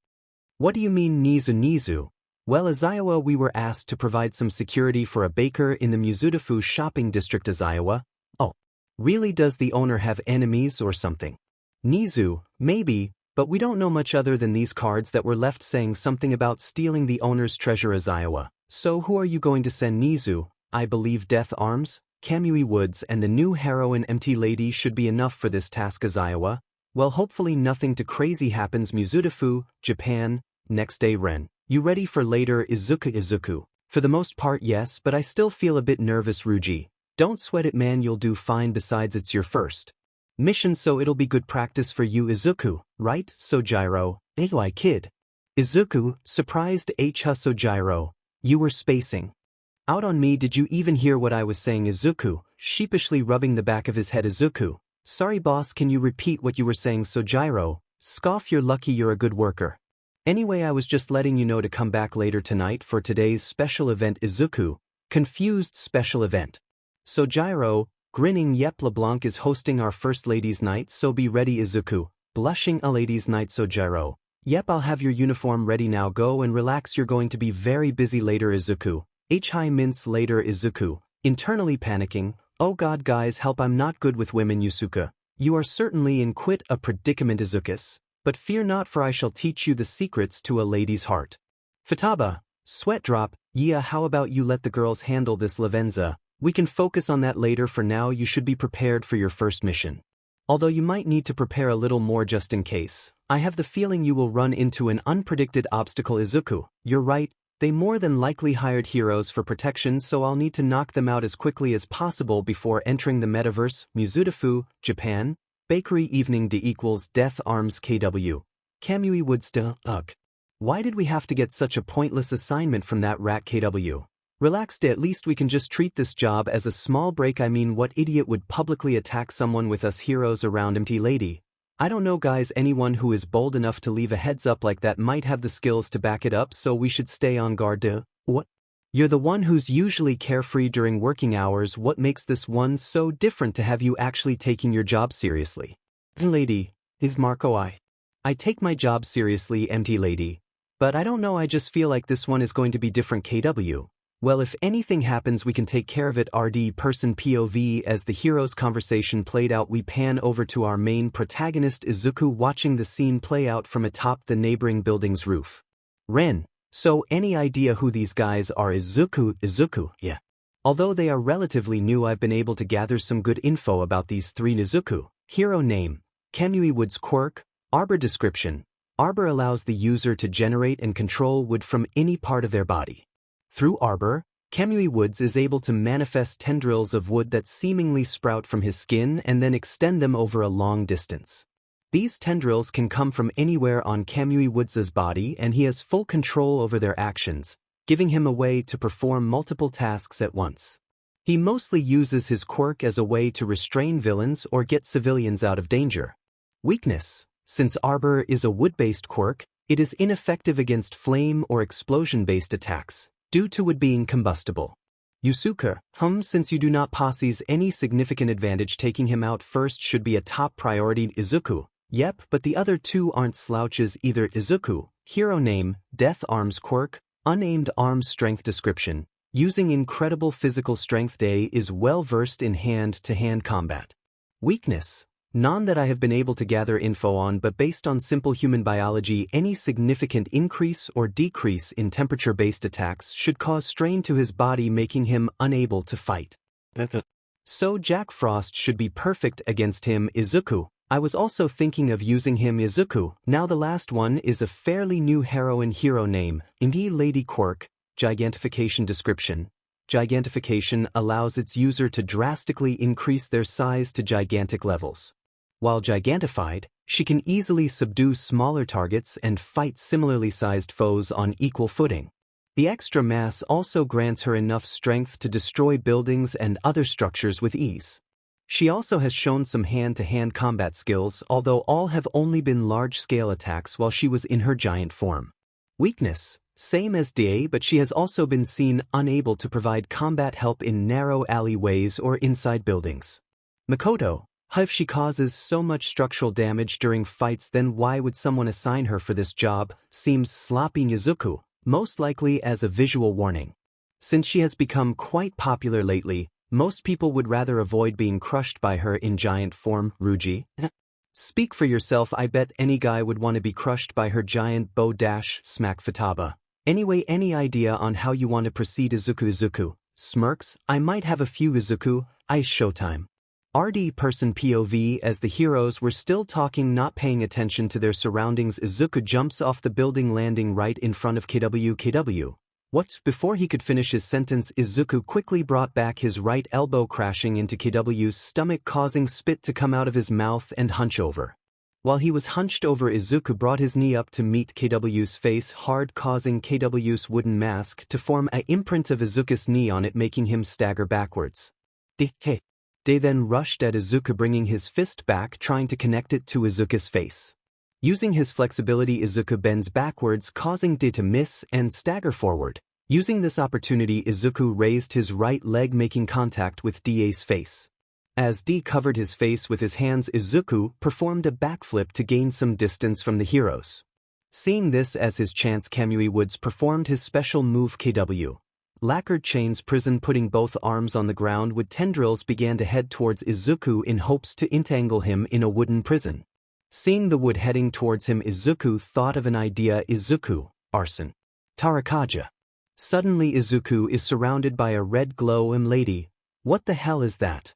What do you mean 𝗍𝗍𝗍? Well, as Iowa we were asked to provide some security for a baker in the 𝗍𝗍𝗍 shopping district as Iowa. Oh. Really, does the owner have enemies or something? 𝗍𝗍, maybe. But we don't know much other than these cards that were left saying something about stealing the owner's treasure as Iowa. So who are you going to send? 𝗍𝗍, I believe 𝗵𝗃𝗃𝗵𝗃𝗃 and the new heroine 𝗵𝗃𝗃𝗃 should be enough for this task as Iowa. Well, hopefully nothing too crazy happens. 𝗍𝗍𝗍, Japan, next day. Ren. You ready for later? Izuku. For the most part yes, but I still feel a bit nervous. Ruji. Don't sweat it, man, you'll do fine. Besides, it's your first mission, so it'll be good practice for you. Izuku, right? Sojiro, AI kid. Izuku, surprised. Sojiro, you were spacing out on me. Did you even hear what I was saying? Izuku, sheepishly rubbing the back of his head. Izuku, sorry boss, can you repeat what you were saying? Sojiro, scoff, you're lucky you're a good worker. Anyway, I was just letting you know to come back later tonight for today's special event. Izuku, confused, special event. Sojiro, grinning, yep, LeBlanc is hosting our first ladies' night, so be ready. Izuku, blushing, a ladies' night. Sojiro, yep, I'll have your uniform ready now. Go and relax, you're going to be very busy later. Izuku, high mince later. Izuku, internally panicking, oh god guys, help, I'm not good with women. Yusuke, you are certainly in quite a predicament. Izukus, but fear not, for I shall teach you the secrets to a lady's heart. Futaba, sweat drop, yeah, how about you let the girls handle this? Lavenza, we can focus on that later. For now you should be prepared for your first mission. Although you might need to prepare a little more just in case. I have the feeling you will run into an unpredicted obstacle. Izuku, you're right, they more than likely hired heroes for protection, so I'll need to knock them out as quickly as possible before entering the metaverse. 𝗍𝗍𝗍, Japan, bakery, evening. D equals death arms KW. Kamui would still, ugh. Why did we have to get such a pointless assignment from that rat? KW. Relaxed, at least we can just treat this job as a small break. I mean, what idiot would publicly attack someone with us heroes around? 𝗵𝗃𝗃𝗃. I don't know guys, anyone who is bold enough to leave a heads up like that might have the skills to back it up, so we should stay on guard. Duh. What? You're the one who's usually carefree during working hours. What makes this one so different to have you actually taking your job seriously? Lady, 𝗵𝗃𝗃𝗃. I take my job seriously, 𝗵𝗃𝗃𝗃. But I don't know, I just feel like this one is going to be different. KW. Well, if anything happens we can take care of it. RD person POV. As the hero's conversation played out we pan over to our main protagonist Izuku watching the scene play out from atop the neighboring building's roof. Ren, so any idea who these guys are? Izuku, yeah. Although they are relatively new I've been able to gather some good info about these three. Izuku, hero name, Kamui Wood's quirk, Arbor description. Arbor allows the user to generate and control wood from any part of their body. Through Arbor, Kamui Woods is able to manifest tendrils of wood that seemingly sprout from his skin and then extend them over a long distance. These tendrils can come from anywhere on Kamui Woods' body and he has full control over their actions, giving him a way to perform multiple tasks at once. He mostly uses his quirk as a way to restrain villains or get civilians out of danger. Weakness: since Arbor is a wood-based quirk, it is ineffective against flame or explosion-based attacks, due to wood being combustible. Yusuke, since you do not possess any significant advantage, taking him out first should be a top priority. Izuku, yep, but the other two aren't slouches either. Izuku, hero name, Death Arms quirk, unnamed arms strength description, using incredible physical strength. Day is well versed in hand-to-hand combat. Weakness: none that I have been able to gather info on, but based on simple human biology any significant increase or decrease in temperature-based attacks should cause strain to his body, making him unable to fight. So Jack Frost should be perfect against him. Izuku, I was also thinking of using him Izuku. Now the last one is a fairly new heroine hero name, 𝗵𝗃 Lady Quirk, Gigantification description. Gigantification allows its user to drastically increase their size to gigantic levels. While gigantified, she can easily subdue smaller targets and fight similarly sized foes on equal footing. The extra mass also grants her enough strength to destroy buildings and other structures with ease. She also has shown some hand-to-hand combat skills, although all have only been large-scale attacks while she was in her giant form. Weakness: same as 𝗳𝗲𝗍, but she has also been seen unable to provide combat help in narrow alleyways or inside buildings. Makoto: if she causes so much structural damage during fights, then why would someone assign her for this job? Seems sloppy. Izuku, most likely as a visual warning. Since she has become quite popular lately, most people would rather avoid being crushed by her in giant form. Ruji: speak for yourself. I bet any guy would want to be crushed by her giant 𝗵𝗃𝗁𝗃𝗵𝗃𝗃. Anyway, any idea on how you want to proceed? Izuku smirks: I might have a few. Izuku: ice showtime. RD person POV. As the heroes were still talking, not paying attention to their surroundings, Izuku jumps off the building, landing right in front of 𝗳𝗵𝗃𝗁𝗃𝗵. What? Before he could finish his sentence, Izuku quickly brought back his right elbow, crashing into 𝗳𝗵𝗃𝗁𝗃's stomach, causing spit to come out of his mouth and hunch over. While he was hunched over, Izuku brought his knee up to meet 𝗳𝗵𝗃𝗁𝗃's face hard, causing 𝗳𝗵𝗃𝗁𝗃's wooden mask to form an imprint of Izuku's knee on it, making him stagger backwards. They then rushed at Izuku, bringing his fist back, trying to connect it to Izuku's face. Using his flexibility, Izuku bends backwards, causing 𝗳𝗲𝗍 to miss and stagger forward. Using this opportunity, Izuku raised his right leg, making contact with 𝗳𝗲𝗍's face. As 𝗳𝗲 covered his face with his hands, Izuku performed a backflip to gain some distance from the heroes. Seeing this as his chance, 𝗵𝗃𝗁𝗃𝗁𝗃 performed his special move 𝗳𝗃𝗁𝗃𝗁𝗃. Putting both arms on the ground with tendrils, began to head towards Izuku in hopes to entangle him in a wooden prison. Seeing the wood heading towards him, Izuku thought of an idea. Izuku: arson. Tarakaja. Suddenly Izuku is surrounded by a red 𝗳𝗫𝗁𝗃𝗁𝗃. What the hell is that?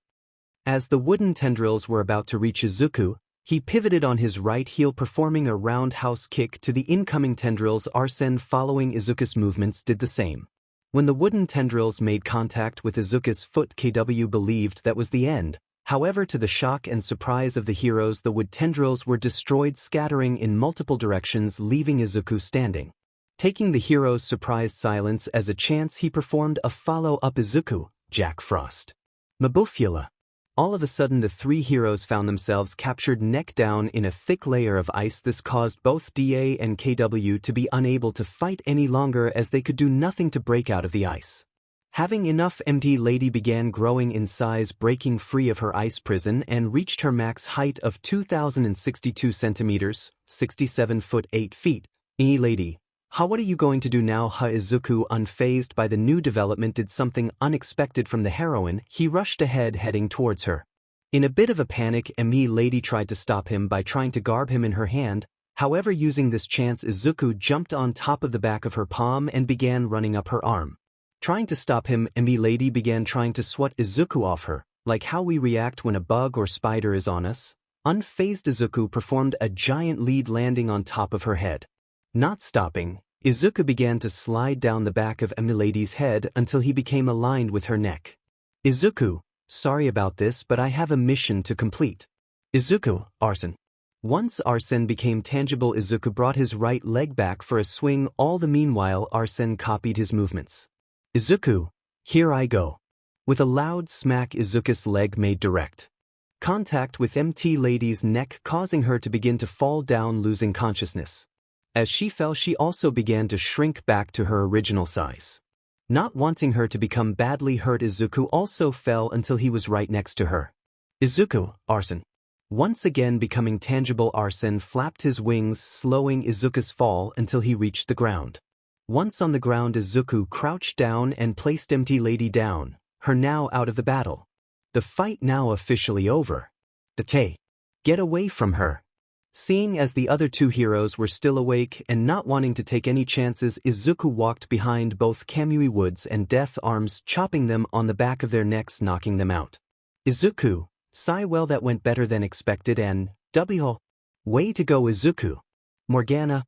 As the wooden tendrils were about to reach Izuku, he pivoted on his right heel, performing a roundhouse kick to the incoming tendrils. 𝗳𝗏𝗃, following Izuku's movements, did the same. When the wooden tendrils made contact with Izuku's foot, 𝗳𝗵𝗃𝗁𝗃 believed that was the end. However, to the shock and surprise of the heroes, the wood tendrils were destroyed, scattering in multiple directions, leaving Izuku standing. Taking the hero's surprised silence as a chance, he performed a follow-up Izuku, Jack Frost. 𝗵𝗃𝗁𝗃𝗁𝗃. All of a sudden, the three heroes found themselves captured neck down in a thick layer of ice. This caused both 𝗳𝗲𝗍 and 𝗳𝗵𝗃𝗁𝗃 to be unable to fight any longer, as they could do nothing to break out of the ice. Having enough, 𝗵𝗃 Lady began growing in size, breaking free of her ice prison, and reached her max height of 2,062 centimeters, 67 foot 8 feet. 𝗵𝗃 Lady: what are you going to do now? Izuku, unfazed by the new development, did something unexpected from the heroine. He rushed ahead, heading towards her. In a bit of a panic, 𝗵𝗃 Lady tried to stop him by trying to grab him in her hand. However, using this chance, Izuku jumped on top of the back of her palm and began running up her arm. Trying to stop him, 𝗵𝗃 Lady began trying to swat Izuku off her, like how we react when a bug or spider is on us. Unfazed, Izuku performed a giant lead, landing on top of her head. Not stopping, Izuku began to slide down the back of 𝗵𝗃 Lady's head until he became aligned with her neck. Izuku: sorry about this, but I have a mission to complete. Izuku: arson. Once arson became tangible, Izuku brought his right leg back for a swing. All the meanwhile, arson copied his movements. Izuku: here I go. With a loud smack, Izuku's leg made direct contact with 𝗵𝗃 Lady's neck, causing her to begin to fall down, losing consciousness. As she fell, she also began to shrink back to her original size. Not wanting her to become badly hurt, Izuku also fell until he was right next to her. Izuku: arson. Once again becoming tangible, arson flapped his wings, slowing Izuku's fall until he reached the ground. Once on the ground, Izuku crouched down and placed 𝗵𝗃 Lady down, her now out of the battle. The fight now officially over. Get away from her. Seeing as the other two heroes were still awake and not wanting to take any chances, Izuku walked behind both 𝗵𝗃𝗁𝗃 and Death Arms, chopping them on the back of their necks, knocking them out. Izuku: sigh, well, that went better than expected, and 𝗬𝗲𝗄. Way to go 𝗧𝗵𝗵𝗃.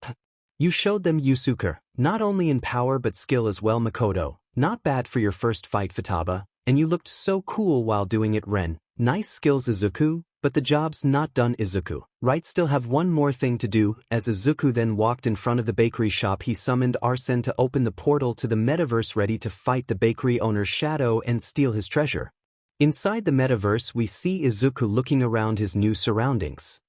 You showed them 𝗧𝗵𝗃𝗲, not only in power but skill as well 𝗵𝘃𝗄. Not bad for your first fight 𝗵𝗃𝗲, and you looked so cool while doing it Ren. Nice skills Izuku, but the job's not done Izuku. Right, still have one more thing to do. As Izuku then walked in front of the bakery shop, he summoned 𝗳𝗵𝗃𝗃 to open the portal to the metaverse, ready to fight the bakery owner's shadow and steal his treasure. Inside the metaverse we see Izuku looking around his new surroundings.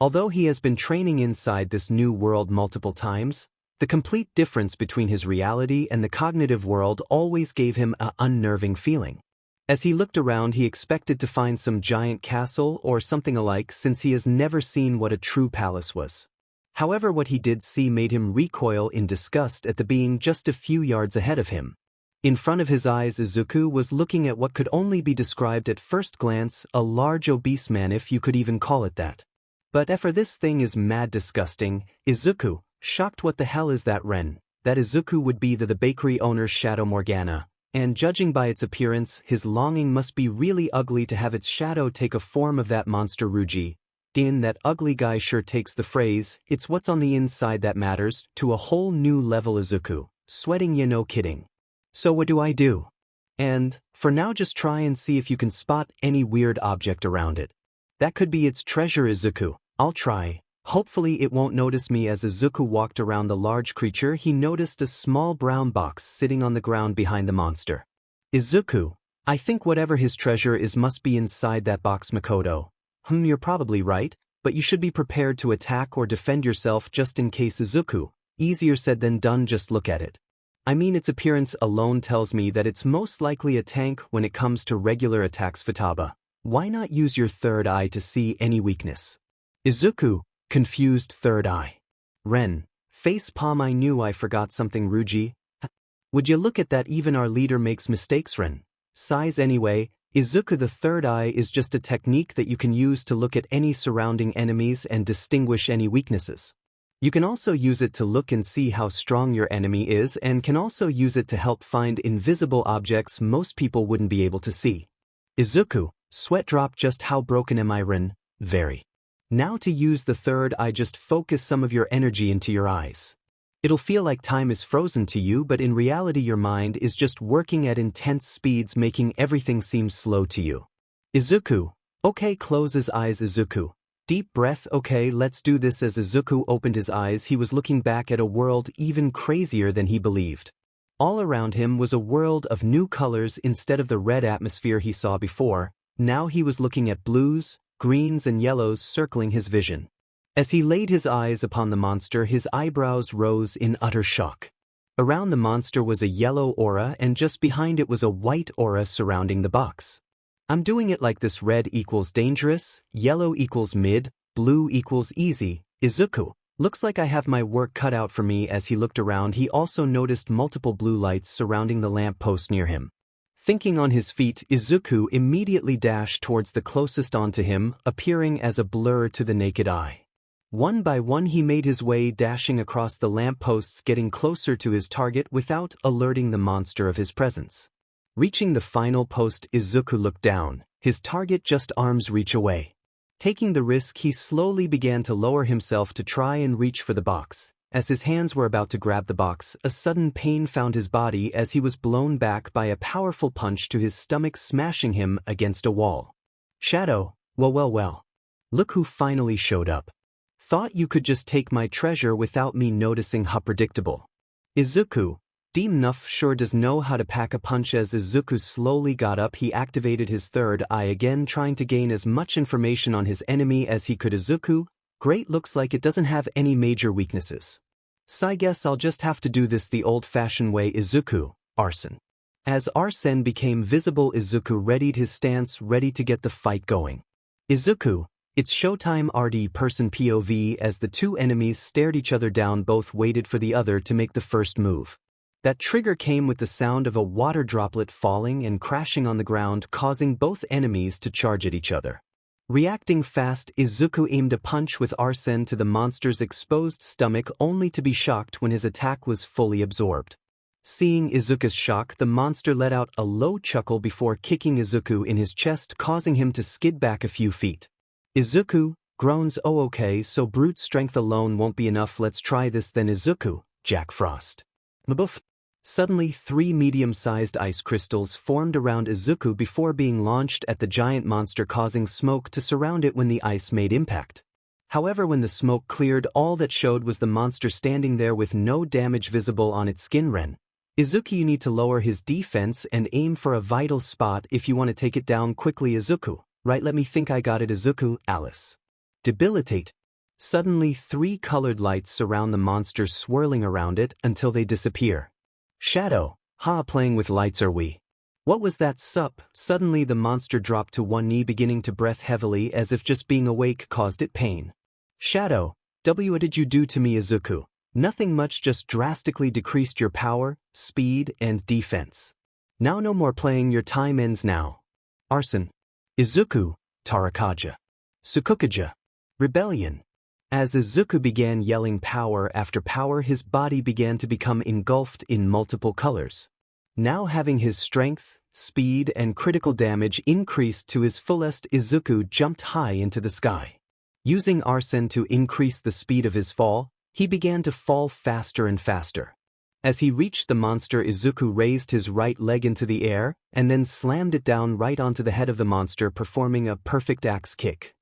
Although he has been training inside this new world multiple times, the complete difference between his reality and the cognitive world always gave him an unnerving feeling. As he looked around, he expected to find some giant castle or something alike, since he has never seen what a true palace was. However, what he did see made him recoil in disgust at the being just a few yards ahead of him. In front of his eyes, Izuku was looking at what could only be described at first glance a large obese man, if you could even call it that. But for this thing is mad disgusting. Izuku, shocked. What the hell is that Ren? That Izuku would be the bakery owner's shadow Morgana, and judging by its appearance, his longing must be really ugly to have its shadow take a form of that monster Ruji. That ugly guy sure takes the phrase, "It's what's on the inside that matters," to a whole new level. Izuku, sweating, no kidding. So what do? And, for now, just try and see if you can spot any weird object around it. That could be its treasure. Izuku, I'll try. Hopefully it won't notice me. As Izuku walked around the large creature, he noticed a small brown box sitting on the ground behind the monster. Izuku, I think whatever his treasure is must be inside that box. 𝗵𝗃𝗃𝗃. You're probably right, but you should be prepared to attack or defend yourself just in case. Izuku, easier said than done. Just look at it. I mean, its appearance alone tells me that it's most likely a tank when it comes to regular attacks. 𝗵𝗃𝗃𝗃. Why not use your third eye to see any weakness? Izuku, confused. Third eye. Ren, face palm. I knew I forgot something. Ruji. Would you look at that, even our leader makes mistakes. Ren sighs. Anyway, Izuku, the third eye is just a technique that you can use to look at any surrounding enemies and distinguish any weaknesses. You can also use it to look and see how strong your enemy is, and can also use it to help find invisible objects most people wouldn't be able to see. Izuku, sweat drop. Just how broken am I? Ren, very. Now to use the third eye, just focus some of your energy into your eyes. It'll feel like time is frozen to you, but in reality your mind is just working at intense speeds, making everything seem slow to you. Izuku, okay, close his eyes. Izuku, deep breath. Okay, let's do this. As Izuku opened his eyes, he was looking back at a world even crazier than he believed. All around him was a world of new colors instead of the red atmosphere he saw before. Now he was looking at blues, greens and yellows circling his vision. As he laid his eyes upon the monster, his eyebrows rose in utter shock. Around the monster was a yellow aura, and just behind it was a white aura surrounding the box. I'm doing it like this: red equals dangerous, yellow equals mid, blue equals easy. Izuku, looks like I have my work cut out for me. As he looked around, he also noticed multiple blue lights surrounding the lamp post near him. Thinking on his feet, Izuku immediately dashed towards the closest onto him, appearing as a blur to the naked eye. One by one he made his way, dashing across the lampposts, getting closer to his target without alerting the monster of his presence. Reaching the final post, Izuku looked down, his target just arm's reach away. Taking the risk, he slowly began to lower himself to try and reach for the box. As his hands were about to grab the box, a sudden pain found his body as he was blown back by a powerful punch to his stomach, smashing him against a wall. Shadow, well. Look who finally showed up. Thought you could just take my treasure without me noticing. How predictable. Izuku, 𝗵𝗃𝗃𝗃 sure does know how to pack a punch. As Izuku slowly got up, he activated his third eye again, trying to gain as much information on his enemy as he could. Izuku, great, looks like it doesn't have any major weaknesses. So I guess I'll just have to do this the old-fashioned way. Izuku, 𝗳𝗵𝗃𝗃. As 𝗳𝗵𝗃 became visible, Izuku readied his stance, ready to get the fight going. Izuku, it's showtime. 𝗳𝗵𝗃𝗃 POV. As the two enemies stared each other down, both waited for the other to make the first move. That trigger came with the sound of a water droplet falling and crashing on the ground, causing both enemies to charge at each other. Reacting fast, Izuku aimed a punch with 𝗳𝗃𝗃 to the monster's exposed stomach, only to be shocked when his attack was fully absorbed. Seeing Izuku's shock, the monster let out a low chuckle before kicking Izuku in his chest, causing him to skid back a few feet. Izuku, groans, "Oh okay, so brute strength alone won't be enough, let's try this then Izuku, Jack Frost." 𝗵𝗃𝗲. Suddenly 3 medium-sized ice crystals formed around Izuku before being launched at the giant monster, causing smoke to surround it when the ice made impact. However, when the smoke cleared, all that showed was the monster standing there with no damage visible on its skin. Izuku, you need to lower his defense and aim for a vital spot if you want to take it down quickly Izuku. Right, let me think, I got it Izuku, Alice. Debilitate. Suddenly 3 colored lights surround the monster, swirling around it until they disappear. Shadow, playing with lights are we? What was that sup? Suddenly the monster dropped to one knee, beginning to breath heavily as if just being awake caused it pain. Shadow, what did you do to me Izuku? Nothing much, just drastically decreased your power, speed, and defense. Now no more playing, your time ends now. Arson. Izuku, 𝗬𝗏𝗃𝗧. 𝗧𝗵𝗃𝗃𝗃. Rebellion. As Izuku began yelling power after power, his body began to become engulfed in multiple colors. Now having his strength, speed, and critical damage increased to his fullest, Izuku jumped high into the sky. Using Arson to increase the speed of his fall, he began to fall faster and faster. As he reached the monster, Izuku raised his right leg into the air and then slammed it down right onto the head of the monster, performing a perfect axe kick.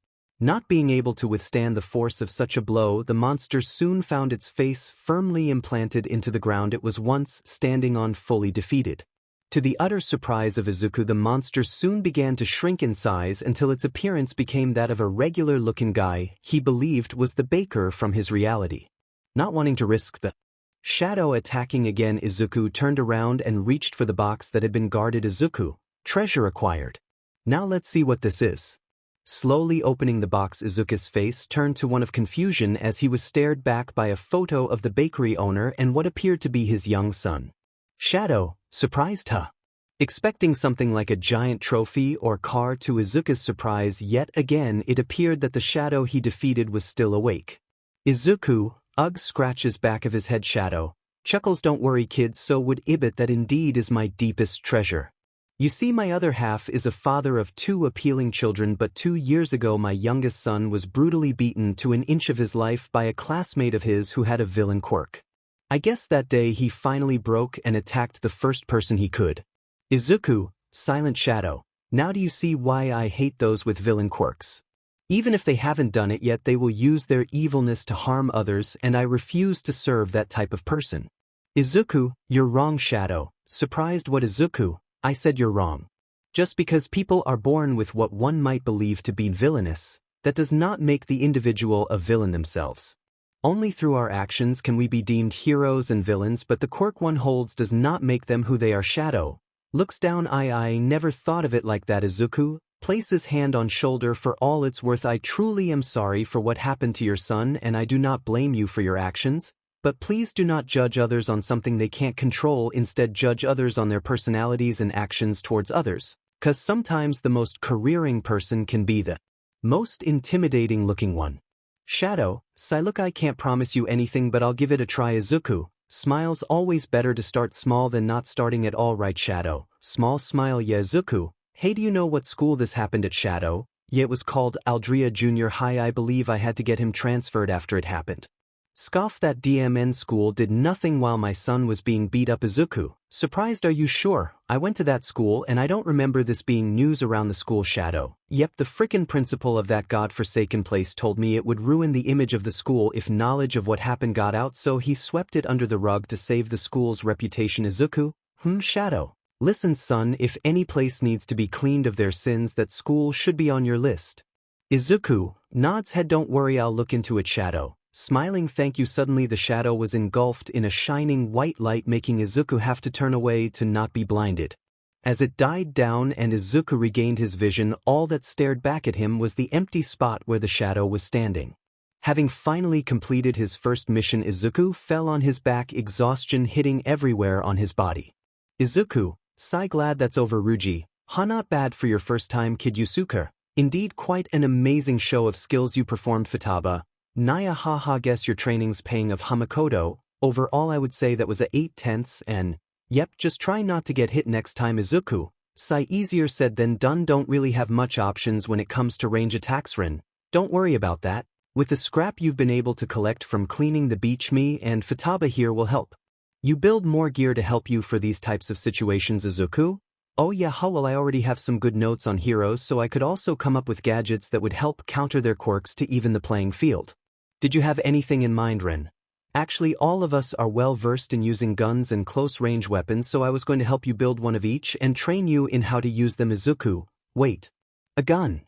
Not being able to withstand the force of such a blow, the monster soon found its face firmly implanted into the ground it was once standing on, fully defeated. To the utter surprise of Izuku, the monster soon began to shrink in size until its appearance became that of a regular-looking guy he believed was the baker from his reality. Not wanting to risk the shadow attacking again, Izuku turned around and reached for the box that had been guarded. Izuku, treasure acquired. Now let's see what this is. Slowly opening the box, Izuku's face turned to one of confusion as he was stared back by a photo of the bakery owner and what appeared to be his young son. Shadow, surprised expecting something like a giant trophy or car. To Izuku's surprise, yet again it appeared that the shadow he defeated was still awake. Izuku, scratches back of his head. Shadow chuckles, "Don't worry kids, so would 𝗵𝗃𝗃𝗃, that indeed is my deepest treasure. You see, my other half is a father of 2 appealing children, but 2 years ago my youngest son was brutally beaten to an inch of his life by a classmate of his who had a villain quirk. I guess that day he finally broke and attacked the first person he could." Izuku, silent. Shadow, now do you see why I hate those with villain quirks? Even if they haven't done it yet, they will use their evilness to harm others, and I refuse to serve that type of person. Izuku, you're wrong. Shadow, surprised. What Izuku? I said you're wrong. Just because people are born with what one might believe to be villainous, that does not make the individual a villain themselves. Only through our actions can we be deemed heroes and villains, but the quirk one holds does not make them who they are. Shadow looks down. I never thought of it like that. Izuku places hand on shoulder. For all it's worth, I truly am sorry for what happened to your son, and I do not blame you for your actions. But please do not judge others on something they can't control. Instead, judge others on their personalities and actions towards others. 'Cause sometimes the most careering person can be the most intimidating looking one. Shadow, look, I can't promise you anything, but I'll give it a try. Izuku smiles, always better to start small than not starting at all, right? Shadow, small smile. Yeah. Izuku, hey, do you know what school this happened at? Shadow, yeah, it was called Aldria Junior High. I believe I had to get him transferred after it happened. Scoff, that DMN school did nothing while my son was being beat up. Izuku, surprised, are you sure? I went to that school and I don't remember this being news around the school. Shadow, yep, the frickin' principal of that godforsaken place told me it would ruin the image of the school if knowledge of what happened got out, so he swept it under the rug to save the school's reputation. Izuku, Shadow, listen son, if any place needs to be cleaned of their sins, that school should be on your list. Izuku nods head, don't worry, I'll look into it. Shadow, smiling, thank you. Suddenly the shadow was engulfed in a shining white light, making Izuku have to turn away to not be blinded. As it died down and Izuku regained his vision, all that stared back at him was the empty spot where the shadow was standing. Having finally completed his first mission, Izuku fell on his back, exhaustion hitting everywhere on his body. Izuku, sigh, glad that's over. Ruji, not bad for your first time, kid. Yusuke, indeed quite an amazing show of skills you performed. Futaba, Naya, guess your training's paying of Hamakoto. Overall I would say that was a 8/10, and yep, just try not to get hit next time. Izuku, sigh, easier said than done, don't really have much options when it comes to range attacks. Rin, Don't worry about that. With the scrap you've been able to collect from cleaning the beach, me and 𝗵𝗃𝗲 here will help. You build more gear to help you for these types of situations, Izuku? Oh yeah, well I already have some good notes on heroes, so I could also come up with gadgets that would help counter their quirks to even the playing field. Did you have anything in mind, Ren? Actually, all of us are well versed in using guns and close-range weapons, so I was going to help you build one of each and train you in how to use them. Izuku, wait. A gun.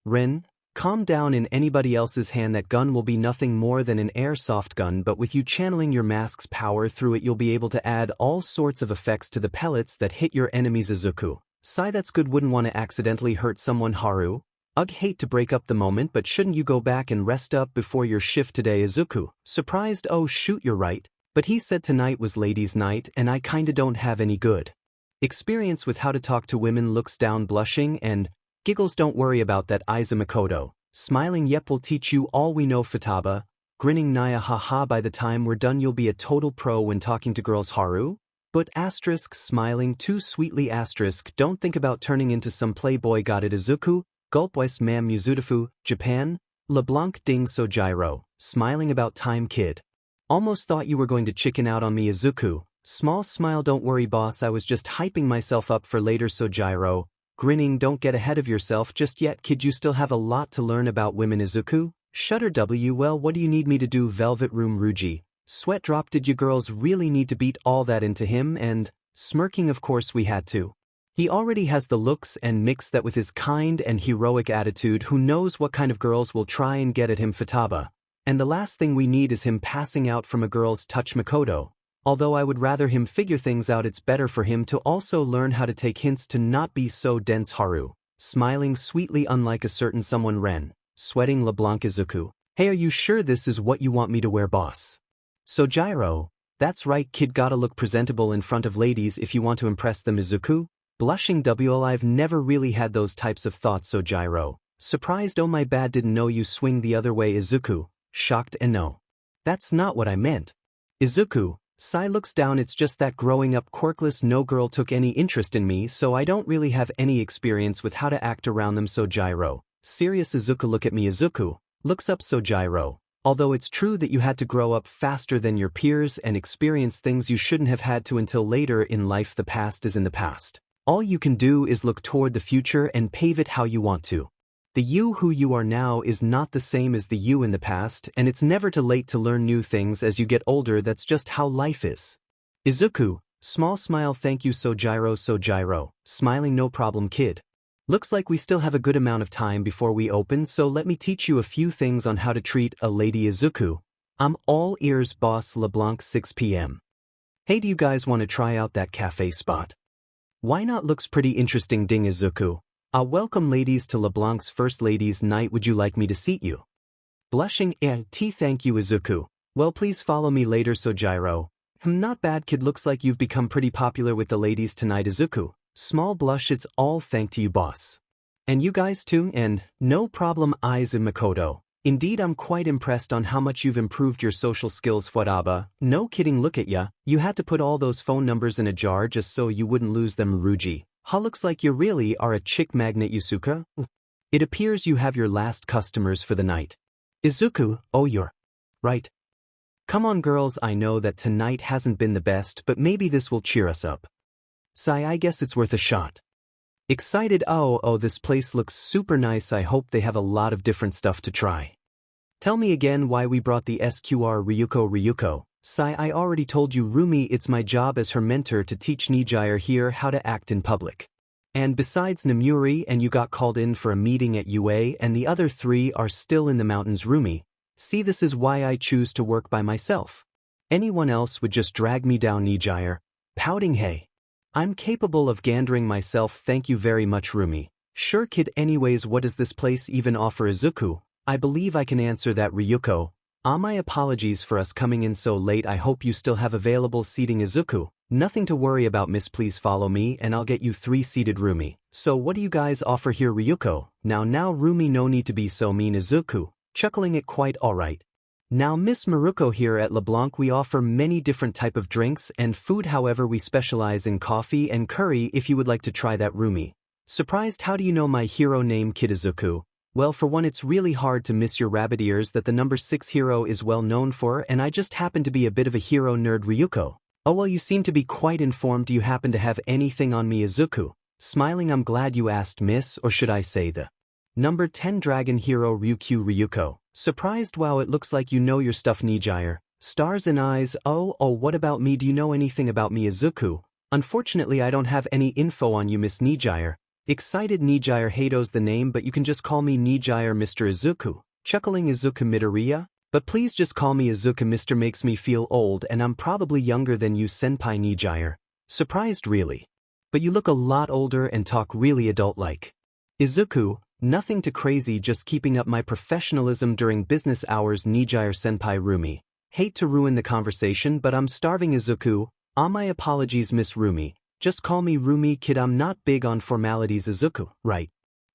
Ren, calm down. In anybody else's hand that gun will be nothing more than an airsoft gun, but with you channeling your mask's power through it you'll be able to add all sorts of effects to the pellets that hit your enemies. Izuku, sigh, that's good. Wouldn't want to accidentally hurt someone. Haru, ugh, hate to break up the moment, but shouldn't you go back and rest up before your shift today? Izuku, surprised, oh shoot, you're right, but he said tonight was ladies' night and I kinda don't have any good experience with how to talk to women. Looks down, blushing, and giggles. Don't worry about that, 𝗬𝗵𝗃𝗁, smiling, yep, we'll teach you all we know. 𝗵𝗃𝗲𝗺, grinning, Naya, haha, by the time we're done you'll be a total pro when talking to girls. Haru, but asterisk, smiling too sweetly, asterisk, don't think about turning into some playboy. Got it. Izuku, gulp, ma'am, Yuzudafu, Japan, LeBlanc, ding, Sojiro, smiling, about time, kid. Almost thought you were going to chicken out on me. Izuku, small smile, don't worry boss, I was just hyping myself up for later. Sojiro, grinning, don't get ahead of yourself just yet, kid, you still have a lot to learn about women. Izuku, shudder, well, what do you need me to do? Velvet Room, Ruji, sweat drop, did you girls really need to beat all that into him? And smirking, of course we had to. He already has the looks, and mix that with his kind and heroic attitude, who knows what kind of girls will try and get at him. 𝗵𝗃𝗲𝗺, and the last thing we need is him passing out from a girl's touch. Makoto, although I would rather him figure things out, it's better for him to also learn how to take hints to not be so dense. Haru, smiling sweetly, unlike a certain someone. Ren, sweating, LeBlanc, Izuku, hey, are you sure this is what you want me to wear, boss? Sojiro, that's right, kid, gotta look presentable in front of ladies if you want to impress them. Izuku, blushing, I've never really had those types of thoughts. Sojiro, surprised, oh my bad, didn't know you swing the other way. Izuku, shocked, and no, that's not what I meant. Izuku, sigh, looks down, it's just that growing up quirkless no girl took any interest in me, so I don't really have any experience with how to act around them. Sojiro, serious. Izuku, look at me. Izuku, looks up. Sojiro, although it's true that you had to grow up faster than your peers and experience things you shouldn't have had to until later in life, the past is in the past. All you can do is look toward the future and pave it how you want to. The you who you are now is not the same as the you in the past, and it's never too late to learn new things as you get older. That's just how life is. Izuku, small smile, thank you. Sojiro, smiling, no problem, kid. Looks like we still have a good amount of time before we open, so let me teach you a few things on how to treat a lady. Izuku, I'm all ears, boss. LeBlanc, 6 p.m. Hey, do you guys want to try out that cafe spot? Why not, looks pretty interesting. Ding. Izuku, welcome ladies to LeBlanc's first ladies' night, would you like me to seat you? Blushing, thank you. Izuku, well, please follow me later. Sojiro, not bad, kid, looks like you've become pretty popular with the ladies tonight. Izuku, small blush, it's all thanks to you, boss. And you guys too, and no problem. 𝗬𝗵𝗃𝗁𝗃, indeed I'm quite impressed on how much you've improved your social skills. 𝗬𝗏𝗧𝗏, no kidding, look at ya, you had to put all those phone numbers in a jar just so you wouldn't lose them. Ruji, looks like you really are a chick magnet. Yusuke, it appears you have your last customers for the night. Izuku, oh you're right. Come on girls, I know that tonight hasn't been the best, but maybe this will cheer us up. Sigh, I guess it's worth a shot. Excited, oh, this place looks super nice, I hope they have a lot of different stuff to try. Tell me again why we brought the SQR. Ryuko, sigh, I already told you, Rumi, it's my job as her mentor to teach Nijire here how to act in public. And besides Namuri and you got called in for a meeting at UA and the other 3 are still in the mountains. Rumi, see, this is why I choose to work by myself. Anyone else would just drag me down. Nijire, pouting, hey. I'm capable of gandering myself, thank you very much. Rumi, sure kid, anyways what does this place even offer? Izuku, I believe I can answer that. Ryuko, my apologies for us coming in so late, I hope you still have available seating. Izuku, nothing to worry about miss, please follow me and I'll get you 3 seated. Rumi, so what do you guys offer here? Ryuko, now Rumi, no need to be so mean. Izuku, chuckling, it quite alright. Now Miss Maruko, here at LeBlanc we offer many different type of drinks and food, however we specialize in coffee and curry if you would like to try that. Rumi, surprised, how do you know my hero name? Kid. Izuku, Well, for one, it's really hard to miss your rabbit ears that the number 6 hero is well known for, and I just happen to be a bit of a hero nerd. Ryuko. Oh well, you seem to be quite informed. Do you happen to have anything on me? Izuku. Smiling, I'm glad you asked, miss, or should I say the number 10 dragon hero Ryuko. Surprised? Wow, it looks like you know your stuff. 𝗵𝗃. Stars and eyes. Oh, what about me? Do you know anything about me? Izuku. Unfortunately, I don't have any info on you, Miss 𝗵𝗃. Excited. 𝗵𝗃 Hado's the name, but you can just call me 𝗵𝗃 Mr. Izuku. Chuckling. Izuku Midoriya? But please just call me Izuku. Mr. makes me feel old, and I'm probably younger than you, senpai. 𝗵𝗃. Surprised? Really? But you look a lot older and talk really adult-like. Izuku. Nothing too crazy, just keeping up my professionalism during business hours. 𝗵𝗃 senpai. Rumi. Hate to ruin the conversation, but I'm starving. Izuku. My apologies, Miss Rumi. Just call me Rumi, kid. I'm not big on formalities. Izuku. Right.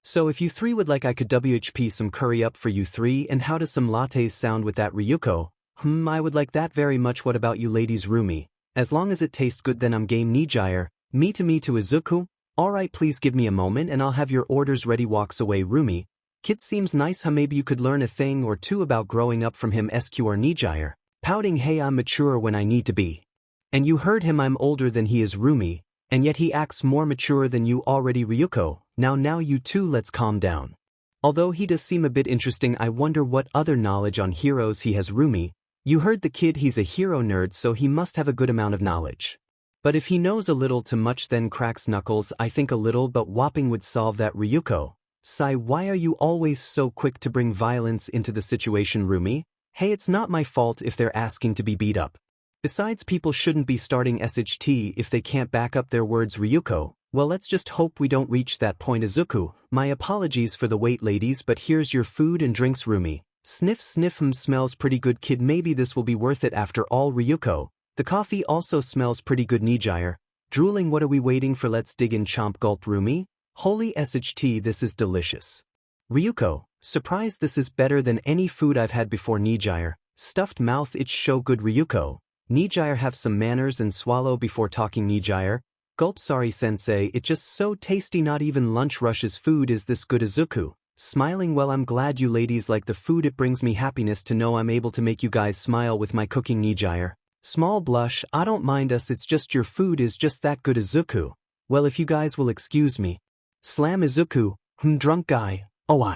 So if you three would like, I could WHP some curry up for you three. And how does some lattes sound with that? Ryuko. I would like that very much. What about you ladies? Rumi. As long as it tastes good, then I'm game. 𝗵𝗃. Me to Izuku. Alright, please give me a moment and I'll have your orders ready. Walks away. Rumi. Kid seems nice, huh? Maybe you could learn a thing or two about growing up from him. SQR. 𝗵𝗃. Pouting. Hey, I'm mature when I need to be. And you heard him, I'm older than he is. Rumi. And yet he acts more mature than you already. Ryuko. Now you two, let's calm down. Although he does seem a bit interesting, I wonder what other knowledge on heroes he has. Rumi. You heard the kid, he's a hero nerd, so he must have a good amount of knowledge. But if he knows a little too much, then cracks knuckles. I think a little but whopping would solve that. Ryuko. Sigh. Why are you always so quick to bring violence into the situation? Rumi. Hey, it's not my fault if they're asking to be beat up. Besides, people shouldn't be starting SHT if they can't back up their words. Ryuko. Well, let's just hope we don't reach that point. Izuku. My apologies for the wait, ladies, but here's your food and drinks. Rumi. Sniff. Smells pretty good, kid. Maybe this will be worth it after all. Ryuko. The coffee also smells pretty good. 𝗵𝗃. Drooling. What are we waiting for? Let's dig in. Chomp. Gulp. Rumi. Holy SHT, this is delicious. Ryuko. Surprised, this is better than any food I've had before. 𝗵𝗃. Stuffed mouth. It's so good. Ryuko. 𝗵𝗃. Have some manners and swallow before talking. 𝗵𝗃. Gulp. Sorry sensei, it's just so tasty. Not even lunch rushes food is this good. Izuku. Smiling. Well, I'm glad you ladies like the food. It brings me happiness to know I'm able to make you guys smile with my cooking. 𝗵𝗃. Small blush. I don't mind us, it's just your food is just that good. Izuku. Well, if you guys will excuse me. Slam. Izuku. Drunk guy. Oh,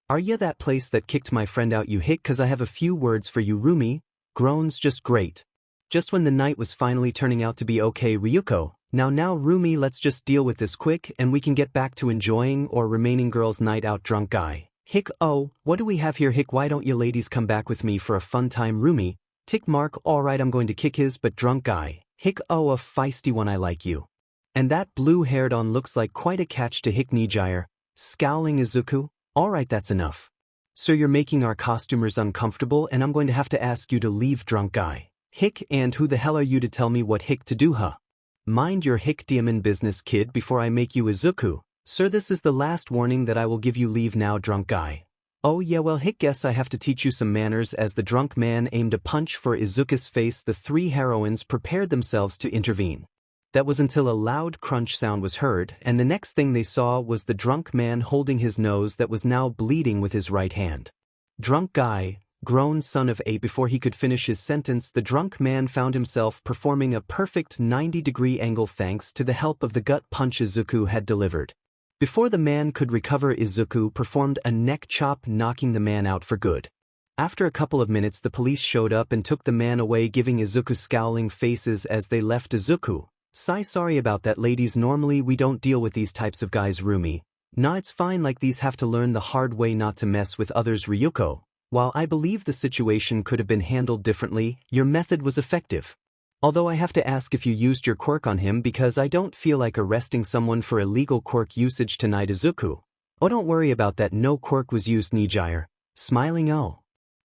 are ya that place that kicked my friend out? You hit, cause I have a few words for you. Rumi. Groans. Just great. Just when the night was finally turning out to be okay. Ryuko. Now Rumi, let's just deal with this quick and we can get back to enjoying or remaining girls' night out. Drunk guy. Hick. Oh, what do we have here? Hick. Why don't you ladies come back with me for a fun time? Rumi. Tick mark. Alright, I'm going to kick his butt. Drunk guy. Hick. Oh, a feisty one. I like you. And that blue-haired on looks like quite a catch to Hick. 𝗵𝗃. Scowling. Izuku. Alright, that's enough. Sir, you're making our costumers uncomfortable and I'm going to have to ask you to leave. Drunk guy. Hick. And who the hell are you to tell me what hick to do, huh? Mind your hick diamond business, kid, before I make you. Izuku. Sir, this is the last warning that I will give you. Leave now. Drunk guy. Oh yeah, well, hick, guess I have to teach you some manners. As the drunk man aimed a punch for Izuku's face, the three heroines prepared themselves to intervene. That was until a loud crunch sound was heard, and the next thing they saw was the drunk man holding his nose that was now bleeding with his right hand. Drunk guy. Grown son of a. Before he could finish his sentence, the drunk man found himself performing a perfect 90-degree angle thanks to the help of the gut punch Izuku had delivered. Before the man could recover, Izuku performed a neck chop, knocking the man out for good. After a couple of minutes, the police showed up and took the man away, giving Izuku scowling faces as they left. Izuku. Sigh. Sorry about that, ladies. Normally we don't deal with these types of guys. Rumi. Nah, it's fine. Like these have to learn the hard way not to mess with others. Ryuko. While I believe the situation could have been handled differently, your method was effective. Although I have to ask if you used your quirk on him because I don't feel like arresting someone for illegal quirk usage tonight. Izuku. Oh, don't worry about that. No quirk was used. 𝗵𝗃. Smiling. Oh.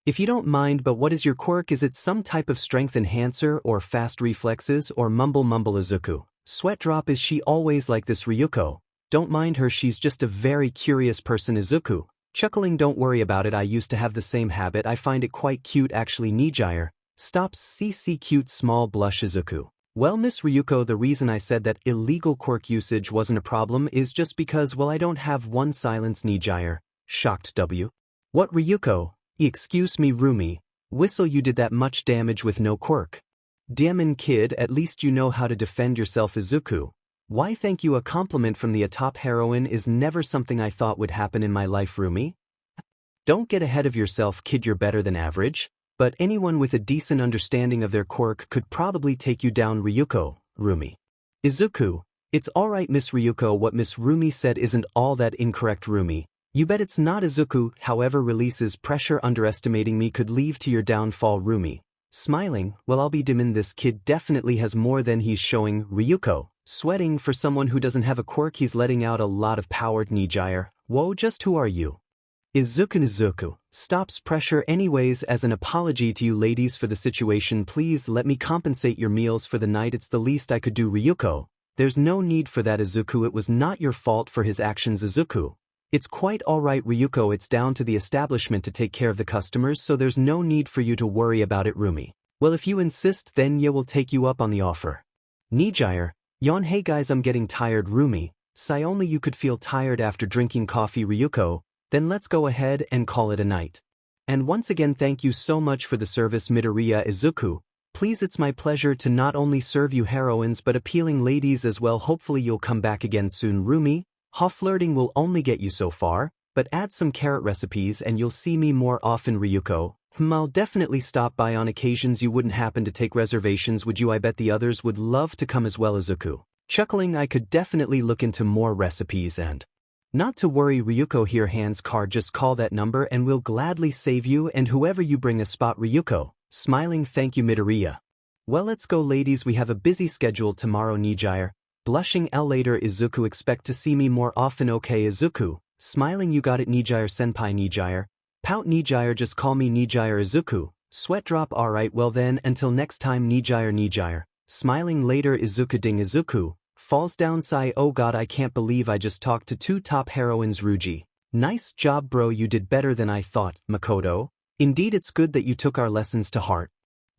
If you don't mind, but what is your quirk? Is it some type of strength enhancer or fast reflexes or mumble? Izuku. Sweat drop. Is she always like this? Ryuko. Don't mind her, she's just a very curious person. Izuku. Chuckling. Don't worry about it, I used to have the same habit. I find it quite cute actually. 𝗵𝗃. Stops. CC cute small blush. Izuku. Well, Miss Ryuko, the reason I said that illegal quirk usage wasn't a problem is just because, well, I don't have one. Silence. 𝗵𝗃. shocked W. What Ryuko? Excuse me Rumi, whistle you did that much damage with no quirk. Damn kid, at least you know how to defend yourself Izuku. Why thank you, a compliment from the top heroine is never something I thought would happen in my life Rumi. Don't get ahead of yourself kid, you're better than average, but anyone with a decent understanding of their quirk could probably take you down Ryuko, Rumi. Izuku, it's alright Miss Ryuko, what Miss Rumi said isn't all that incorrect Rumi. You bet it's not Izuku, however releases pressure underestimating me could lead to your downfall Rumi. Smiling, well I'll be dimmin', this kid definitely has more than he's showing. Ryuko, sweating, for someone who doesn't have a quirk he's letting out a lot of power. 𝗵𝗃𝗧𝗵𝗲, whoa, just who are you? Izuku stops pressure anyways. As an apology to you ladies for the situation, please let me compensate your meals for the night, it's the least I could do. Ryuko, there's no need for that Izuku, it was not your fault for his actions Izuku. It's quite alright Ryuko, it's down to the establishment to take care of the customers, so there's no need for you to worry about it Rumi. Well if you insist then yeah, we'll take you up on the offer. 𝗵𝗃𝗧𝗵𝗲, yawn, hey guys I'm getting tired Rumi, sigh, only you could feel tired after drinking coffee Ryuko, then let's go ahead and call it a night. And once again thank you so much for the service Midoriya. Izuku, please, it's my pleasure to not only serve you heroines but appealing ladies as well, hopefully you'll come back again soon Rumi. Ha, flirting will only get you so far, but add some carrot recipes and you'll see me more often Ryuko. I'll definitely stop by on occasions. You wouldn't happen to take reservations, would you? I bet the others would love to come as well. Izuku, chuckling, I could definitely look into more recipes and... Not to worry Ryuko, here hands card, just call that number and we'll gladly save you and whoever you bring a spot. Ryuko, smiling, thank you Midoriya. Well let's go ladies, we have a busy schedule tomorrow. 𝗵𝗃𝗧𝗵𝗲, blushing, later Izuku, expect to see me more often. Okay Izuku, smiling, you got it 𝗵𝗃𝗧𝗵𝗃𝗧𝗵𝗃𝗧𝗃𝗃, senpai. Pout 𝗵𝗃𝗧𝗵𝗃𝗧𝗵𝗃𝗧𝗃, just call me 𝗵𝗃𝗧𝗵𝗃𝗧𝗃. Izuku, sweat drop, alright well then, until next time 𝗵𝗃𝗧𝗵𝗃𝗧𝗵𝗃𝗧𝗃, smiling later Izuku, ding. Izuku falls down, sigh, oh god I can't believe I just talked to two top heroines. Ruji, nice job bro, you did better than I thought. Makoto, indeed it's good that you took our lessons to heart.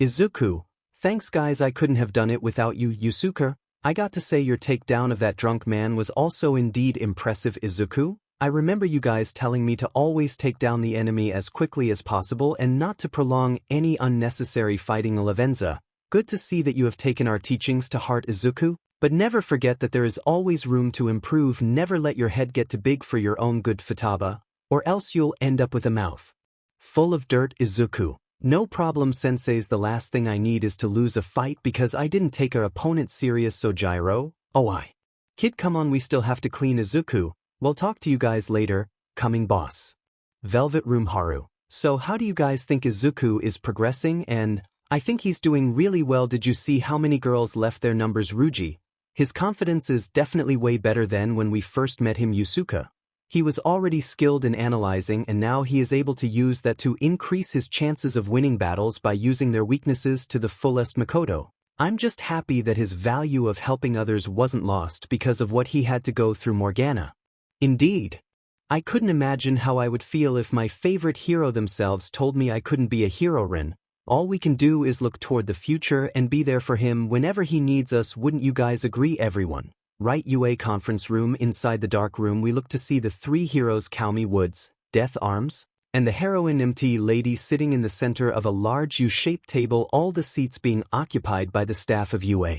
Izuku, thanks guys, I couldn't have done it without you. Yusuke, I got to say your takedown of that drunk man was also indeed impressive. Izuku, I remember you guys telling me to always take down the enemy as quickly as possible and not to prolong any unnecessary fighting. 𝗵𝗃𝗧𝗵𝗃𝗧𝗃, good to see that you have taken our teachings to heart. Izuku, but never forget that there is always room to improve. Never let your head get too big for your own good 𝗵𝗃𝗧𝗵𝗃𝗧𝗃, or else you'll end up with a mouth full of dirt. Izuku, no problem senseis, the last thing I need is to lose a fight because I didn't take our opponent serious. So Gyro, oh I. Kid come on, we still have to clean. Izuku, we'll talk to you guys later, coming boss. Velvet Room Haru, so how do you guys think Izuku is progressing? And I think he's doing really well. Did you see how many girls left their numbers? Ruji, his confidence is definitely way better than when we first met him. Yusuke, he was already skilled in analyzing and now he is able to use that to increase his chances of winning battles by using their weaknesses to the fullest. Makoto, I'm just happy that his value of helping others wasn't lost because of what he had to go through. Morgana, indeed. I couldn't imagine how I would feel if my favorite hero themselves told me I couldn't be a heroine. All we can do is look toward the future and be there for him whenever he needs us. Wouldn't you guys agree? Everyone, right? UA conference room. Inside the dark room we look to see the three heroes, 𝗬𝗵𝗃𝗍, Woods, Death Arms, and the heroine 𝗵𝗃 lady sitting in the center of a large U-shaped table, all the seats being occupied by the staff of UA.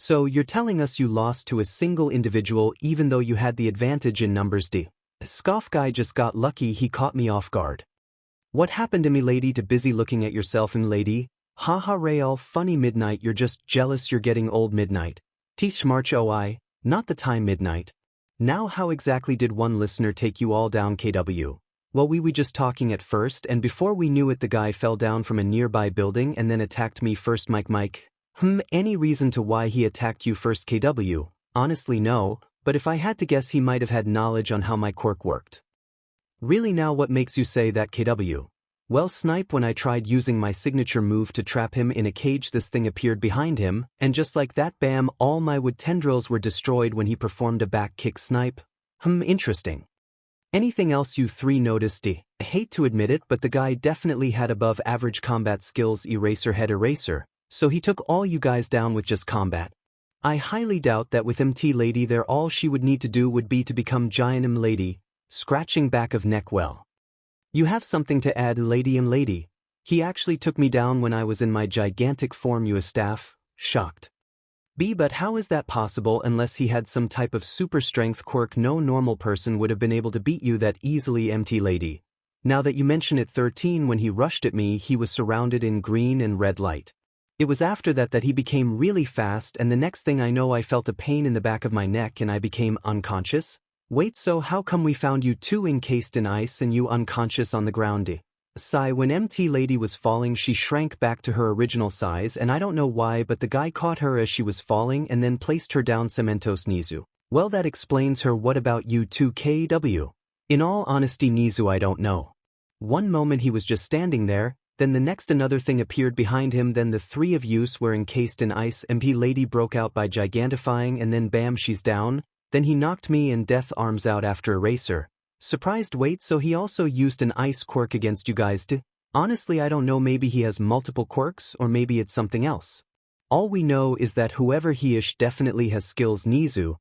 So you're telling us you lost to a single individual even though you had the advantage in numbers? D. Scoff guy just got lucky, he caught me off guard. What happened to me lady? Too busy looking at yourself and lady? Haha real funny midnight, you're just jealous you're getting old. Midnight, teach March oi, not the time midnight. Now how exactly did one listener take you all down? KW, well we just talking at first and before we knew it the guy fell down from a nearby building and then attacked me first. Mike, any reason to why he attacked you first? KW, honestly no, but if I had to guess he might have had knowledge on how my quirk worked. Really, now what makes you say that? KW, well Snipe, when I tried using my signature move to trap him in a cage this thing appeared behind him and just like that bam, all my wood tendrils were destroyed when he performed a back kick. Snipe, interesting. Anything else you three noticed? I hate to admit it but the guy definitely had above average combat skills. Eraser, so he took all you guys down with just combat. I highly doubt that with 𝗵𝗃𝗍𝗵𝗃 lady there all she would need to do would be to become giant lady. Scratching back of neck well. You have something to add, 𝗬𝗐𝗵𝗧𝗐. He actually took me down when I was in my gigantic form, you staff, shocked. B. But how is that possible unless he had some type of super strength quirk? No normal person would have been able to beat you that easily, mt lady. Now that you mention it, 13, when he rushed at me he was surrounded in green and red light. It was after that he became really fast, and the next thing I know I felt a pain in the back of my neck and I became unconscious. Wait, so how come we found you two encased in ice and you unconscious on the ground? Sigh. When mt lady was falling she shrank back to her original size, and I don't know why, but the guy caught her as she was falling and then placed her down 𝗵𝗃𝗃𝗁𝗍𝗂. Well, that explains her. What about you two, KW? In all honesty, 𝗍𝗂, I don't know. One moment he was just standing there, then the next another thing appeared behind him, then the three of yous were encased in ice. mt lady broke out by gigantifying, and then bam, she's down. Then he knocked me and death arms out after eraser. Surprised. Wait, so he also used an ice quirk against you guys too? Honestly, I don't know, maybe he has multiple quirks, or maybe it's something else. All we know is that whoever he is definitely has skills. 𝗍𝗂.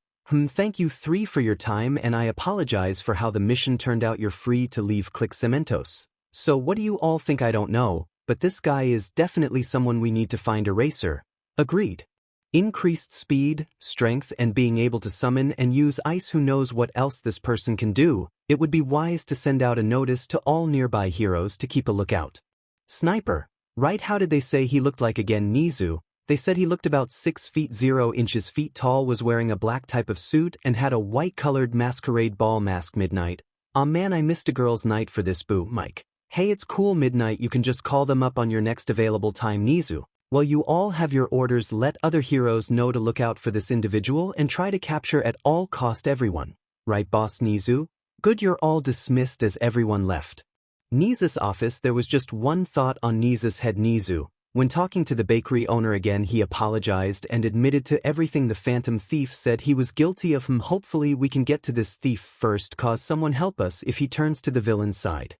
Thank you 3 for your time, and I apologize for how the mission turned out. You're free to leave 𝗧𝗵𝗃𝗃𝗁𝗍𝗂. So what do you all think? I don't know, but this guy is definitely someone we need to find. Eraser. Agreed. Increased speed, strength, and being able to summon and use ice. Who knows what else this person can do? It would be wise to send out a notice to all nearby heroes to keep a lookout. Sniper. Right, how did they say he looked like again? 𝗍𝗂. They said he looked about 6 feet 0 inches tall, was wearing a black type of suit, and had a white-colored masquerade ball mask. Midnight. Aw man, I missed a girl's night for this, boo. Mike. Hey, it's cool, Midnight, you can just call them up on your next available time. 𝗍𝗂. Well, you all have your orders. Let other heroes know to look out for this individual and try to capture at all cost everyone. Right, boss? 𝗍𝗂. Good, you're all dismissed. As everyone left 𝗍𝗂's office, there was just one thought on 𝗍𝗂's head. 𝗍𝗂. When talking to the bakery owner again, he apologized and admitted to everything. The phantom thief said he was guilty of Hopefully we can get to this thief first. Cause someone help us if he turns to the villain's side.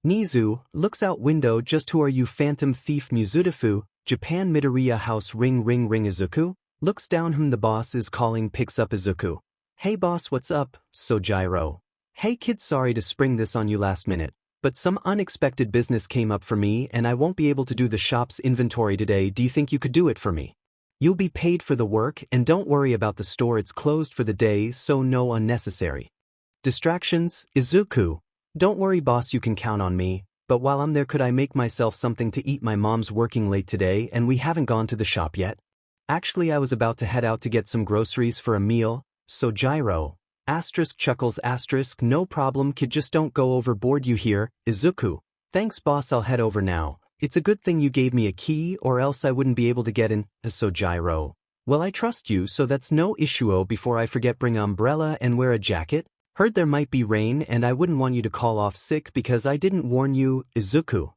𝗍𝗂 looks out window. Just who are you, phantom thief? 𝗍𝗪𝗧𝗐. Japan Midoriya house. Ring ring ring. Izuku looks down. The boss is calling. Picks up. Izuku. Hey boss, what's up? 𝗳𝗵𝗲𝗺. Hey kid, sorry to spring this on you last minute, but some unexpected business came up for me and I won't be able to do the shop's inventory today. Do you think you could do it for me? You'll be paid for the work, and don't worry about the store, it's closed for the day, so no unnecessary distractions. Izuku. Don't worry boss, you can count on me. But while I'm there, could I make myself something to eat? My mom's working late today and we haven't gone to the shop yet. Actually, I was about to head out to get some groceries for a meal. 𝗳𝗵𝗲𝗺. Chuckles. No problem kid, just don't go overboard, you hear? Izuku. Thanks boss, I'll head over now. It's a good thing you gave me a key, or else I wouldn't be able to get in. 𝗳𝗵𝗲𝗺. Well, I trust you, so that's no issue. Before I forget, bring umbrella and wear a jacket. Heard there might be rain and I wouldn't want you to call off sick because I didn't warn you. Izuku.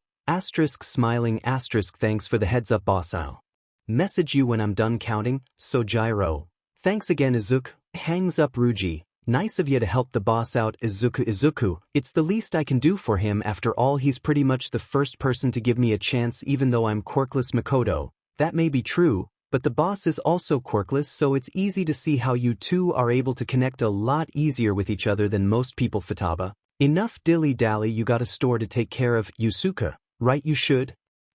Smiling. Thanks for the heads up boss, I'll message you when I'm done counting. 𝗳𝗵𝗲𝗺. Thanks again Izuku. Hangs up 𝗳𝗐𝗄. Nice of you to help the boss out. Izuku. It's the least I can do for him. After all, he's pretty much the first person to give me a chance. Even though I'm quirkless Mikoto, that may be true, but the boss is also quirkless, so it's easy to see how you two are able to connect a lot easier with each other than most people. 𝗵𝗃𝗏. Enough dilly-dally, you got a store to take care of. Yusuke. Right, you should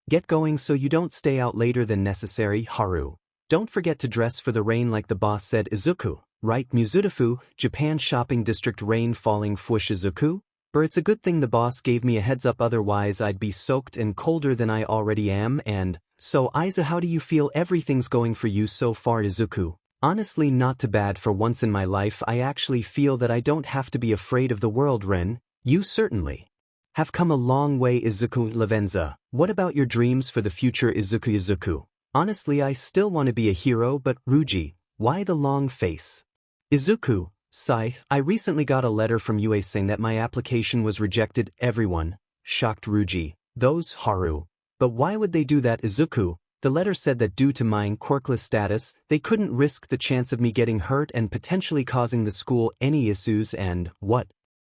get going so you don't stay out later than necessary. Haru. Don't forget to dress for the rain like the boss said. Izuku. Right, Muzutafu, Japan shopping district. Rain falling. Fwoosh. Izuku. It's a good thing the boss gave me a heads up, otherwise I'd be soaked and colder than I already am. And so Iza, how do you feel? Everything's going for you so far. Izuku. Honestly, not too bad. For once in my life I actually feel that I don't have to be afraid of the world. Ren, you certainly have come a long way. Izuku. 𝗵𝗃𝗀𝗃𝗁𝗍. What about your dreams for the future? Izuku. Honestly, I still want to be a hero, but 𝗳𝗠𝗍𝗂, why the long face? Izuku. Sigh. I recently got a letter from UA saying that my application was rejected. Everyone. Shocked. 𝗳𝗠𝗍𝗂. Those Haru. But why would they do that? Izuku. The letter said that due to my quirkless status, they couldn't risk the chance of me getting hurt and potentially causing the school any issues. And what?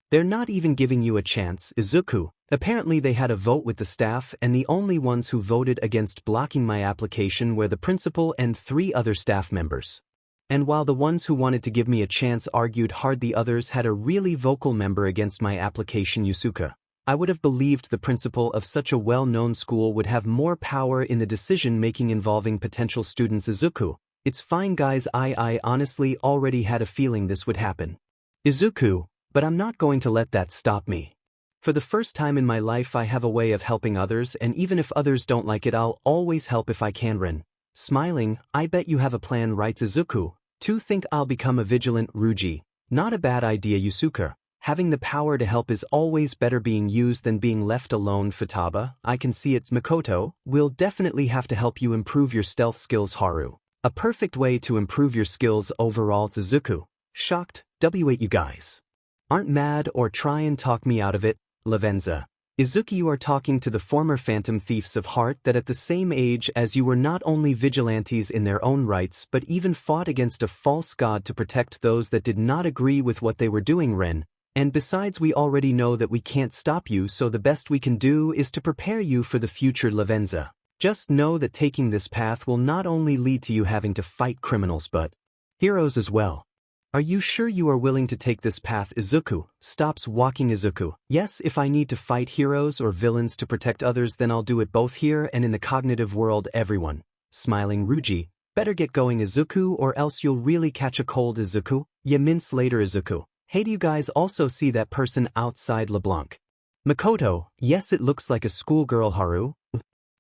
They're not even giving you a chance. Izuku. Apparently they had a vote with the staff, and the only ones who voted against blocking my application were the principal and 3 other staff members. And while the ones who wanted to give me a chance argued hard, the others had a really vocal member against my application, Yusuke. I would have believed the principal of such a well-known school would have more power in the decision-making involving potential students. Izuku, it's fine guys, I honestly already had a feeling this would happen. Izuku, but I'm not going to let that stop me. For the first time in my life I have a way of helping others, and even if others don't like it I'll always help if I can. Rin. Smiling, I bet you have a plan, right Izuku? To think I'll become a vigilant Ruji. Not a bad idea, Yusuke. Having the power to help is always better being used than being left alone. Futaba, I can see it. Makoto, we'll definitely have to help you improve your stealth skills. Haru. A perfect way to improve your skills overall. Izuku. Shocked, W8 you guys aren't mad or try and talk me out of it. Lavenza. Izuku, you are talking to the former phantom thieves of heart that at the same age as you were not only vigilantes in their own rights but even fought against a false god to protect those that did not agree with what they were doing. Ren. And besides, we already know that we can't stop you, so the best we can do is to prepare you for the future. Lavenza. Just know that taking this path will not only lead to you having to fight criminals but heroes as well. Are you sure you are willing to take this path? Izuku stops walking. Izuku. Yes, if I need to fight heroes or villains to protect others then I'll do it both here and in the cognitive world. Everyone. Smiling Ruji. Better get going Izuku or else you'll really catch a cold. Izuku. Ya mince later. Izuku. Hey, do you guys also see that person outside LeBlanc? Makoto. Yes, it looks like a schoolgirl. Haru.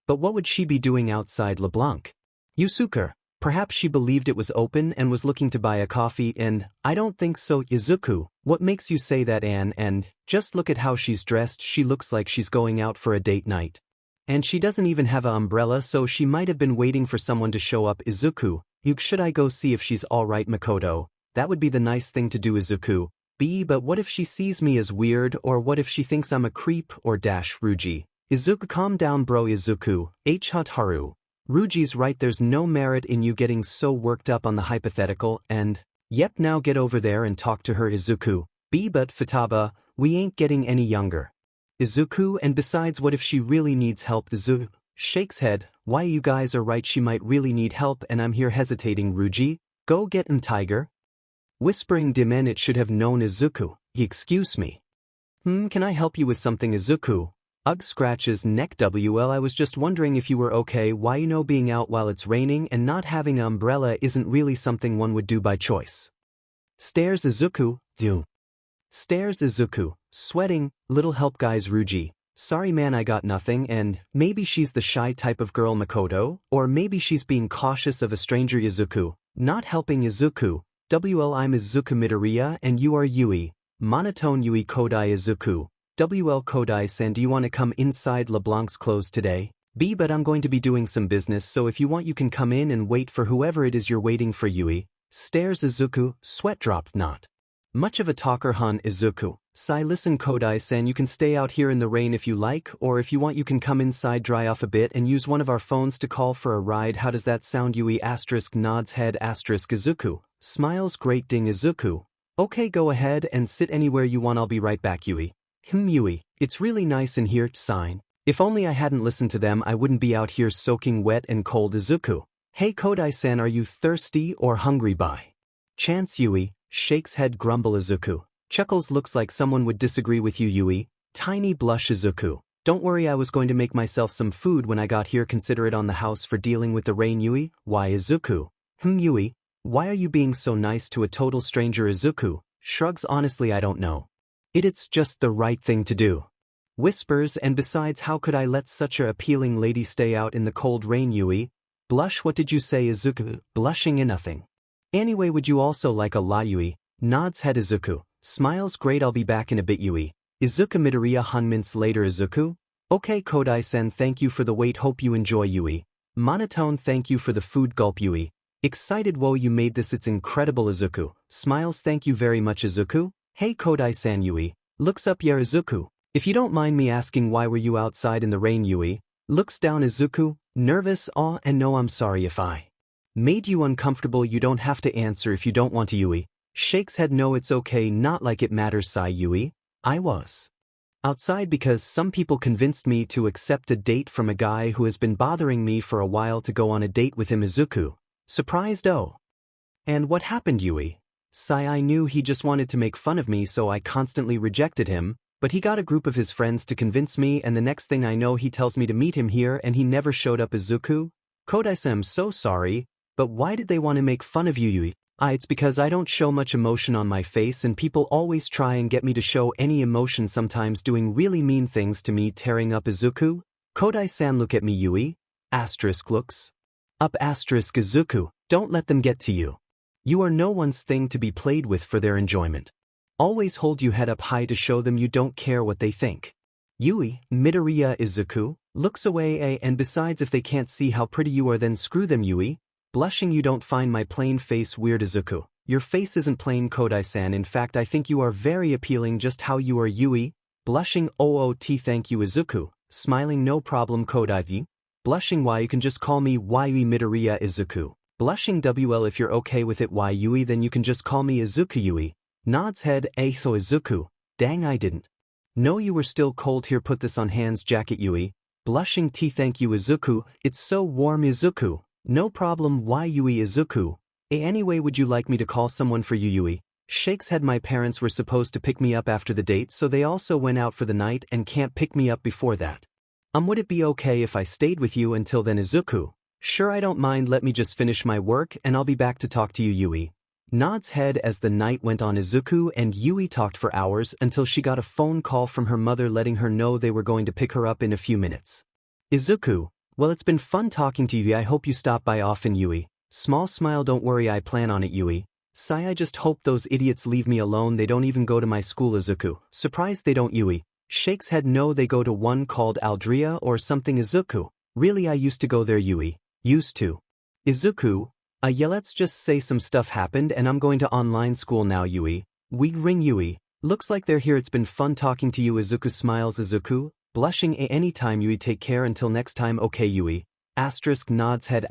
But what would she be doing outside LeBlanc? Yusuke. Perhaps she believed it was open and was looking to buy a coffee, and I don't think so. Izuku, what makes you say that? And just look at how she's dressed. She looks like she's going out for a date night. And she doesn't even have an umbrella, so she might have been waiting for someone to show up. Izuku, should I go see if she's alright? Makoto, that would be the nice thing to do. Izuku, but what if she sees me as weird, or what if she thinks I'm a creep or dash Ruji? Izuku, calm down bro. Izuku, Haru. Ruji's right, there's no merit in you getting so worked up on the hypothetical, and yep, now get over there and talk to her. Izuku, but Futaba, we ain't getting any younger. Izuku, and besides, what if she really needs help? Izuku shakes head. Why, you guys are right, she might really need help and I'm here hesitating. Ruji, go get him, tiger. Whispering Dimen, it should have known. Izuku, excuse me. Can I help you with something? Izuku, scratches neck. I was just wondering if you were okay. Why, being out while it's raining and not having an umbrella isn't really something one would do by choice. Stares. Izuku, stares. Izuku, sweating, little help guys. Ruji, sorry man, I got nothing. And maybe she's the shy type of girl. Makoto, or maybe she's being cautious of a stranger. Izuku, not helping. Izuku, I'm Izuku Midoriya and you are Yui. Monotone. Yui Kodai. Izuku, Kodai-san, do you want to come inside LeBlanc's clothes today? But I'm going to be doing some business, so if you want you can come in and wait for whoever it is you're waiting for. Yui stares. Izuku, sweat dropped. Not much of a talker. Izuku, sigh. Listen Kodai-san, you can stay out here in the rain if you like, or if you want you can come inside, dry off a bit and use one of our phones to call for a ride. How does that sound? Yui nods head. Izuku smiles. Great ding. Izuku, okay, go ahead and sit anywhere you want, I'll be right back. Yui, Yui, it's really nice in here. Sign. If only I hadn't listened to them I wouldn't be out here soaking wet and cold. Izuku, hey Kodai-san, are you thirsty or hungry by chance? Yui shakes head. Grumble. Izuku chuckles, looks like someone would disagree with you. Yui, tiny blush. Izuku, don't worry, I was going to make myself some food when I got here, consider it on the house for dealing with the rain. Yui, why? Izuku, Yui, why are you being so nice to a total stranger? Izuku shrugs, honestly I don't know. It's just the right thing to do. Whispers, and besides, how could I let such a appealing lady stay out in the cold rain? Yui, blush. What did you say? Izuku, blushing in nothing. Anyway, would you also like a la? Yui nods head. Izuku smiles. Great, I'll be back in a bit. Yui, Izuku Midoriya minutes later. Izuku, okay Kodai-san, thank you for the wait, hope you enjoy. Yui, monotone, thank you for the food. Gulp. Yui, excited, whoa, you made this, it's incredible. Izuku smiles, thank you very much. Izuku, hey Kodai-san. Yui looks up. Yeah Izuku, if you don't mind me asking, why were you outside in the rain? Yui looks down. Izuku, nervous. And no, I'm sorry if I made you uncomfortable. You don't have to answer if you don't want to. Yui shakes head. No, it's okay, not like it matters. Sigh. Yui, I was outside because some people convinced me to accept a date from a guy who has been bothering me for a while to go on a date with him. Izuku surprised. Oh, And what happened, Yui? I knew he just wanted to make fun of me, so I constantly rejected him, but he got a group of his friends to convince me, and the next thing I know he tells me to meet him here and he never showed up. Izuku? Kodai-san, I'm so sorry, but why did they want to make fun of you, Yui? It's because I don't show much emotion on my face and people always try and get me to show any emotion, sometimes doing really mean things to me. Tearing up. Izuku? Kodai-san, look at me, Yui. Looks up. Izuku, don't let them get to you. You are no one's thing to be played with for their enjoyment. Always hold your head up high to show them you don't care what they think. Yui, Midoriya. Izuku looks away. And besides, if they can't see how pretty you are, then screw them. Yui, blushing, you don't find my plain face weird. Izuku, your face isn't plain, Kodai-san. In fact, I think you are very appealing just how you are. Yui, blushing. Thank you. Izuku, smiling, no problem, Kodai. Blushing, why, you can just call me Yui. Midoriya. Izuku, blushing. Well, if you're okay with it, why, Yui, then you can just call me Izuku. Yui nods head. Izuku, dang, I didn't know you were still cold. Here, put this on. Hands jacket. Yui, blushing. Thank you. Izuku, it's so warm. Izuku, no problem. Why, Yui. Izuku, anyway, would you like me to call someone for you? Yui shakes head. My parents were supposed to pick me up after the date, so they also went out for the night and can't pick me up before that. Would it be okay if I stayed with you until then? Izuku, sure, I don't mind. Let me just finish my work and I'll be back to talk to you. Yui nods head. As the night went on, Izuku and Yui talked for hours until she got a phone call from her mother letting her know they were going to pick her up in a few minutes. Izuku, well, it's been fun talking to you. I hope you stop by often. Yui, small smile. Don't worry, I plan on it. Yui, sigh. I just hope those idiots leave me alone. They don't even go to my school. Izuku, surprised they don't. Yui shakes head. No, they go to one called Aldria or something. Izuku, really? I used to go there. Yui, used to. Izuku, yeah, let's just say some stuff happened and I'm going to online school now. Yui, we ring. Yui, looks like they're here. It's been fun talking to you. Izuku smiles. Izuku, blushing. Anytime. Yui, take care. Until next time. Okay. Yui nods head.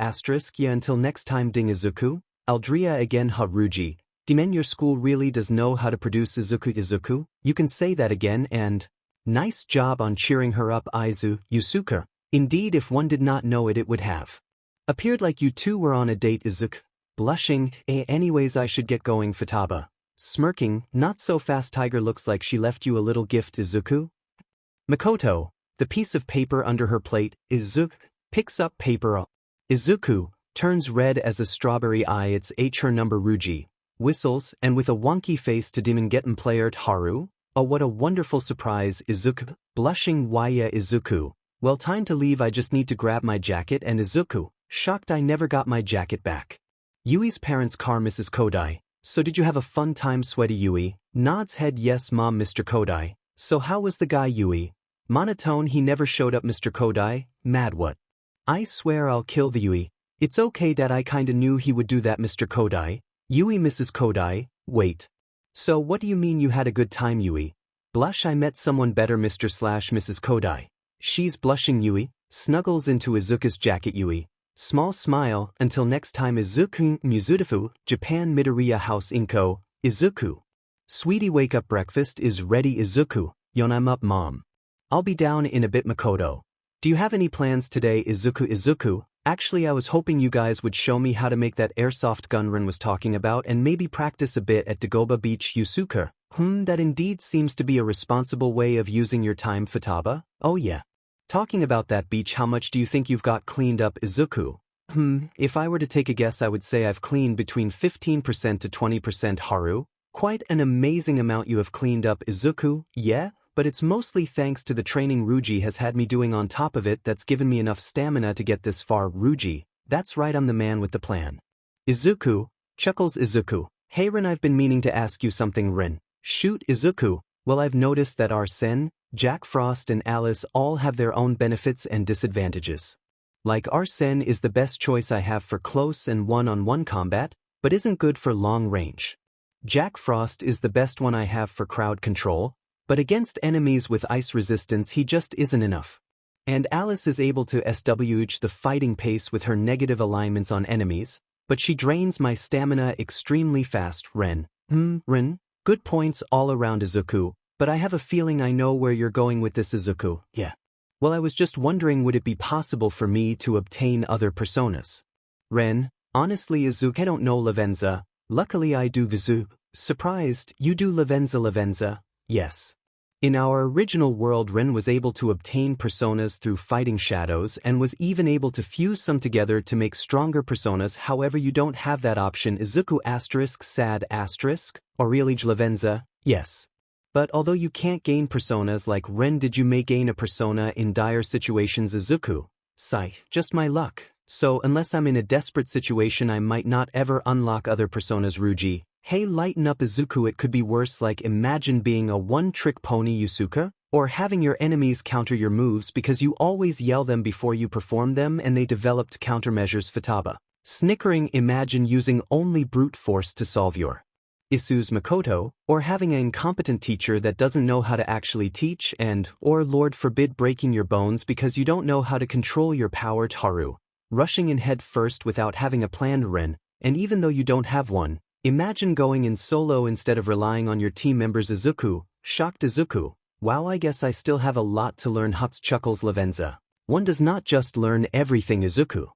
Yeah, until next time. Ding. Izuku, Aldria again. Haruji, Demen, your school really does know how to produce. Izuku, you can say that again, and nice job on cheering her up. Yusuke, indeed, if one did not know it, it would have appeared like you two were on a date. Izuku, blushing. Anyways, I should get going. Futaba, smirking, not so fast. Tiger, looks like she left you a little gift. Izuku, Makoto, the piece of paper under her plate. Izuku picks up paper. Izuku turns red as a strawberry. It's her number. Ruji whistles, and with a wonky face to 𝗵𝗃 Haru. Oh, what a wonderful surprise. Izuku, blushing. Yeah, Izuku, well, time to leave. I just need to grab my jacket. And Izuku, shocked, I never got my jacket back. Yui's parents' car. Mrs. Kodai, so did you have a fun time? Sweaty. Yui nods head. Yes, Mom. Mr. Kodai, so how was the guy? Yui, monotone. He never showed up. Mr. Kodai, mad. What? I swear I'll kill the Yui. It's okay, Dad, I kinda knew he would do that. Mr. Kodai, Yui. Mrs. Kodai, wait. So what do you mean you had a good time? Yui, blush. I met someone better. Mr./Mrs. Kodai, she's blushing. Yui snuggles into Izuku's jacket. Yui, small smile. Until next time. Izuku, Muzudafu, Japan. Midoriya House. Inko, Izuku, sweetie, wake up, breakfast is ready. Izuku, yon, I'm up, Mom. I'll be down in a bit. Makoto, do you have any plans today? Izuku, actually, I was hoping you guys would show me how to make that airsoft gun Ren was talking about and maybe practice a bit at Dagobah Beach. Yusuke, that indeed seems to be a responsible way of using your time. Futaba, oh yeah. Talking about that beach, how much do you think you've got cleaned up? Izuku, if I were to take a guess, I would say I've cleaned between 15% to 20%. Haru, quite an amazing amount you have cleaned up. Izuku, yeah, but it's mostly thanks to the training Ruji has had me doing on top of it that's given me enough stamina to get this far. Ruji, that's right, I'm the man with the plan. Izuku, chuckles. Izuku, hey Ren, I've been meaning to ask you something. Ren, shoot. Izuku, well, I've noticed that Arsene, Jack Frost and Alice all have their own benefits and disadvantages. Like Arsene is the best choice I have for close and one-on-one combat, but isn't good for long range. Jack Frost is the best one I have for crowd control, but against enemies with ice resistance he just isn't enough. And Alice is able to SWH the fighting pace with her negative alignments on enemies, but she drains my stamina extremely fast. Ren, good points all around. Izuku, but I have a feeling I know where you're going with this. Izuku, yeah. Well, I was just wondering, would it be possible for me to obtain other personas? Ren, Honestly Izuku, I don't know 𝗵𝗃𝗀𝗃. Luckily I do 𝗧𝗵𝗃. Surprised, you do 𝗵𝗃𝗃𝗃? Yes. In our original world Ren was able to obtain personas through fighting shadows and was even able to fuse some together to make stronger personas. However, you don't have that option. Izuku *sad*, or really 𝗵𝗃𝗃𝗃? Yes. But although you can't gain personas like Ren, did you may gain a persona in dire situations? Izuku, sigh, just my luck. So unless I'm in a desperate situation I might not ever unlock other personas. Ruji, hey, lighten up Izuku, it could be worse, like imagine being a one-trick pony Yusuke, or having your enemies counter your moves because you always yell them before you perform them and they developed countermeasures. 𝗵𝗃𝗏, snickering, imagine using only brute force to solve your issues. Makoto, or having an incompetent teacher that doesn't know how to actually teach and, or Lord forbid, breaking your bones because you don't know how to control your power. Haru, rushing in head first without having a plan. Ren, and even though you don't have one, imagine going in solo instead of relying on your team members. Izuku, shocked. Izuku, wow, I guess I still have a lot to learn. chuckles 𝗵𝗃𝗃𝗃. One does not just learn everything. Izuku,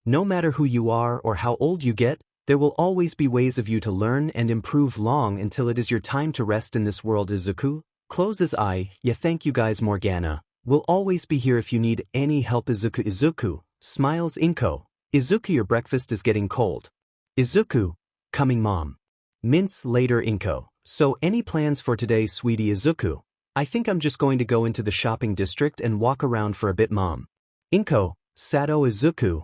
no matter who you are or how old you get, there will always be ways of you to learn and improve long until it is your time to rest in this world. Izuku closes eye. Yeah, thank you guys. Morgana will always be here if you need any help. Izuku smiles. Inko, Izuku, your breakfast is getting cold. Izuku, coming mom. Mince later. Inko, so any plans for today, sweetie? Izuku, I think I'm just going to go into the shopping district and walk around for a bit. Mom. Inko, Sato. Izuku,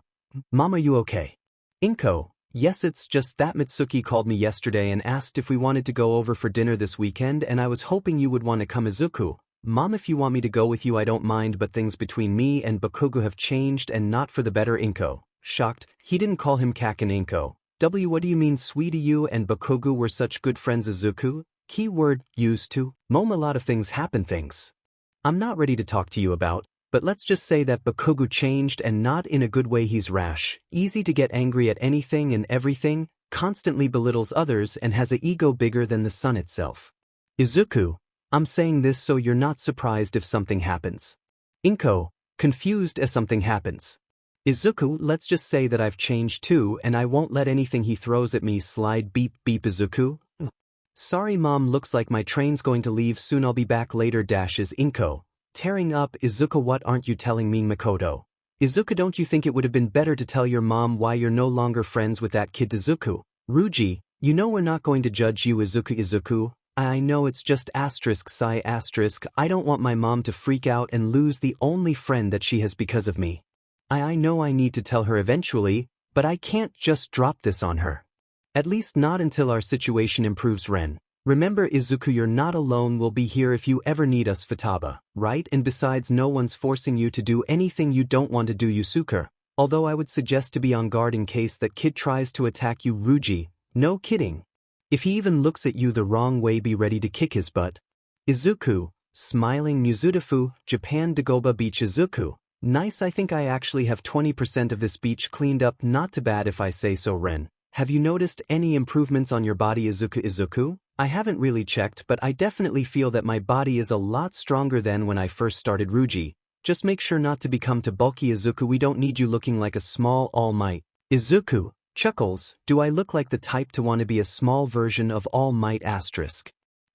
mom, are you okay? Inko, yes, it's just that Mitsuki called me yesterday and asked if we wanted to go over for dinner this weekend and I was hoping you would want to come. Izuku, mom, if you want me to go with you I don't mind, but things between me and Bakugou have changed and not for the better. Inko, shocked, he didn't call him Kaken. Inko, what do you mean, sweetie? You and Bakugou were such good friends. Izuku, keyword, used to. Mom, a lot of things happen, things I'm not ready to talk to you about, but let's just say that Bakugou changed and not in a good way. He's rash, easy to get angry at anything and everything, constantly belittles others and has an ego bigger than the sun itself. Izuku, I'm saying this so you're not surprised if something happens. Inko, confused as something happens. Izuku, let's just say that I've changed too and I won't let anything he throws at me slide. Beep beep. Izuku, sorry mom, looks like my train's going to leave soon, I'll be back later. Dashes. Inko, tearing up. Izuku, what aren't you telling me? Makoto, Izuku, don't you think it would have been better to tell your mom why you're no longer friends with that kid? Izuku, Ruji, you know we're not going to judge you. Izuku, I know, it's just sigh. I don't want my mom to freak out and lose the only friend that she has because of me. I know I need to tell her eventually, but I can't just drop this on her. At least not until our situation improves. Ren, remember Izuku, you're not alone, we'll be here if you ever need us. 𝗵𝗃𝗏, right? And besides, no one's forcing you to do anything you don't want to do. Yusuke, although I would suggest to be on guard in case that kid tries to attack you. Ruji, no kidding. If he even looks at you the wrong way, be ready to kick his butt. Izuku, smiling. Muzutafu, Japan Dagoba Beach. Izuku, nice, I think I actually have 20% of this beach cleaned up, not too bad if I say so. Ren, have you noticed any improvements on your body? Izuku, I haven't really checked, but I definitely feel that my body is a lot stronger than when I first started. Ruji, just make sure not to become too bulky. Izuku, we don't need you looking like a small All Might. Izuku chuckles, do I look like the type to want to be a small version of All Might?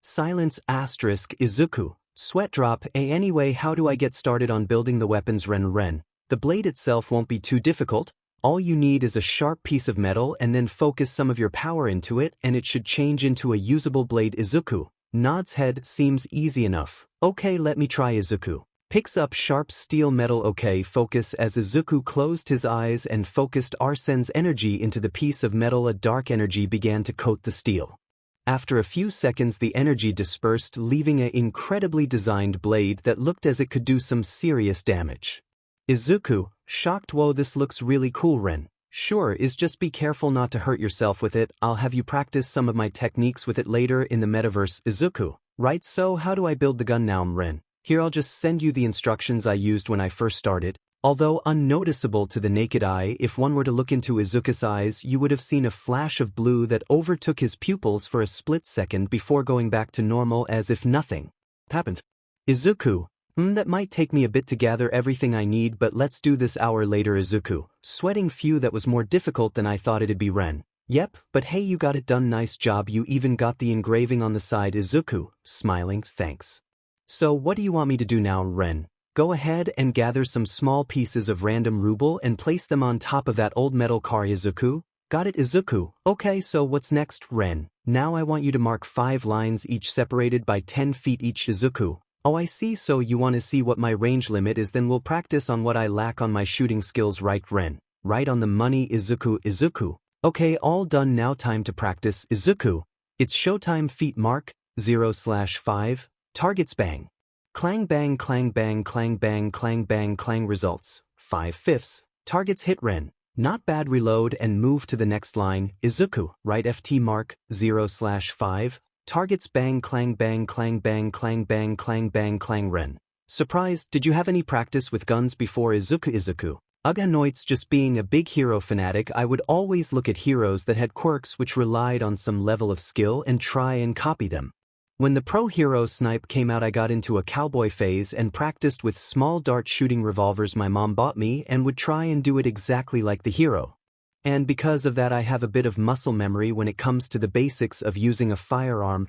Silence. Izuku, sweat drop. Anyway, how do I get started on building the weapons? Ren, the blade itself won't be too difficult. All you need is a sharp piece of metal and then focus some of your power into it and it should change into a usable blade. Izuku nods head, seems easy enough. Okay, let me try. Izuku picks up sharp steel metal. Okay, focus. As Izuku closed his eyes and focused Arsene's energy into the piece of metal, a dark energy began to coat the steel. After a few seconds the energy dispersed, leaving an incredibly designed blade that looked as it could do some serious damage. Izuku, shocked, whoa, this looks really cool. Ren, sure is, just be careful not to hurt yourself with it. I'll have you practice some of my techniques with it later in the metaverse. Izuku, right, so how do I build the gun now? Ren, here, I'll just send you the instructions I used when I first started. Although unnoticeable to the naked eye, if one were to look into Izuku's eyes, you would have seen a flash of blue that overtook his pupils for a split second before going back to normal as if nothing happened. Izuku, that might take me a bit to gather everything I need, but let's do this hour later. Izuku, Sweating phew, that was more difficult than I thought it'd be, Ren. Yep, but hey, you got it done, nice job, you even got the engraving on the side, Izuku, smiling, thanks. So what do you want me to do now, Ren? Go ahead and gather some small pieces of random ruble and place them on top of that old metal car, Izuku. Got it, Izuku. Okay, so what's next, Ren? Now I want you to mark 5 lines each separated by 10 feet each, Izuku. Oh, I see, so you want to see what my range limit is, then we'll practice on what I lack on my shooting skills, right, Ren? Right on the money, Izuku, Izuku. Okay, all done, now time to practice, Izuku. It's showtime, feet mark, 0/5, targets bang. Clang bang clang bang clang bang clang bang clang, results, 5/5, targets hit, Ren. Not bad, reload and move to the next line, Izuku, right FT mark, 0/5, targets bang clang bang clang bang clang bang clang bang clang, Ren. Surprised, did you have any practice with guns before, Izuku? Izuku. 𝗳𝗏𝗄𝗧, just being a big hero fanatic, I would always look at heroes that had quirks which relied on some level of skill and try and copy them. When the pro hero snipe came out, I got into a cowboy phase and practiced with small dart shooting revolvers my mom bought me and would try and do it exactly like the hero. And because of that, I have a bit of muscle memory when it comes to the basics of using a firearm.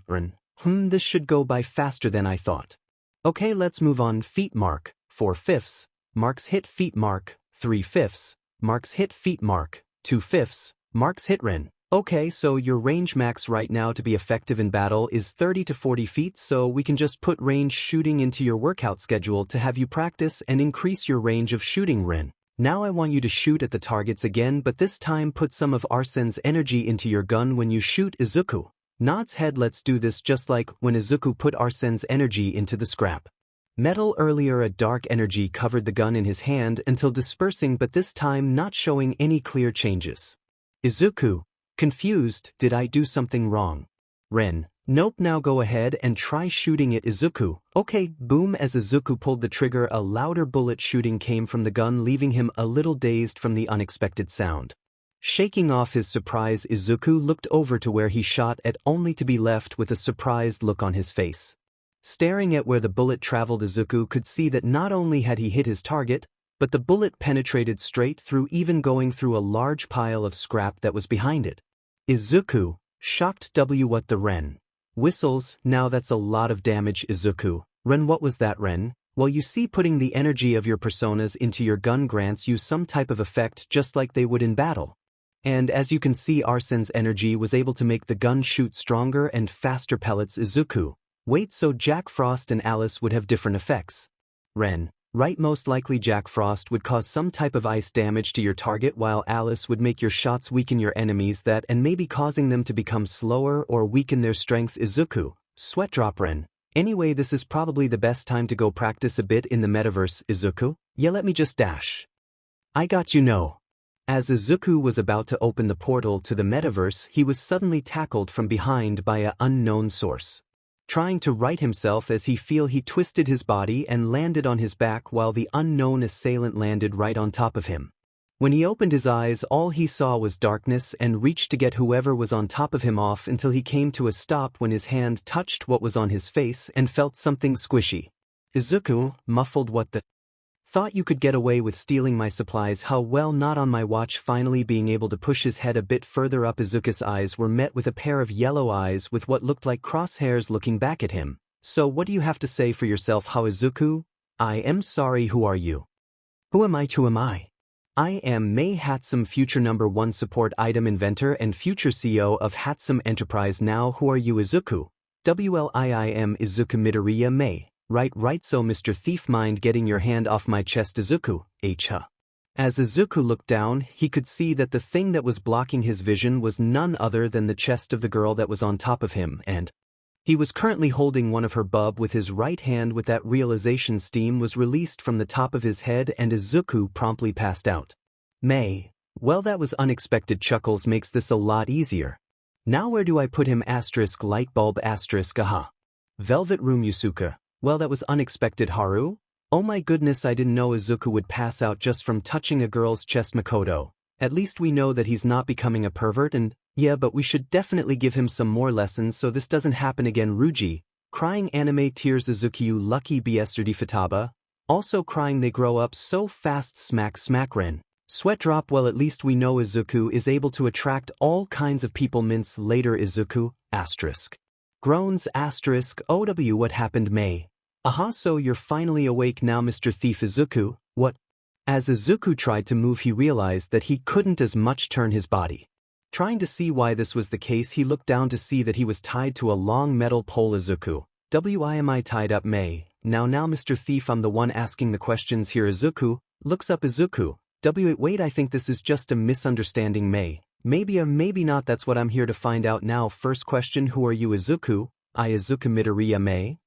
This should go by faster than I thought. Okay, let's move on. Feet mark, 4/5, marks hit, feet mark, 3/5, marks hit, feet mark, 2/5, marks hit, Ren. Okay, so your range max right now to be effective in battle is 30 to 40 feet, so we can just put range shooting into your workout schedule to have you practice and increase your range of shooting, Ren. Now I want you to shoot at the targets again, but this time put some of 𝗳𝗏𝗃's energy into your gun when you shoot, Izuku. Nods head, let's do this just like when Izuku put 𝗳𝗏𝗃's energy into the scrap metal earlier. A dark energy covered the gun in his hand until dispersing, but this time not showing any clear changes. Izuku, confused, did I do something wrong? Ren, nope, now go ahead and try shooting it, Izuku. Okay, boom, as Izuku pulled the trigger, a louder bullet shooting came from the gun, leaving him a little dazed from the unexpected sound. Shaking off his surprise, Izuku looked over to where he shot at, only to be left with a surprised look on his face. Staring at where the bullet traveled, Izuku could see that not only had he hit his target, but the bullet penetrated straight through, even going through a large pile of scrap that was behind it. Izuku, shocked. What the Ren? Whistles, now that's a lot of damage, Izuku. Ren, what was that, Ren? Well, you see, putting the energy of your personas into your gun grants you some type of effect just like they would in battle. And as you can see, 𝗳𝗏𝗃's energy was able to make the gun shoot stronger and faster pellets, Izuku. Wait, so Jack Frost and Alice would have different effects? Ren, right, most likely Jack Frost would cause some type of ice damage to your target, while Alice would make your shots weaken your enemies that and maybe causing them to become slower or weaken their strength, Izuku. Sweat drop, Ren. Anyway, this is probably the best time to go practice a bit in the metaverse, Izuku. Yeah, let me just dash. I got you, know. As Izuku was about to open the portal to the metaverse, he was suddenly tackled from behind by an unknown source. Trying to right himself as he twisted his body and landed on his back, while the unknown assailant landed right on top of him. When he opened his eyes, all he saw was darkness and reached to get whoever was on top of him off until he came to a stop when his hand touched what was on his face and felt something squishy. Izuku, muffled, what the? Thought you could get away with stealing my supplies, how well, not on my watch. Finally being able to push his head a bit further up, Izuku's eyes were met with a pair of yellow eyes with what looked like crosshairs looking back at him. So what do you have to say for yourself, how, Izuku? I am sorry, who are you? Who am I? I am 𝗵𝗃𝗃, future #1 support item inventor and future CEO of 𝗵𝗃𝗃 Enterprise. Now who are you, Izuku? WLIIM Izuku Midoriya May. Right, so Mr. Thief, mind getting your hand off my chest, Izuku, 𝗧𝗵𝗃𝗃. As Izuku looked down, he could see that the thing that was blocking his vision was none other than the chest of the girl that was on top of him, and he was currently holding one of her bub with his right hand. With that realization, steam was released from the top of his head and Izuku promptly passed out. May. Well, that was unexpected. Chuckles makes this a lot easier. Now where do I put him? *lightbulb***. Velvet room, Yusuke. Well, that was unexpected. Haru? Oh my goodness, I didn't know Izuku would pass out just from touching a girl's chest. Makoto. At least we know that he's not becoming a pervert, and yeah, but we should definitely give him some more lessons so this doesn't happen again. Ruji. Crying anime tears. Izuku, you lucky bastard. 𝗵𝗃𝗃. Also crying, they grow up so fast. Smack Ren. 𝗧𝗵𝗃 well at least we know Izuku is able to attract all kinds of people mince later Izuku, asterisk. Groans asterisk OW what happened May? Aha so you're finally awake now Mr. Thief Izuku, what? As Izuku tried to move he realized that he couldn't as much turn his body. Trying to see why this was the case he looked down to see that he was tied to a long metal pole Izuku. 𝗬𝗵𝗲 tied up May. Now Mr. Thief I'm the one asking the questions here Izuku, looks up Izuku. Wait I think this is just a misunderstanding May. Maybe or maybe not that's what I'm here to find out now first question who are you Izuku? I 𝗬𝗵𝗃𝗧 May?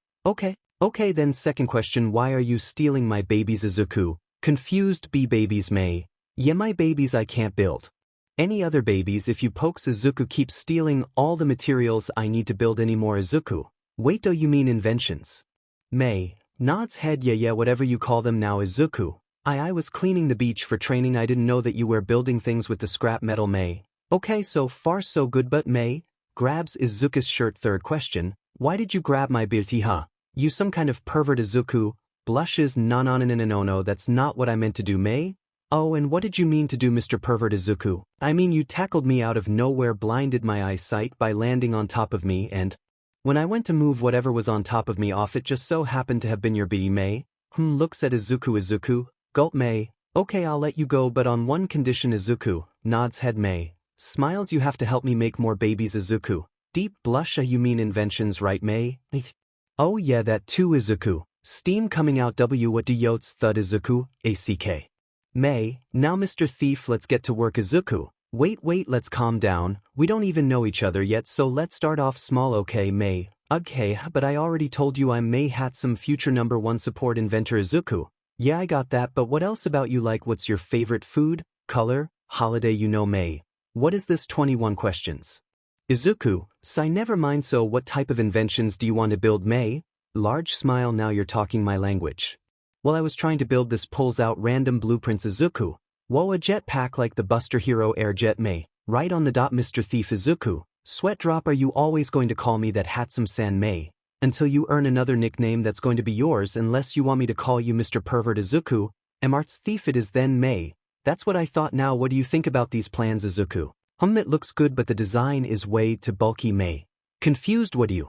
Okay then second question why are you stealing my babies Izuku? Confused babies May. Yeah my babies I can't build. Any other babies if you pokes Izuku keep stealing all the materials I need to build anymore Izuku. Wait do you mean inventions? May. Nods head yeah whatever you call them now Izuku. I was cleaning the beach for training I didn't know that you were building things with the scrap metal May. Okay so far so good but May grabs Izuku's shirt third question, why did you grab my beauty huh? You some kind of pervert Izuku, blushes no that's not what I meant to do May. Oh and what did you mean to do Mr. Pervert Izuku? I mean you tackled me out of nowhere blinded my eyesight by landing on top of me and when I went to move whatever was on top of me off it just so happened to have been your bee May. Looks at Izuku, gulp May. Okay I'll let you go but on one condition Izuku, nods head May. Smiles you have to help me make more babies Izuku. Deep blush you mean inventions right May? Oh yeah that too Izuku. Steam coming out what do yotes thud Izuku, ack. May, now Mr. Thief let's get to work Izuku. Wait let's calm down, we don't even know each other yet so let's start off small okay May. Okay but I already told you I'm 𝗵𝗃𝗃𝗁 future #1 support inventor Izuku. Yeah I got that but what else about you like what's your favorite food, color, holiday you know May? What is this 21 questions? Izuku, never mind so what type of inventions do you want to build May? Large smile now you're talking my language. Well I was trying to build this pulls out random blueprints Izuku. Whoa a jetpack like the Buster Hero Air Jet May. Right on the dot Mr. Thief Izuku. 𝗧𝗵𝗃 are you always going to call me that 𝗵𝗃𝗃𝗁 May? Until you earn another nickname that's going to be yours unless you want me to call you Mr. Pervert Izuku. 𝗵𝗃𝗃𝗁 Thief it is then May. That's what I thought now what do you think about these plans Izuku? It looks good but the design is way too bulky May. Confused what do you?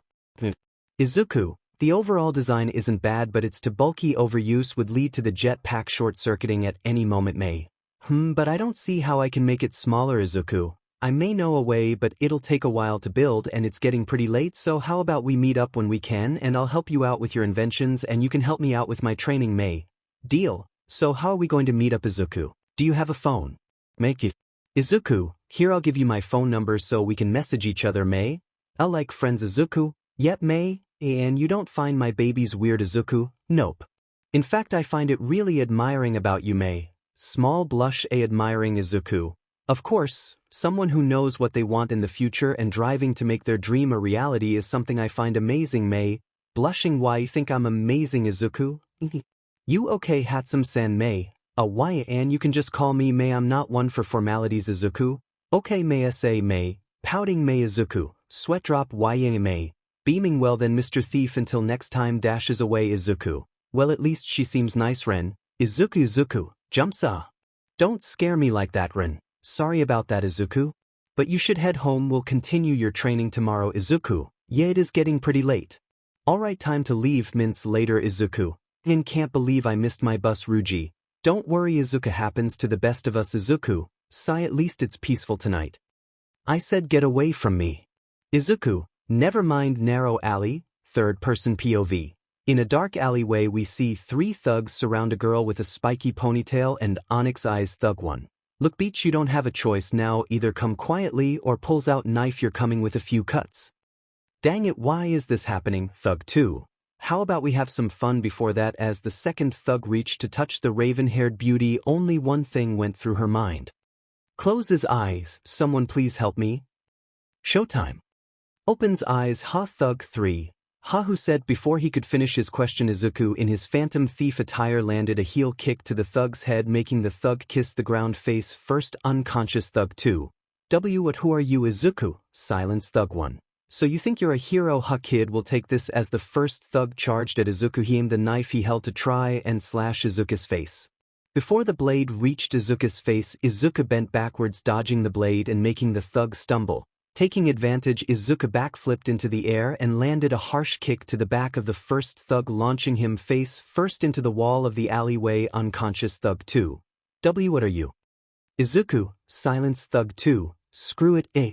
Izuku. The overall design isn't bad but it's too bulky overuse would lead to the jetpack short-circuiting at any moment May. But I don't see how I can make it smaller Izuku. I may know a way but it'll take a while to build and it's getting pretty late so how about we meet up when we can and I'll help you out with your inventions and you can help me out with my training May. Deal. So how are we going to meet up Izuku? Do you have a phone? Make it. Izuku, here I'll give you my phone number so we can message each other May. I'll like friends Izuku. Yep May. And you don't find my babies weird Izuku? Nope. In fact I find it really admiring about you May. Small blush admiring Izuku. Of course, someone who knows what they want in the future and driving to make their dream a reality is something I find amazing May. Blushing why you think I'm amazing Izuku? You okay 𝗵𝗃𝗃𝗁 May. Why and you can just call me May I'm not one for formalities Izuku. Okay May say May. Pouting May Izuku. 𝗧𝗵𝗃𝗃𝗁 May. Beaming well then Mr. Thief until next time dashes away Izuku. Well at least she seems nice Ren. Izuku jumps Don't scare me like that Ren. Sorry about that Izuku. But you should head home we'll continue your training tomorrow Izuku. Yeah it is getting pretty late. Alright time to leave mince later Izuku. And can't believe I missed my bus Ruji. Don't worry Izuku happens to the best of us Izuku. Sigh at least it's peaceful tonight. I said get away from me. Izuku. Never mind narrow alley, third-person POV. In a dark alleyway we see 3 thugs surround a girl with a spiky ponytail and onyx eyes 𝗬𝗏1. Look beach you don't have a choice now either come quietly or pulls out knife you're coming with a few cuts. Dang it why is this happening thug 2. How about we have some fun before that as the second thug reached to touch the raven-haired beauty only one thing went through her mind. Close his eyes, someone please help me. Showtime. Opens eyes thug 3. Who said before he could finish his question Izuku in his phantom thief attire landed a heel kick to the thug's head making the thug kiss the ground face first unconscious thug 2. What who are you Izuku? Silence thug 1. So you think you're a hero kid will take this as the first thug charged at Izuku the knife he held to try and slash Izuku's face. Before the blade reached Izuku's face, Izuku bent backwards, dodging the blade and making the thug stumble. Taking advantage, Izuku backflipped into the air and landed a harsh kick to the back of the first thug, launching him face first into the wall of the alleyway. Unconscious thug 2. What are you? Izuku, silence thug 2, screw it, eh?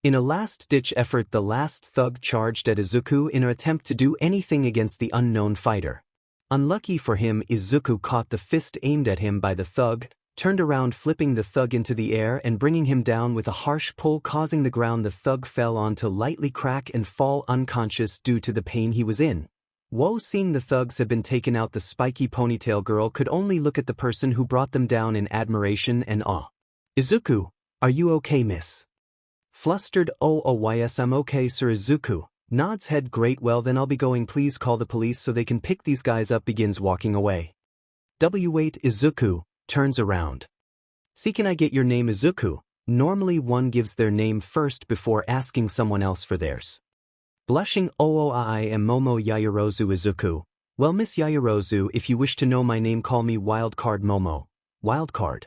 In a last-ditch effort, the last thug charged at Izuku in an attempt to do anything against the unknown fighter. Unlucky for him, Izuku caught the fist aimed at him by the thug, turned around, flipping the thug into the air and bringing him down with a harsh pull, causing the ground the thug fell on to lightly crack and fall unconscious due to the pain he was in. Whoa! Seeing the thugs had been taken out, the spiky ponytail girl could only look at the person who brought them down in admiration and awe. Izuku, are you okay, miss? Flustered, oh yes, I'm okay, sir. Izuku nods head. Great, well then I'll be going. Please call the police so they can pick these guys up. Begins walking away. Wait, Izuku turns around. See, can I get your name? Izuku. Normally one gives their name first before asking someone else for theirs. Blushing, I am Momo Yaoyorozu. Izuku. Well, Miss Yaoyorozu, if you wish to know my name, call me Wildcard Momo. Wildcard.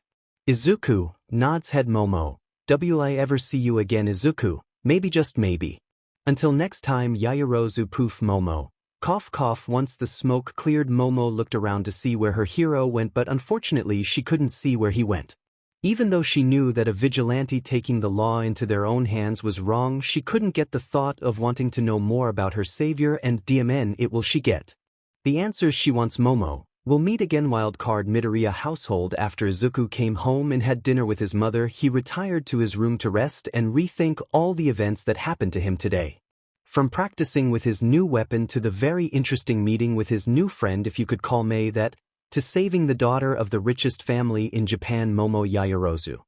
Izuku nods head. Momo. Will I ever see you again? Izuku. Maybe, just maybe. Until next time, Yaoyorozu. Poof. Momo. Cough cough. Once the smoke cleared, Momo looked around to see where her hero went, but unfortunately she couldn't see where he went. Even though she knew that a vigilante taking the law into their own hands was wrong, she couldn't get the thought of wanting to know more about her savior. And it will she get the answers she wants? Momo will meet again. Wildcard 𝗵𝗃𝗧𝗵𝗃 household. After Izuku came home and had dinner with his mother, he retired to his room to rest and rethink all the events that happened to him today. From practicing with his new weapon to the very interesting meeting with his new friend, if you could call May that, to saving the daughter of the richest family in Japan, Momo Yaoyorozu.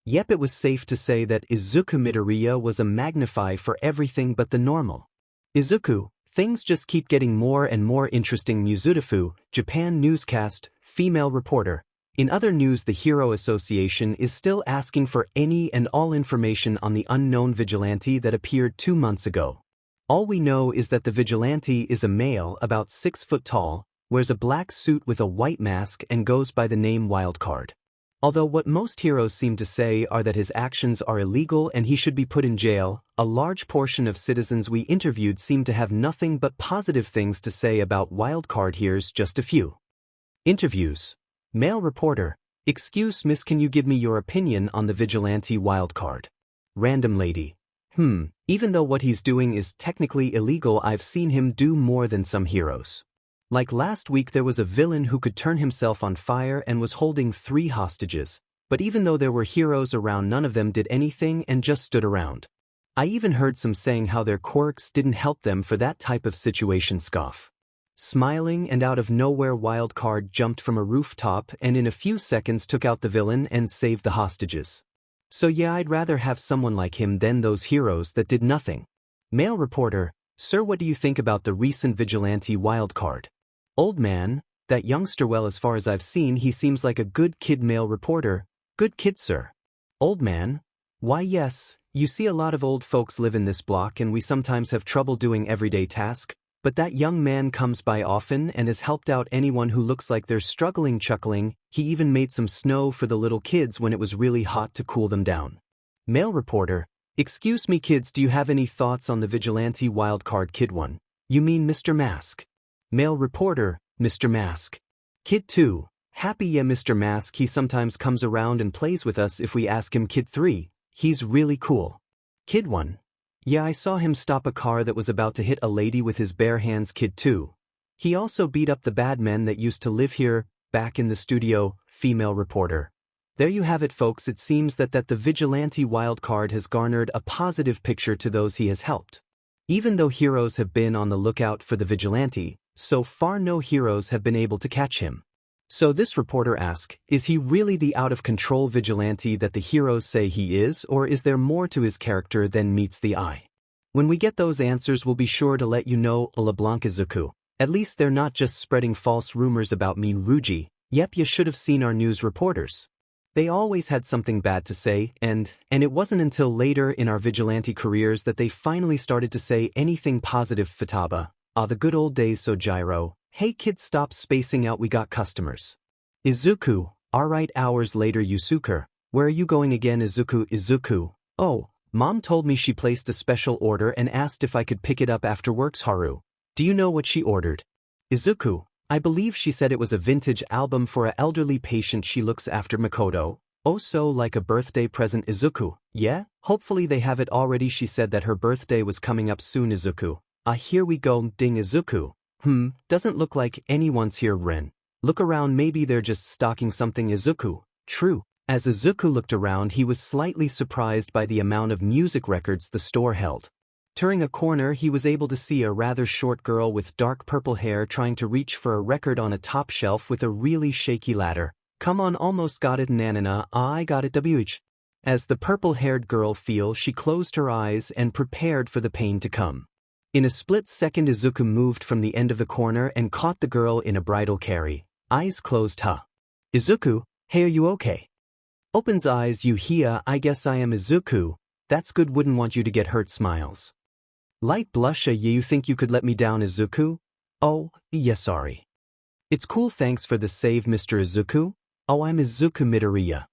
Yep, it was safe to say that Izuku 𝗵𝗃𝗧𝗵𝗃 was a magnify for everything but the normal. Izuku, things just keep getting more and more interesting. Muzutafu, Japan newscast, female reporter. In other news, the Hero Association is still asking for any and all information on the unknown vigilante that appeared 2 months ago. All we know is that the vigilante is a male about 6 foot tall, wears a black suit with a white mask and goes by the name Wildcard. Although what most heroes seem to say are that his actions are illegal and he should be put in jail, a large portion of citizens we interviewed seem to have nothing but positive things to say about Wildcard. Here's just a few. Interviews. Male reporter. Excuse miss, can you give me your opinion on the vigilante Wildcard? Random lady. Even though what he's doing is technically illegal, I've seen him do more than some heroes. Like last week there was a villain who could turn himself on fire and was holding 3 hostages, but even though there were heroes around, none of them did anything and just stood around. I even heard some saying how their quirks didn't help them for that type of situation. Scoff. Smiling, and out of nowhere Wildcard jumped from a rooftop and in a few seconds took out the villain and saved the hostages. So yeah, I'd rather have someone like him than those heroes that did nothing. Male reporter. Sir, what do you think about the recent vigilante Wildcard? Old man. That youngster, well, as far as I've seen, he seems like a good kid. Male reporter. Good kid, sir. Old man. Why yes, you see, a lot of old folks live in this block and we sometimes have trouble doing everyday tasks, but that young man comes by often and has helped out anyone who looks like they're struggling. Chuckling, he even made some snow for the little kids when it was really hot to cool them down. Male reporter. Excuse me kids, do you have any thoughts on the vigilante Wildcard? Kid 1. You mean Mr. Mask? Male reporter. Mr. Mask. Kid 2. Happy, yeah, Mr. Mask, he sometimes comes around and plays with us if we ask him. Kid 3. He's really cool. Kid 1. Yeah, I saw him stop a car that was about to hit a lady with his bare hands. Kid 2. He also beat up the bad men that used to live here, back in the studio. Female reporter. There you have it, folks. It seems that the vigilante Wildcard has garnered a positive picture to those he has helped. Even though heroes have been on the lookout for the vigilante, so far no heroes have been able to catch him. So this reporter asks, is he really the out-of-control vigilante that the heroes say he is, or is there more to his character than meets the eye? When we get those answers, we'll be sure to let you know. LeBlanc Izuku. At least they're not just spreading false rumors about me. Ruji. Yep, you should have seen our news reporters. They always had something bad to say, and it wasn't until later in our vigilante careers that they finally started to say anything positive. 𝗵𝗃𝗧𝗵𝗃. Ah, the good old days. So Gyro. Hey kids, stop spacing out, we got customers. Izuku, alright. Hours later. Yusuke, where are you going again? Izuku, oh, Mom told me she placed a special order and asked if I could pick it up after works. Haru, do you know what she ordered? Izuku, I believe she said it was a vintage album for an elderly patient she looks after. Makoto, oh, so like a birthday present. Izuku, yeah, hopefully they have it already. She said that her birthday was coming up soon. Izuku, here we go. Ding. Izuku, doesn't look like anyone's here. Ren, look around, maybe they're just stocking something. Izuku, true. As Izuku looked around, he was slightly surprised by the amount of music records the store held. Turning a corner, he was able to see a rather short girl with dark purple hair trying to reach for a record on a top shelf with a really shaky ladder. Come on, almost got it. Nanana, I got it. WH. As the purple-haired girl fell, she closed her eyes and prepared for the pain to come. In a split second, Izuku moved from the end of the corner and caught the girl in a bridal carry. Eyes closed. Izuku, hey, are you okay? Opens eyes. You here? I guess I am. Izuku, that's good, wouldn't want you to get hurt. Smiles. Light blush. You think you could let me down? Izuku, oh, yeah, sorry. It's cool, thanks for the save, Mr. Izuku. Oh, I'm Izuku Midoriya.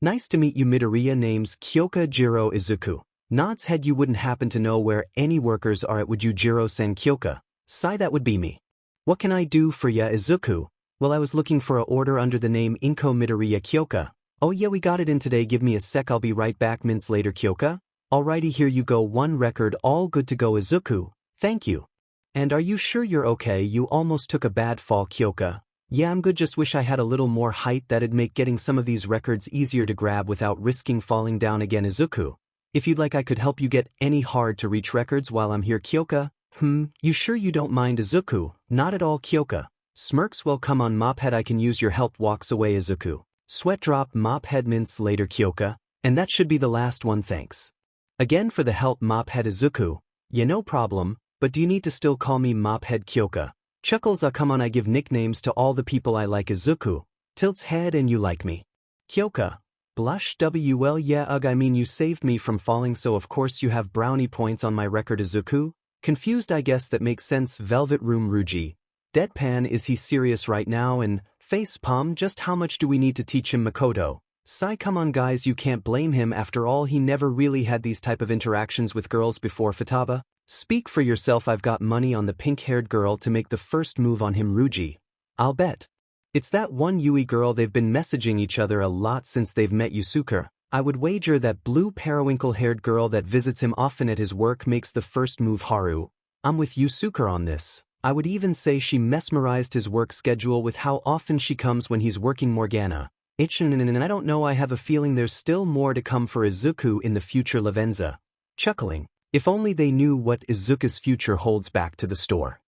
Nice to meet you. Midoriya, name's Kyoka. Jiro. Izuku nods head. You wouldn't happen to know where any workers are at, would you? Jiro-san. Kyoka, sigh, that would be me. What can I do for ya? Izuku, well, I was looking for a order under the name Inko Midoriya. Kyoka, oh yeah, we got it in today, give me a sec, I'll be right back. Minutes later. Kyoka, alrighty, here you go, one record, all good to go. Izuku, thank you. And are you sure you're okay? You almost took a bad fall. Kyoka, yeah, I'm good, just wish I had a little more height, that'd make getting some of these records easier to grab without risking falling down again. Izuku, if you'd like I could help you get any hard to reach records while I'm here. Kyoka, you sure you don't mind? Izuku, not at all. Kyoka smirks, well, come on, mophead, I can use your help. Walks away. Izuku, sweat drop. Mophead. Minutes later. Kyoka, and that should be the last one, thanks again for the help. Mophead. Izuku, yeah, no problem, but do you need to still call me Mophead? Kyoka chuckles, come on, I give nicknames to all the people I like. Izuku tilts head, and you like me? Kyoka blush. Well, yeah, I mean, you saved me from falling, so of course you have brownie points on my record. Izuku confused, I guess that makes sense. Velvet Room. Ruji deadpan, is he serious right now? And face palm, just how much do we need to teach him? Makoto sigh, come on guys, you can't blame him, after all he never really had these type of interactions with girls before. Futaba, speak for yourself, I've got money on the pink-haired girl to make the first move on him. Ruji, I'll bet it's that one Yui girl, they've been messaging each other a lot since they've met. Yusuke, I would wager that blue periwinkle-haired girl that visits him often at his work makes the first move. Haru, I'm with Yusuke on this. I would even say she mesmerized his work schedule with how often she comes when he's working. Morgana, and I don't know, I have a feeling there's still more to come for Izuku in the future. Lavenza, chuckling, if only they knew what Izuku's future holds. Back to the store.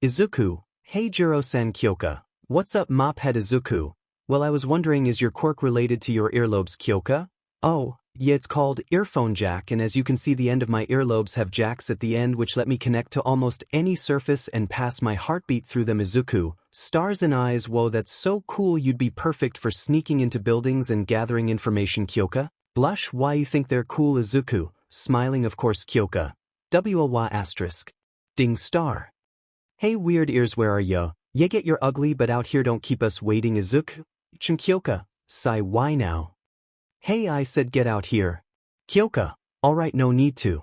Izuku, hey Jiro-san. Kyoka, what's up? Mophead. Izuku, well, I was wondering, is your quirk related to your earlobes? Kyoka, oh, yeah, it's called earphone jack, and as you can see the end of my earlobes have jacks at the end which let me connect to almost any surface and pass my heartbeat through them. Izuku, stars and eyes, whoa, that's so cool, you'd be perfect for sneaking into buildings and gathering information. Kyoka blush, why you think they're cool? Izuku smiling, of course. Kyoka, WLY*. Ding star, hey weird ears, where are ya? Yeah, get your ugly but out here, don't keep us waiting. Izuku Kyoka sigh, why now? Hey, I said get out here. Kyoka, alright, no need to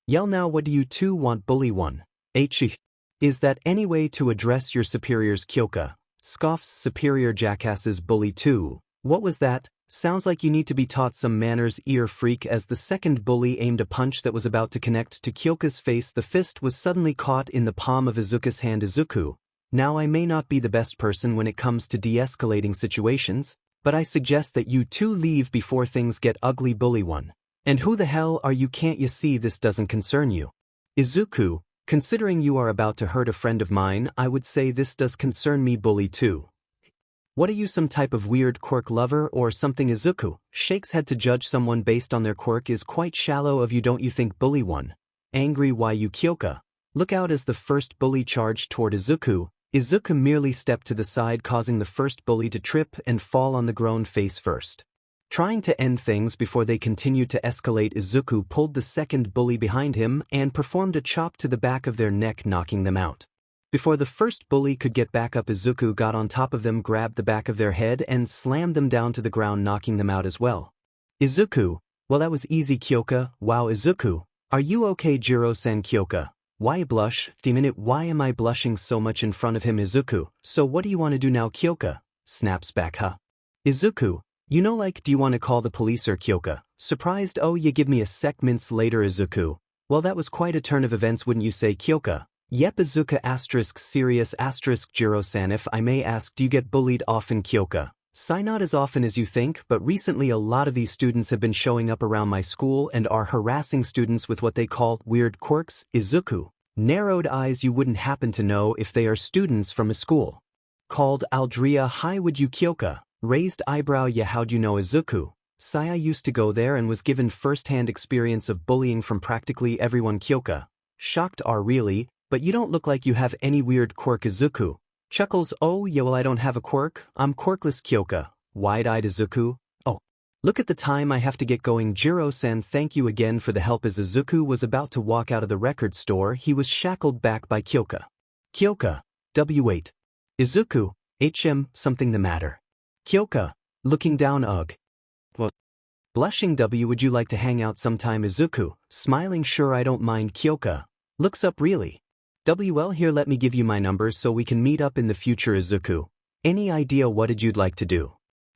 yell now, what do you two want? Bully one. Is that any way to address your superiors? Kyoka scoffs, superior jackasses. Bully two, what was that? Sounds like you need to be taught some manners. Ear freak. As the second bully aimed a punch that was about to connect to Kyoka's face, the fist was suddenly caught in the palm of Izuku's hand. Izuku, now I may not be the best person when it comes to de-escalating situations, but I suggest that you two leave before things get ugly. Bully one, and who the hell are you? Can't you see this doesn't concern you? Izuku, considering you are about to hurt a friend of mine, I would say this does concern me. Bully two, what are you, some type of weird quirk lover or something? Izuku shakes head, to judge someone based on their quirk is quite shallow of you, don't you think? Bully one, angry, why you? Kyoka, look out. As the first bully charged toward Izuku, Izuku merely stepped to the side, causing the first bully to trip and fall on the grown face first. Trying to end things before they continued to escalate, Izuku pulled the second bully behind him and performed a chop to the back of their neck, knocking them out. Before the first bully could get back up, Izuku got on top of them, grabbed the back of their head and slammed them down to the ground, knocking them out as well. Izuku, well that was easy Kyoka, wow Izuku, are you okay Jiro-san Kyoka? Why blush, 𝗵𝗵𝗃 why am I blushing so much in front of him Izuku, so what do you want to do now Kyoka? Snaps back huh? Izuku, you know like do you want to call the police or Kyoka? Surprised oh you give me a sec minutes later Izuku, well that was quite a turn of events wouldn't you say Kyoka? Yep Izuku asterisk serious asterisk Jiro-san if I may ask do you get bullied often Kyoka? Sigh not as often as you think but recently a lot of these students have been showing up around my school and are harassing students with what they call weird quirks. Izuku, narrowed eyes you wouldn't happen to know if they are students from a school called 𝗲𝗵𝗃 hi would you Kyoka? Raised eyebrow yeah how'd you know Izuku? Sigh I used to go there and was given first-hand experience of bullying from practically everyone Kyoka. Shocked are really? But you don't look like you have any weird quirk Izuku. Chuckles oh yeah well I don't have a quirk, I'm quirkless Kyoka. Wide-eyed Izuku, oh. Look at the time I have to get going Jiro-san thank you again for the help as Izuku was about to walk out of the record store he was shackled back by Kyoka. Kyoka, W8. Izuku, something the matter. Kyoka, looking down ugh. What? Blushing W would you like to hang out sometime Izuku, smiling sure I don't mind Kyoka. Looks up really. Well here let me give you my number so we can meet up in the future Izuku. Any idea what you'd like to do?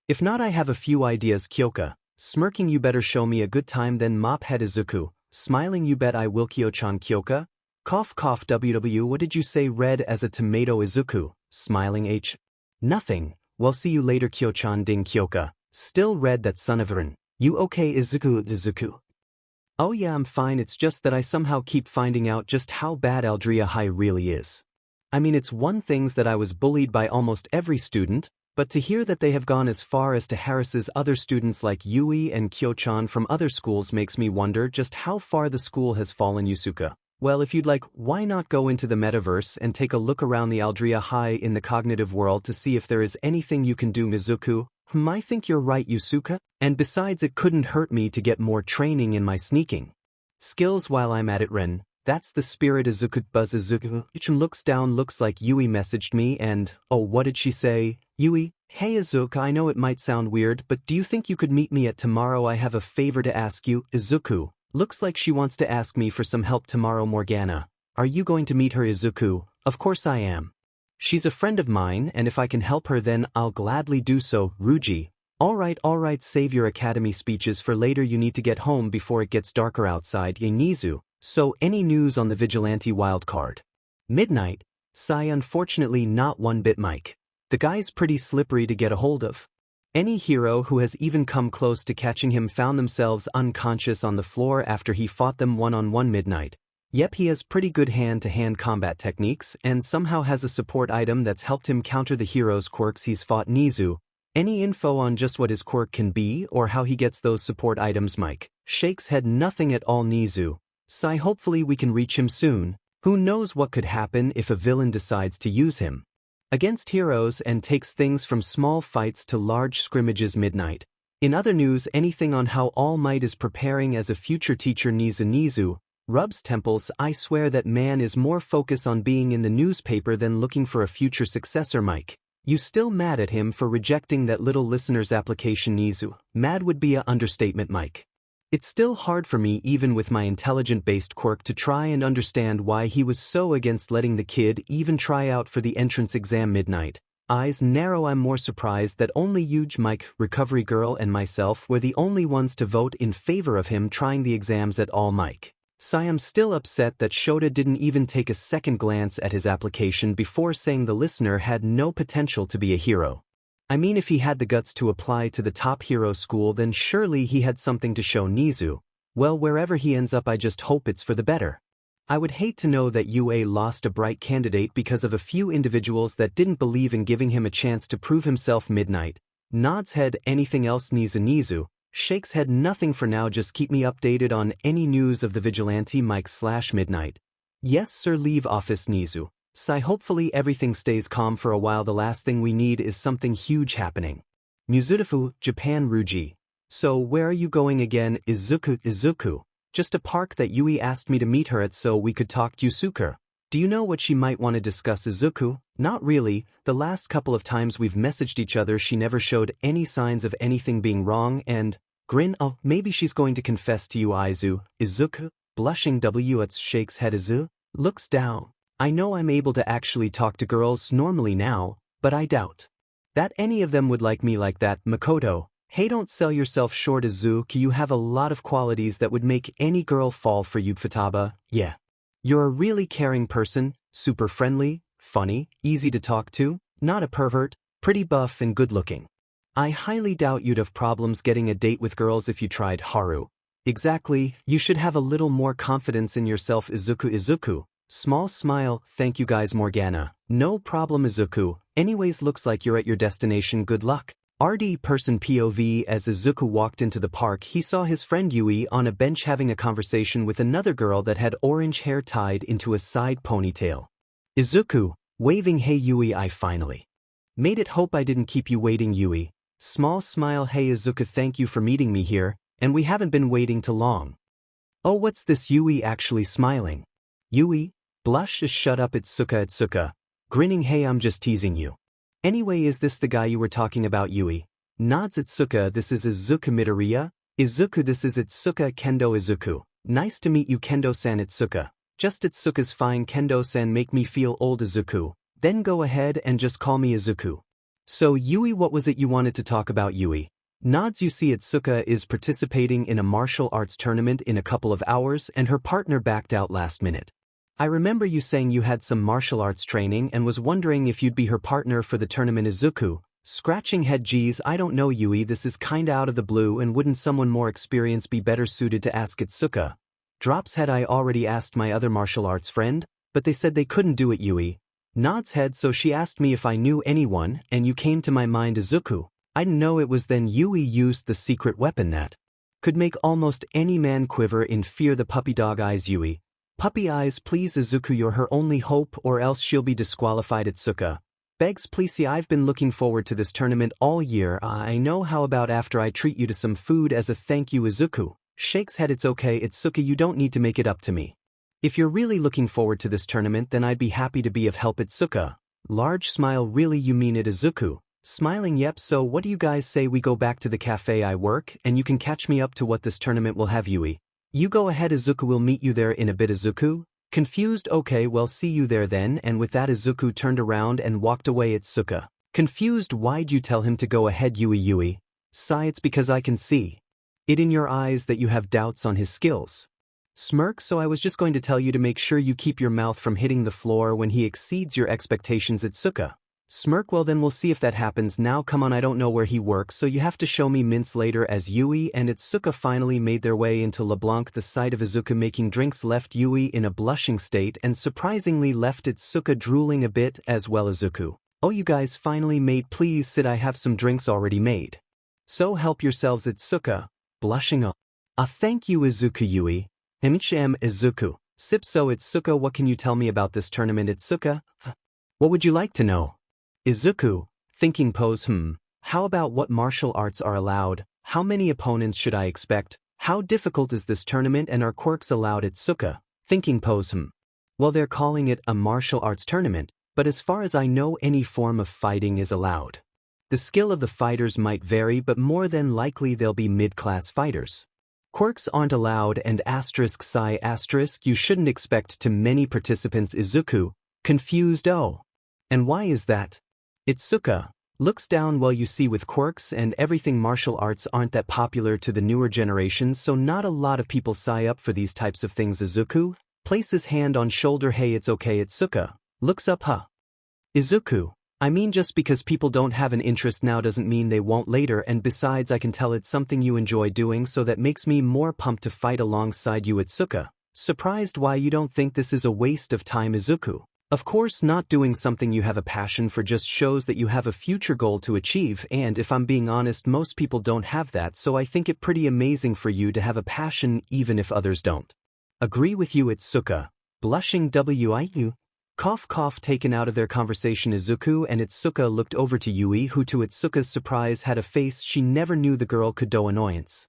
If not I have a few ideas Kyoka. Smirking you better show me a good time then mop head Izuku. Smiling you bet I will Kyo-chan Kyoka. Cough cough WW what did you say red as a tomato Izuku. Smiling H. Nothing. Well see you later Kyo-chan ding Kyoka. Still red that son of a. You okay Izuku? Oh yeah I'm fine it's just that I somehow keep finding out just how bad 𝗲𝗵𝗃 really is. I mean it's one thing that I was bullied by almost every student, but to hear that they have gone as far as to harass other students like Yui and Kyo-chan from other schools makes me wonder just how far the school has fallen Yusuka. Well if you'd like why not go into the metaverse and take a look around the 𝗲𝗵𝗃 in the cognitive world to see if there is anything you can do Izuku. I think you're right Yusuka, and besides it couldn't hurt me to get more training in my sneaking skills while I'm at it Ren, that's the spirit Izuku buzz Izuku looks down looks like Yui messaged me and, oh what did she say? Yui, hey Izuku I know it might sound weird but do you think you could meet me at tomorrow I have a favor to ask you Izuku, looks like she wants to ask me for some help tomorrow Morgana, are you going to meet her Izuku? Of course I am. She's a friend of mine and if I can help her then I'll gladly do so, Ruji. Alright save your academy speeches for later you need to get home before it gets darker outside Nizu. So any news on the vigilante wildcard? Midnight, sigh unfortunately not one bit Mike. The guy's pretty slippery to get a hold of. Any hero who has even come close to catching him found themselves unconscious on the floor after he fought them one-on-one midnight. Yep he has pretty good hand-to-hand combat techniques and somehow has a support item that's helped him counter the hero's quirks he's fought Nizu. Any info on just what his quirk can be or how he gets those support items Mike? Shakes head nothing at all Nizu. Sigh hopefully we can reach him soon. Who knows what could happen if a villain decides to use him against heroes and takes things from small fights to large scrimmages midnight. In other news anything on how All Might is preparing as a future teacher Nizu rubs temples I swear that man is more focused on being in the newspaper than looking for a future successor Mike. You still mad at him for rejecting that little listener's application Nizu? Mad would be a understatement Mike. It's still hard for me even with my intelligent-based quirk to try and understand why he was so against letting the kid even try out for the entrance exam midnight. Eyes narrow I'm more surprised that only Huge Mike, Recovery Girl and myself were the only ones to vote in favor of him trying the exams at all Mike. Sigh I'm still upset that Shota didn't even take a second glance at his application before saying the listener had no potential to be a hero. I mean if he had the guts to apply to the top hero school then surely he had something to show Nizu. Well wherever he ends up I just hope it's for the better. I would hate to know that UA lost a bright candidate because of a few individuals that didn't believe in giving him a chance to prove himself midnight. Nods head anything else Nizu. Shakes head nothing for now just keep me updated on any news of the vigilante Mike/midnight. Yes sir leave office Nizu. Sigh hopefully everything stays calm for a while the last thing we need is something huge happening. Muzutafu, Japan Ruji. So where are you going again Izuku? Just a park that Yui asked me to meet her at so we could talk Yusuke. Do you know what she might want to discuss, Izuku? Not really. The last couple of times we've messaged each other she never showed any signs of anything being wrong and... Grin, oh, maybe she's going to confess to you, Izuku. Blushing 𝗬𝗂𝗁𝗃 shakes head. Izu looks down. I know I'm able to actually talk to girls normally now, but I doubt that any of them would like me like that. Makoto, hey, don't sell yourself short, Izuku. You have a lot of qualities that would make any girl fall for you. 𝗵𝗃𝗏, yeah. You're a really caring person, super friendly, funny, easy to talk to, not a pervert, pretty buff and good-looking. I highly doubt you'd have problems getting a date with girls if you tried. Haru. Exactly, you should have a little more confidence in yourself. Izuku. Small smile, thank you guys. Morgana. No problem, Izuku. Anyways, looks like you're at your destination. Good luck. RD person POV. As Izuku walked into the park, he saw his friend Yui on a bench having a conversation with another girl that had orange hair tied into a side ponytail. Izuku, waving, hey Yui, I finally made it. Hope I didn't keep you waiting. Yui. Small smile, hey Izuku, thank you for meeting me here, and we haven't been waiting too long. Oh, what's this? Yui actually smiling. Yui, blush, shut up. Itsuka, grinning, hey, I'm just teasing you. Anyway, is this the guy you were talking about? Yui nods. Itsuka, this is Izuku Midoriya. Izuku, this is Itsuka Kendo. Izuku, nice to meet you, Kendo-san. Itsuka, just Itsuka's fine. Kendo-san make me feel old. Izuku, then go ahead and just call me Izuku. So Yui, what was it you wanted to talk about? Yui nods. You see, Itsuka is participating in a martial arts tournament in a couple of hours and her partner backed out last minute. I remember you saying you had some martial arts training and was wondering if you'd be her partner for the tournament. Izuku, scratching head, geez, I don't know Yui, this is kinda out of the blue, and wouldn't someone more experienced be better suited to ask? Itsuka drops head. I already asked my other martial arts friend, but they said they couldn't do it. Yui nods head. So she asked me if I knew anyone, and you came to my mind. Izuku, I didn't know it was then. Yui used the secret weapon that could make almost any man quiver in fear. The puppy dog eyes. Yui, puppy eyes, please. Izuku, you're her only hope or else she'll be disqualified. Itsuka begs, please. See, I've been looking forward to this tournament all year. I know. How about after I treat you to some food as a thank you? Izuku shakes head. It's okay, Itsuka, you don't need to make it up to me. If you're really looking forward to this tournament, then I'd be happy to be of help. Itsuka, large smile, really, you mean it? Izuku smiling, yep. So what do you guys say we go back to the cafe I work and you can catch me up to what this tournament will have? Yui, you go ahead. Izuku will meet you there in a bit. Izuku confused, okay, well, see you there then. And with that, Izuku turned around and walked away. Itsuka confused, why'd you tell him to go ahead? Yui sigh, it's because I can see it in your eyes that you have doubts on his skills. Smirk, so I was just going to tell you to make sure you keep your mouth from hitting the floor when he exceeds your expectations. Itsuka smirk, well then we'll see if that happens. Now come on, I don't know where he works, so you have to show me mince later. As Yui and Itsuka finally made their way into LeBlanc, the sight of Izuku making drinks left Yui in a blushing state and surprisingly left Itsuka drooling a bit as well. Izuku, oh, you guys finally made, please sit, I have some drinks already made. So help yourselves. Itsuka blushing, thank you. Izuku, Yui Izuku sip. So Itsuka, what can you tell me about this tournament? Itsuka, what would you like to know? Izuku, thinking pose, how about what martial arts are allowed? How many opponents should I expect? How difficult is this tournament and are quirks allowed? Itsuka, thinking pose, well, they're calling it a martial arts tournament, but as far as I know any form of fighting is allowed. The skill of the fighters might vary, but more than likely they'll be mid-class fighters. Quirks aren't allowed and ***, you shouldn't expect too many participants. Izuku, confused, oh. And why is that? Itsuka looks down, well, you see, with quirks and everything, martial arts aren't that popular to the newer generations, so not a lot of people sign up for these types of things. Izuku places hand on shoulder, hey, it's okay. Itsuka looks up, Izuku, I mean, just because people don't have an interest now doesn't mean they won't later, and besides I can tell it's something you enjoy doing, so that makes me more pumped to fight alongside you. Itsuka surprised, why, you don't think this is a waste of time? Izuku, of course not. Doing something you have a passion for just shows that you have a future goal to achieve, and if I'm being honest, most people don't have that, so I think it pretty amazing for you to have a passion even if others don't. Agree with you. Itsuka blushing, cough, taken out of their conversation. Izuku and Itsuka looked over to Yui, who to Itsuka's surprise had a face she never knew the girl could do. Annoyance.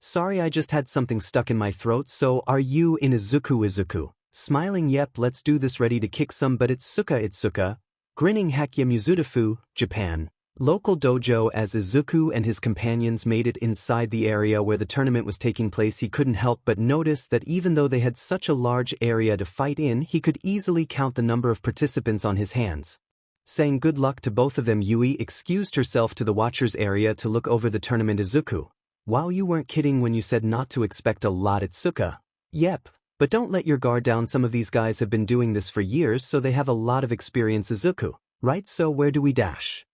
Sorry, I just had something stuck in my throat. So are you in? Izuku Smiling, yep, let's do this, ready to kick some butt. 𝗧𝗵𝗃, grinning, 𝗧𝗵𝗃, Japan. Local dojo. As Izuku and his companions made it inside the area where the tournament was taking place, he couldn't help but notice that even though they had such a large area to fight in, he could easily count the number of participants on his hands. Saying good luck to both of them, Yui excused herself to the watchers area to look over the tournament. Izuku, wow, you weren't kidding when you said not to expect a lot. 𝗧𝗵𝗃, yep, but don't let your guard down, some of these guys have been doing this for years, so they have a lot of experience. Izuku, right, so where do we dash?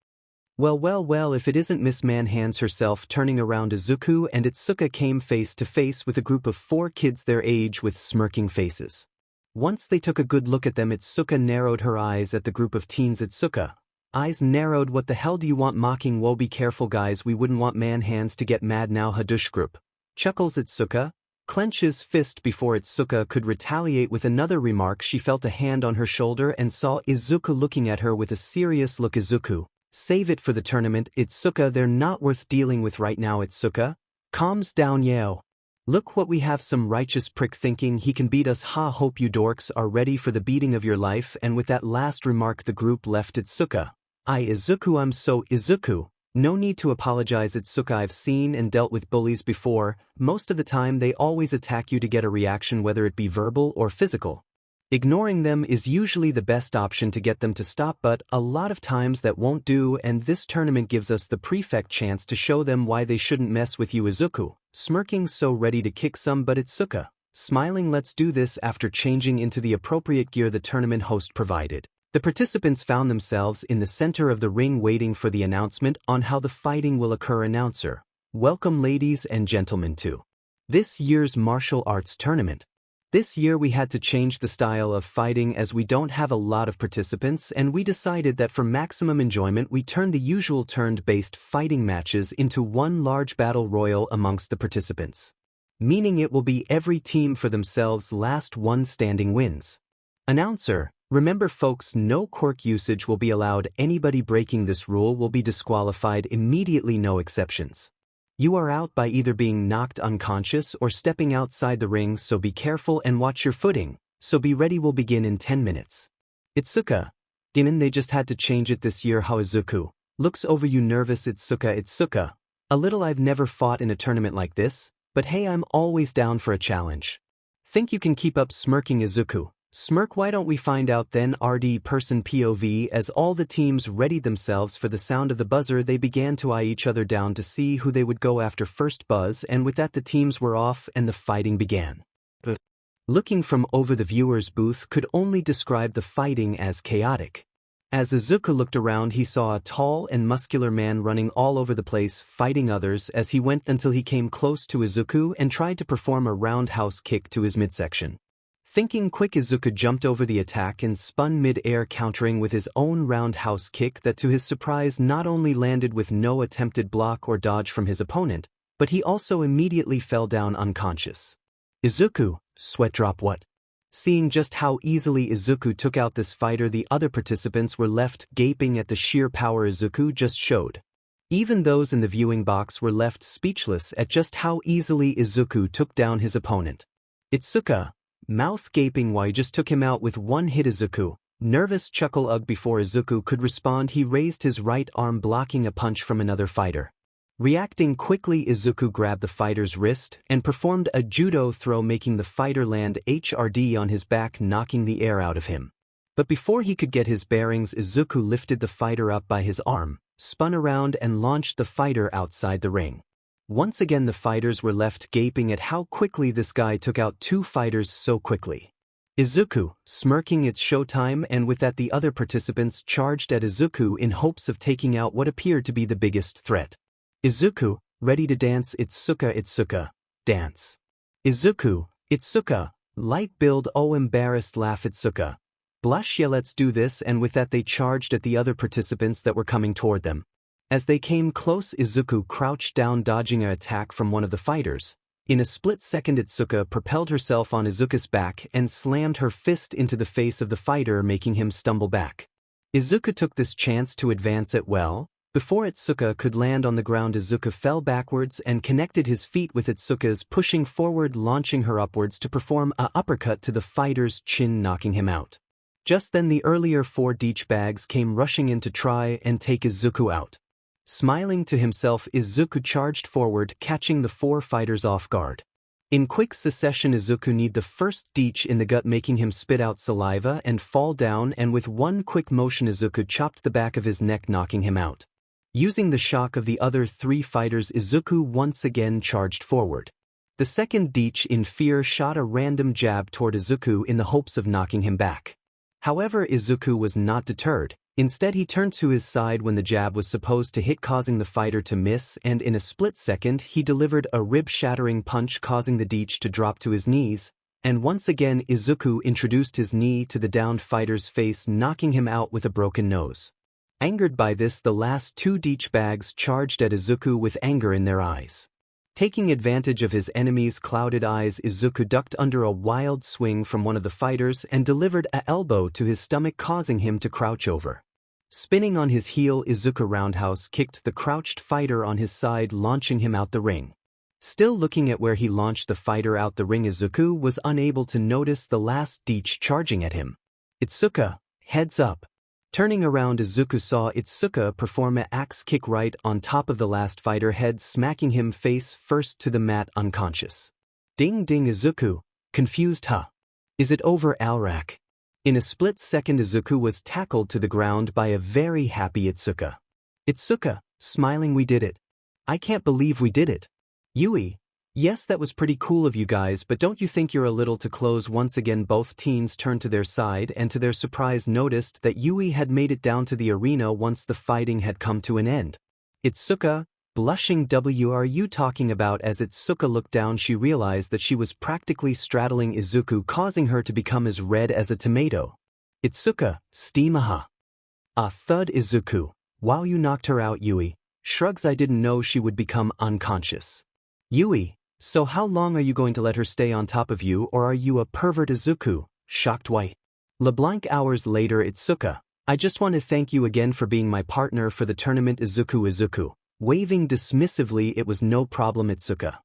Well, if it isn't Miss Manhands herself. Turning around, Izuku and 𝗧𝗵𝗃 came face to face with a group of 4 kids their age with smirking faces. Once they took a good look at them, 𝗧𝗃𝗃 narrowed her eyes at the group of teens. 𝗧𝗃𝗃, eyes narrowed. What the hell do you want? Mocking, whoa, be careful guys, we wouldn't want Manhands to get mad now. Hadush group. Chuckles. 𝗧𝗃𝗃 clenches fist before 𝗧𝗃𝗃 could retaliate with another remark. She felt a hand on her shoulder and saw Izuku looking at her with a serious look. Izuku, save it for the tournament. 𝗧𝗃𝗃, they're not worth dealing with right now. 𝗧𝗃𝗃 calms down. Yao, look what we have, some righteous prick thinking he can beat us. Ha, hope you dorks are ready for the beating of your life. And with that last remark the group left. 𝗧𝗃𝗃, Izuku, I'm so Izuku, no need to apologize. 𝗧𝗃𝗃, I've seen and dealt with bullies before. Most of the time they always attack you to get a reaction, whether it be verbal or physical. Ignoring them is usually the best option to get them to stop, but a lot of times that won't do, and this tournament gives us the perfect chance to show them why they shouldn't mess with you. Izuku, smirking, so ready to kick some butt. 𝗧𝗃𝗃, smiling, let's do this. After changing into the appropriate gear the tournament host provided, the participants found themselves in the center of the ring waiting for the announcement on how the fighting will occur. Announcer, welcome ladies and gentlemen to this year's martial arts tournament. This year we had to change the style of fighting as we don't have a lot of participants, and we decided that for maximum enjoyment we turned the usual turn-based fighting matches into one large battle royal amongst the participants. Meaning it will be every team for themselves, last one standing wins. Announcer, remember folks, no quirk usage will be allowed. Anybody breaking this rule will be disqualified immediately, no exceptions. You are out by either being knocked unconscious or stepping outside the ring, so be careful and watch your footing. So be ready, we'll begin in 10 minutes. 𝗧𝗃𝗃, Demon, they just had to change it this year. How? Izuku looks over, you nervous? 𝗧𝗃𝗃, a little. I've never fought in a tournament like this, but hey, I'm always down for a challenge. Think you can keep up? Smirking. Izuku, smirk, why don't we find out then? RD person POV. As all the teams readied themselves for the sound of the buzzer, they began to eye each other down to see who they would go after first. Buzz, and with that the teams were off and the fighting began. Looking from over the viewer's booth could only describe the fighting as chaotic. As Izuku looked around, he saw a tall and muscular man running all over the place, fighting others as he went, until he came close to Izuku and tried to perform a roundhouse kick to his midsection. Thinking quick, Izuku jumped over the attack and spun mid-air, countering with his own roundhouse kick that to his surprise not only landed with no attempted block or dodge from his opponent, but he also immediately fell down unconscious. Izuku, sweat drop. What? Seeing just how easily Izuku took out this fighter, the other participants were left gaping at the sheer power Izuku just showed. Even those in the viewing box were left speechless at just how easily Izuku took down his opponent. 𝗧𝗃𝗃, mouth gaping, why just took him out with one hit. Izuku, nervous chuckle. Ugh, before Izuku could respond, he raised his right arm, blocking a punch from another fighter. Reacting quickly, Izuku grabbed the fighter's wrist and performed a judo throw, making the fighter land HRD on his back, knocking the air out of him. But before he could get his bearings, Izuku lifted the fighter up by his arm, spun around and launched the fighter outside the ring. Once again the fighters were left gaping at how quickly this guy took out 2 fighters so quickly. Izuku, smirking, it's showtime, and with that the other participants charged at Izuku in hopes of taking out what appeared to be the biggest threat. Izuku, ready to dance. 𝗧𝗃𝗃, dance. Izuku, 𝗧𝗃𝗃, light build. Oh, embarrassed laugh. 𝗧𝗃𝗃, blush. Yeah, let's do this. And with that they charged at the other participants that were coming toward them. As they came close, Izuku crouched down, dodging an attack from one of the fighters. In a split second, 𝗧𝗃𝗃 propelled herself on Izuku's back and slammed her fist into the face of the fighter, making him stumble back. Izuku took this chance to advance it well, Before 𝗧𝗵𝗃 could land on the ground, Izuku fell backwards and connected his feet with 𝗧𝗃𝗃's, pushing forward, launching her upwards to perform an uppercut to the fighter's chin, knocking him out. Just then the earlier 4 𝗬𝗍𝗃 came rushing in to try and take Izuku out. Smiling to himself, Izuku charged forward, catching the 4 fighters off guard. In quick succession, Izuku kneed the first 𝗬𝗍 in the gut, making him spit out saliva and fall down, and with one quick motion Izuku chopped the back of his neck, knocking him out. Using the shock of the other 3 fighters, Izuku once again charged forward. The second 𝗬𝗍, in fear, shot a random jab toward Izuku in the hopes of knocking him back. However, Izuku was not deterred. Instead, he turned to his side when the jab was supposed to hit, causing the fighter to miss, and in a split second he delivered a rib-shattering punch, causing the 𝗬𝗍 to drop to his knees, and once again Izuku introduced his knee to the downed fighter's face, knocking him out with a broken nose. Angered by this, the last 2 𝗬𝗍𝗃 charged at Izuku with anger in their eyes. Taking advantage of his enemy's clouded eyes, Izuku ducked under a wild swing from one of the fighters and delivered an elbow to his stomach, causing him to crouch over. Spinning on his heel, Izuku roundhouse kicked the crouched fighter on his side, launching him out the ring. Still looking at where he launched the fighter out the ring, Izuku was unable to notice the last 𝗬𝗍𝗃 charging at him. 𝗧𝗃𝗃, heads up. Turning around, Izuku saw 𝗧𝗃𝗃 perform an axe kick right on top of the last fighter head, smacking him face first to the mat, unconscious. Ding ding, Izuku, confused, huh? Is it over, Alrak? In a split second, Izuku was tackled to the ground by a very happy 𝗧𝗃𝗃. 𝗧𝗃𝗃, smiling, we did it. I can't believe we did it. Yui, yes, that was pretty cool of you guys, but don't you think you're a little too close? Once again both teams turned to their side and to their surprise noticed that Yui had made it down to the arena once the fighting had come to an end. 𝗧𝗃𝗃, blushing, what are you talking about? As 𝗧𝗃𝗃 looked down, she realized that she was practically straddling Izuku, causing her to become as red as a tomato. 𝗧𝗃𝗃, 𝗧𝗵𝗲. Ah, thud. Izuku, wow, you knocked her out. Yui shrugs, I didn't know she would become unconscious. Yui, so how long are you going to let her stay on top of you, or are you a pervert? Izuku, shocked white. LeBlanc hours later. 𝗧𝗃𝗃, I just want to thank you again for being my partner for the tournament. Izuku, waving dismissively, it was no problem, 𝗧𝗃𝗃.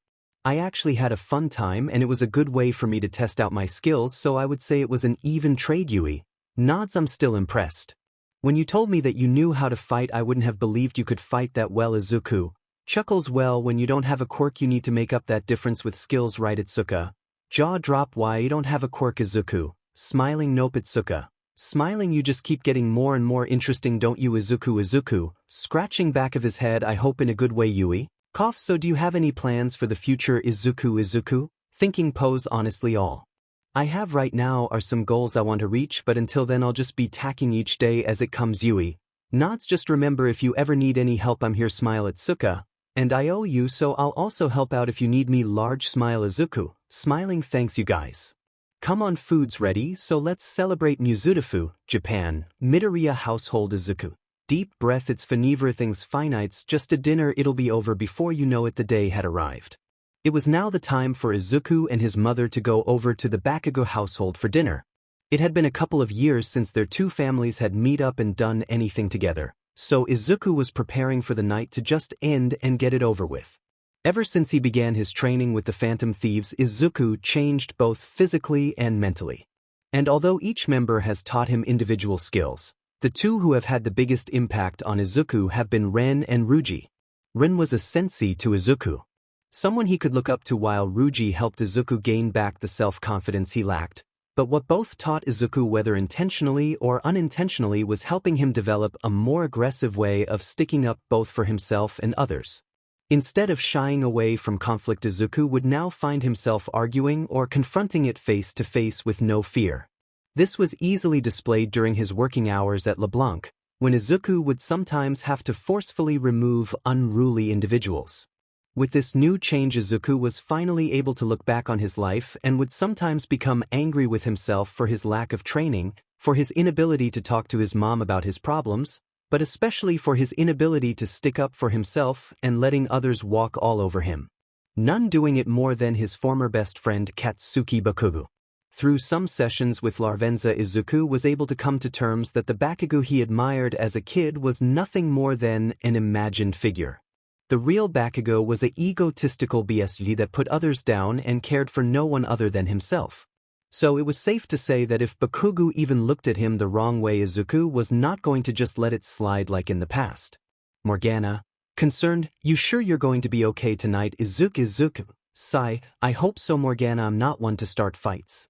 I actually had a fun time and it was a good way for me to test out my skills, so I would say it was an even trade. Yui nods, I'm still impressed. When you told me that you knew how to fight, I wouldn't have believed you could fight that well. Izuku chuckles, well, when you don't have a quirk you need to make up that difference with skills, right? 𝗧𝗃𝗃, jaw drop, why you don't have a quirk? Izuku, smiling, nope. 𝗧𝗃𝗃, smiling, you just keep getting more and more interesting, don't you? Izuku, scratching back of his head, I hope in a good way. Yui cough, so do you have any plans for the future? Izuku, thinking pose, honestly all I have right now are some goals I want to reach, but until then I'll just be tacking each day as it comes. Yui nods, just remember, if you ever need any help I'm here. Smile. 𝗧𝗃𝗃, and I owe you, so I'll also help out if you need me. Large smile. Izuku, smiling, thanks you guys. Come on, food's ready, so let's celebrate. Muzutafu, Japan, Midoriya household. Izuku, deep breath, it's 𝗵𝗃𝗃, just a dinner, it'll be over before you know it. The day had arrived. It was now the time for Izuku and his mother to go over to the Bakugou household for dinner. It had been a couple of years since their two families had met up and done anything together, so Izuku was preparing for the night to just end and get it over with. Ever since he began his training with the Phantom Thieves, Izuku changed both physically and mentally. And although each member has taught him individual skills, the two who have had the biggest impact on Izuku have been Ren and Ryuji. Ren was a sensei to Izuku, someone he could look up to, while Ryuji helped Izuku gain back the self-confidence he lacked. But what both taught Izuku, whether intentionally or unintentionally, was helping him develop a more aggressive way of sticking up both for himself and others. Instead of shying away from conflict, Izuku would now find himself arguing or confronting it face to face with no fear. This was easily displayed during his working hours at LeBlanc, when Izuku would sometimes have to forcefully remove unruly individuals. With this new change, Izuku was finally able to look back on his life and would sometimes become angry with himself for his lack of training, for his inability to talk to his mom about his problems, but especially for his inability to stick up for himself and letting others walk all over him. None doing it more than his former best friend Katsuki Bakugou. Through some sessions with 𝗵𝗃𝗀 Izuku was able to come to terms that the Bakugou he admired as a kid was nothing more than an imagined figure. The real Bakugou was a egotistical 𝗵𝗃𝗀𝗃 that put others down and cared for no one other than himself. So it was safe to say that if Bakugou even looked at him the wrong way, Izuku was not going to just let it slide like in the past. Morgana, concerned, "You sure you're going to be okay tonight, Izuku? Sigh, I hope so, Morgana. I'm not one to start fights."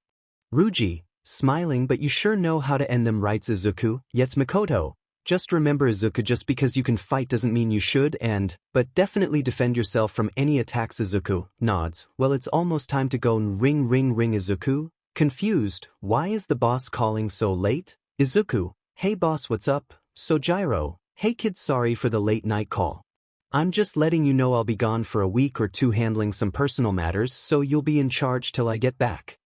Ruji, smiling, "But you sure know how to end them, right, Izuku? Yes, Mikoto. Just remember, Izuku, just because you can fight doesn't mean you should but definitely defend yourself from any attacks." Izuku nods. "Well, it's almost time to go. Ring, ring, ring." Izuku, confused, "Why is the boss calling so late?" Izuku, "Hey boss, what's up?" 𝗳𝗏𝗄, "Hey kid, sorry for the late night call. I'm just letting you know I'll be gone for a week or two handling some personal matters, so you'll be in charge till I get back."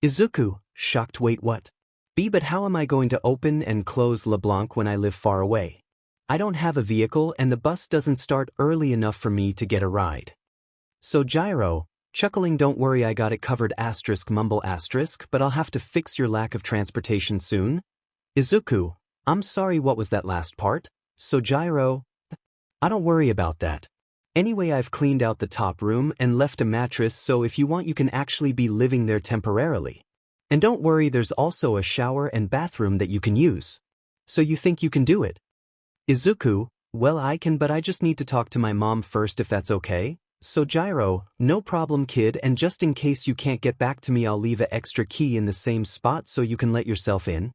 Izuku, shocked, "Wait, what? But how am I going to open and close LeBlanc when I live far away? I don't have a vehicle and the bus doesn't start early enough for me to get a ride." 𝗳𝗏𝗄, chuckling, "Don't worry, I got it covered ***, but I'll have to fix your lack of transportation soon." Izuku, "I'm sorry, what was that last part?" 𝗳𝗏𝗄, "I don't worry about that. Anyway, I've cleaned out the top room and left a mattress, so if you want you can actually be living there temporarily. And don't worry, there's also a shower and bathroom that you can use. So you think you can do it?" Izuku, "Well, I can, but I just need to talk to my mom first if that's okay." 𝗳𝗏𝗄, "No problem, kid, and just in case you can't get back to me, I'll leave an extra key in the same spot so you can let yourself in."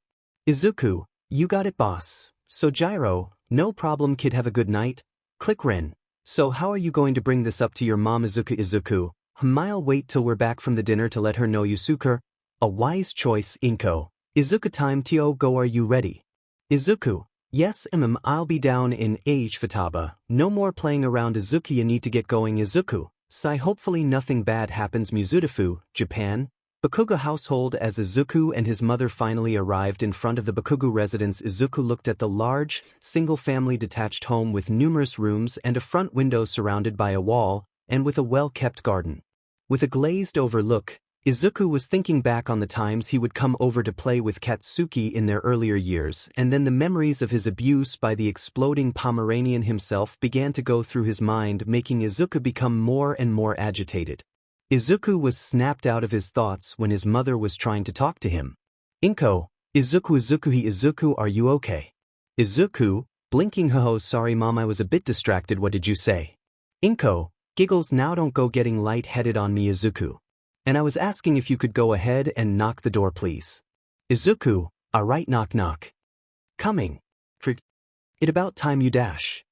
Izuku, "You got it, boss." 𝗳𝗏𝗄, "No problem, kid, have a good night." Click Ren, "So how are you going to bring this up to your mom?" Izuku, "I'll wait till we're back from the dinner to let her know." Yusuke, "A wise choice, Inko." Izuku, "Time to go, are you ready?" Izuku, "Yes, I'll be down in 𝗵𝗃𝗀𝗃. No more playing around, Izuku, you need to get going." Izuku, sigh, "Hopefully nothing bad happens." Mizufu, Japan. Bakugou household. As Izuku and his mother finally arrived in front of the Bakugou residence, Izuku looked at the large, single-family detached home with numerous rooms and a front window surrounded by a wall, and with a well-kept garden. With a glazed-over look, Izuku was thinking back on the times he would come over to play with Katsuki in their earlier years, and then the memories of his abuse by the exploding Pomeranian himself began to go through his mind, making Izuku become more and more agitated. Izuku was snapped out of his thoughts when his mother was trying to talk to him. "Inko, Izuku, are you okay?" Izuku, blinking, "Ho, sorry mom, I was a bit distracted. What did you say?" Inko, giggles, "Now don't go getting light-headed on me, Izuku. And I was asking if you could go ahead and knock the door, please." Izuku, "Alright, knock knock." "Coming." "It about time you dash."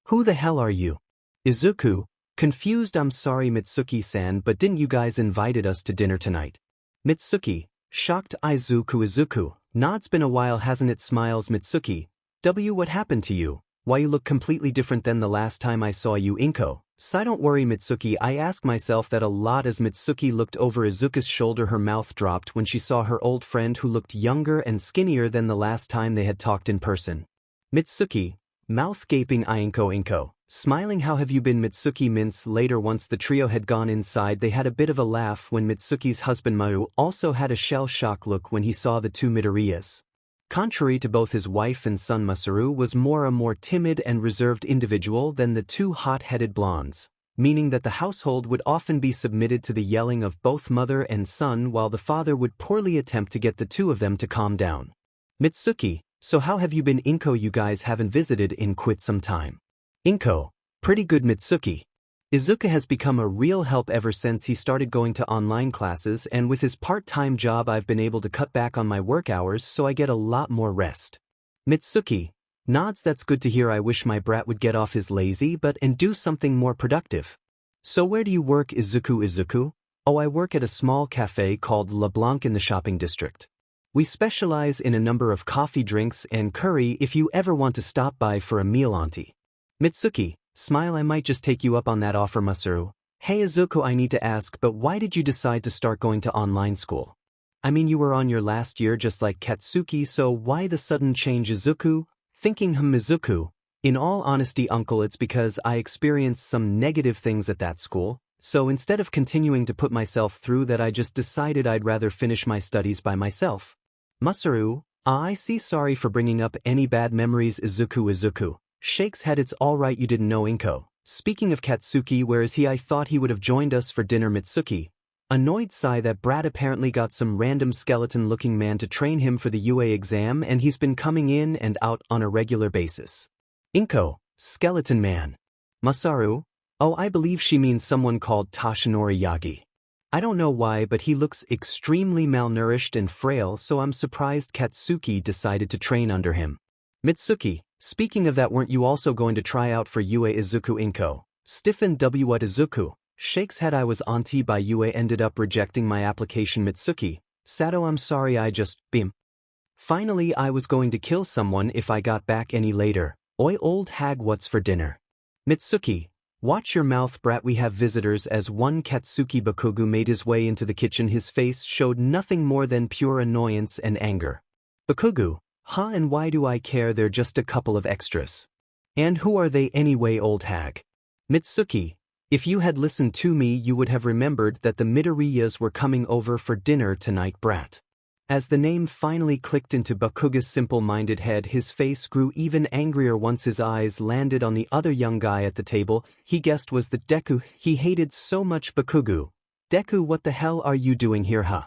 "Who the hell are you?" Izuku, confused, "I'm sorry, Mitsuki-san, but didn't you guys invited us to dinner tonight?" Mitsuki, shocked. Izuku, nods, "Been a while, hasn't it?" Smiles Mitsuki, What happened to you? Why you look completely different than the last time I saw you." Inko, sigh, "Don't worry, Mitsuki, I ask myself that a lot." As Mitsuki looked over Izuku's shoulder, her mouth dropped when she saw her old friend who looked younger and skinnier than the last time they had talked in person. Mitsuki, mouth gaping. Inko, smiling, "How have you been?" Mitsuki mince. Later, once the trio had gone inside, they had a bit of a laugh when Mitsuki's husband Maru also had a shell-shock look when he saw the two Midoriyas. Contrary to both his wife and son, Masaru was a more timid and reserved individual than the two hot-headed blondes, meaning that the household would often be submitted to the yelling of both mother and son, while the father would poorly attempt to get the two of them to calm down. Mitsuki, "So how have you been?" Inko, "You guys haven't visited in quite some time." Inko, "Pretty good, Mitsuki. Izuku has become a real help ever since he started going to online classes, and with his part-time job I've been able to cut back on my work hours so I get a lot more rest." Mitsuki, nods, "That's good to hear. I wish my brat would get off his lazy butt and do something more productive." "So where do you work?" Izuku, "Oh, I work at a small cafe called LeBlanc in the shopping district. We specialize in a number of coffee, drinks, and curry if you ever want to stop by for a meal, auntie." Mitsuki, smile, "I might just take you up on that offer." Masaru, "Hey Izuku, I need to ask, but why did you decide to start going to online school? I mean, you were on your last year just like Katsuki, so why the sudden change?" Izuku, thinking, Izuku, "In all honesty, uncle, it's because I experienced some negative things at that school. So instead of continuing to put myself through that, I just decided I'd rather finish my studies by myself. Masaru, I see, sorry for bringing up any bad memories. Izuku shakes head. It's alright, you didn't know 𝗵𝗃𝗃. Speaking of Katsuki, where is he? I thought he would have joined us for dinner. Mitsuki, annoyed, sigh. That brat apparently got some random skeleton-looking man to train him for the UA exam, and he's been coming in and out on a regular basis. 𝗵𝗃𝗃, skeleton man. Masaru, oh, I believe she means someone called Toshinori Yagi. I don't know why, but he looks extremely malnourished and frail, so I'm surprised Katsuki decided to train under him. Mitsuki, speaking of that, weren't you also going to try out for UA? Izuku, 𝗵𝗃𝗃, stiffened. What? Izuku shakes head. I was auntie by UA, ended up rejecting my application. Mitsuki, Sato, I'm sorry, I just, 𝗵𝗃𝗃. Finally, I was going to kill someone if I got back any later. Oi, old hag, what's for dinner? Mitsuki, watch your mouth, brat, we have visitors. As one Katsuki Bakugou made his way into the kitchen, his face showed nothing more than pure annoyance and anger. Bakugou, huh, and why do I care? They're just a couple of extras. And who are they anyway, old hag? Mitsuki, if you had listened to me, you would have remembered that the Midoriyas were coming over for dinner tonight, brat. As the name finally clicked into Bakugou's simple-minded head, his face grew even angrier once his eyes landed on the other young guy at the table. He guessed was the Deku he hated so much. Bakugou, Deku, what the hell are you doing here, huh?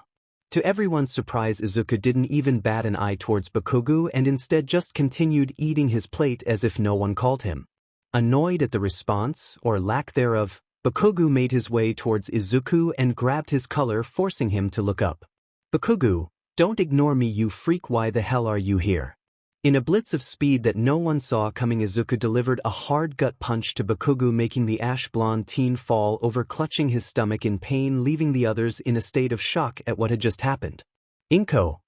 To everyone's surprise, Izuku didn't even bat an eye towards Bakugou and instead just continued eating his plate as if no one called him. Annoyed at the response, or lack thereof, Bakugou made his way towards Izuku and grabbed his collar, forcing him to look up. Bakugou, don't ignore me, you freak, why the hell are you here? In a blitz of speed that no one saw coming, Izuku delivered a hard gut punch to Bakugou, making the ash-blonde teen fall over, clutching his stomach in pain, leaving the others in a state of shock at what had just happened. 𝗵𝗃𝗃,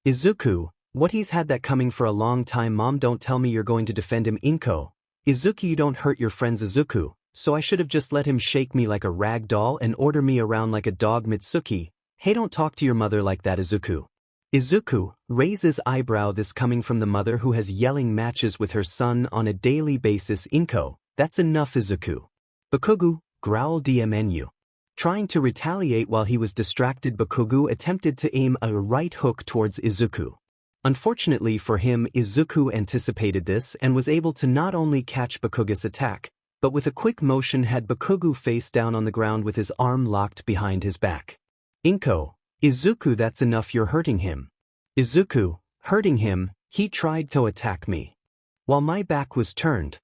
Izuku, what, he's had that coming for a long time. Mom, don't tell me you're going to defend him. 𝗵𝗃𝗃, Izuku, you don't hurt your friends. Izuku, so I should have just let him shake me like a rag doll and order me around like a dog. Mitsuki, hey, don't talk to your mother like that. Izuku raises eyebrow, this coming from the mother who has yelling matches with her son on a daily basis. 𝗵𝗃𝗃, that's enough. Izuku. Bakugou growled DMNU. Trying to retaliate while he was distracted, Bakugou attempted to aim a right hook towards Izuku. Unfortunately for him, Izuku anticipated this and was able to not only catch Bakugou's attack, but with a quick motion had Bakugou face down on the ground with his arm locked behind his back. 𝗵𝗃𝗃, Izuku, that's enough, you're hurting him. Izuku, hurting him? He tried to attack me while my back was turned.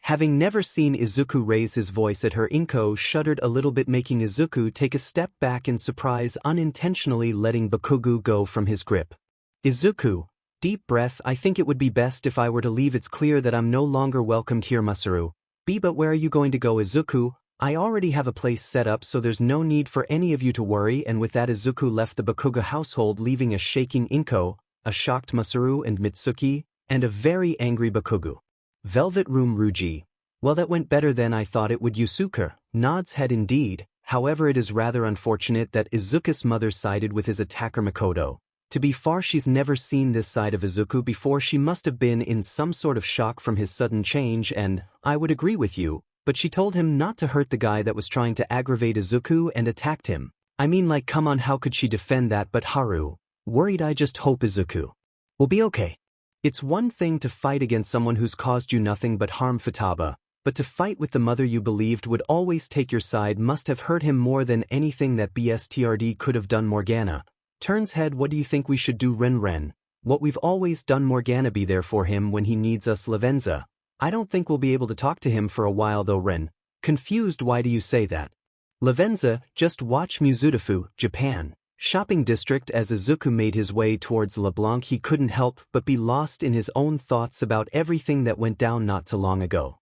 Having never seen Izuku raise his voice at her, 𝗵𝗃𝗃 shuddered a little bit, making Izuku take a step back in surprise, unintentionally letting Bakugou go from his grip. Izuku, deep breath, I think it would be best if I were to leave. It's clear that I'm no longer welcomed here. Masaru, but where are you going to go? Izuku, I already have a place set up, so there's no need for any of you to worry. And with that, Izuku left the Bakugou household, leaving a shaking 𝗵𝗃𝗃, a shocked Masaru and Mitsuki, and a very angry Bakugou. Velvet Room Ruji, well, that went better than I thought it would. Yusuke nods head. Indeed, however, it is rather unfortunate that Izuku's mother sided with his attacker Makoto. To be fair, she's never seen this side of Izuku before. She must have been in some sort of shock from his sudden change, and I would agree with you, but she told him not to hurt the guy that was trying to aggravate Izuku and attacked him. I mean, like, come on, how could she defend that? But Haru, worried, I just hope Izuku will be okay. It's one thing to fight against someone who's caused you nothing but harm, 𝗵𝗃𝗃, but to fight with the mother you believed would always take your side must have hurt him more than anything that BSTRD could have done. Morgana turns head. What do you think we should do? Ren, what we've always done. Morgana, be there for him when he needs us. Lavenza, I don't think we'll be able to talk to him for a while though. Ren, confused, why do you say that? Lavenza, just watch. Muzutafu, Japan shopping district. As Izuku made his way towards LeBlanc, he couldn't help but be lost in his own thoughts about everything that went down not too long ago.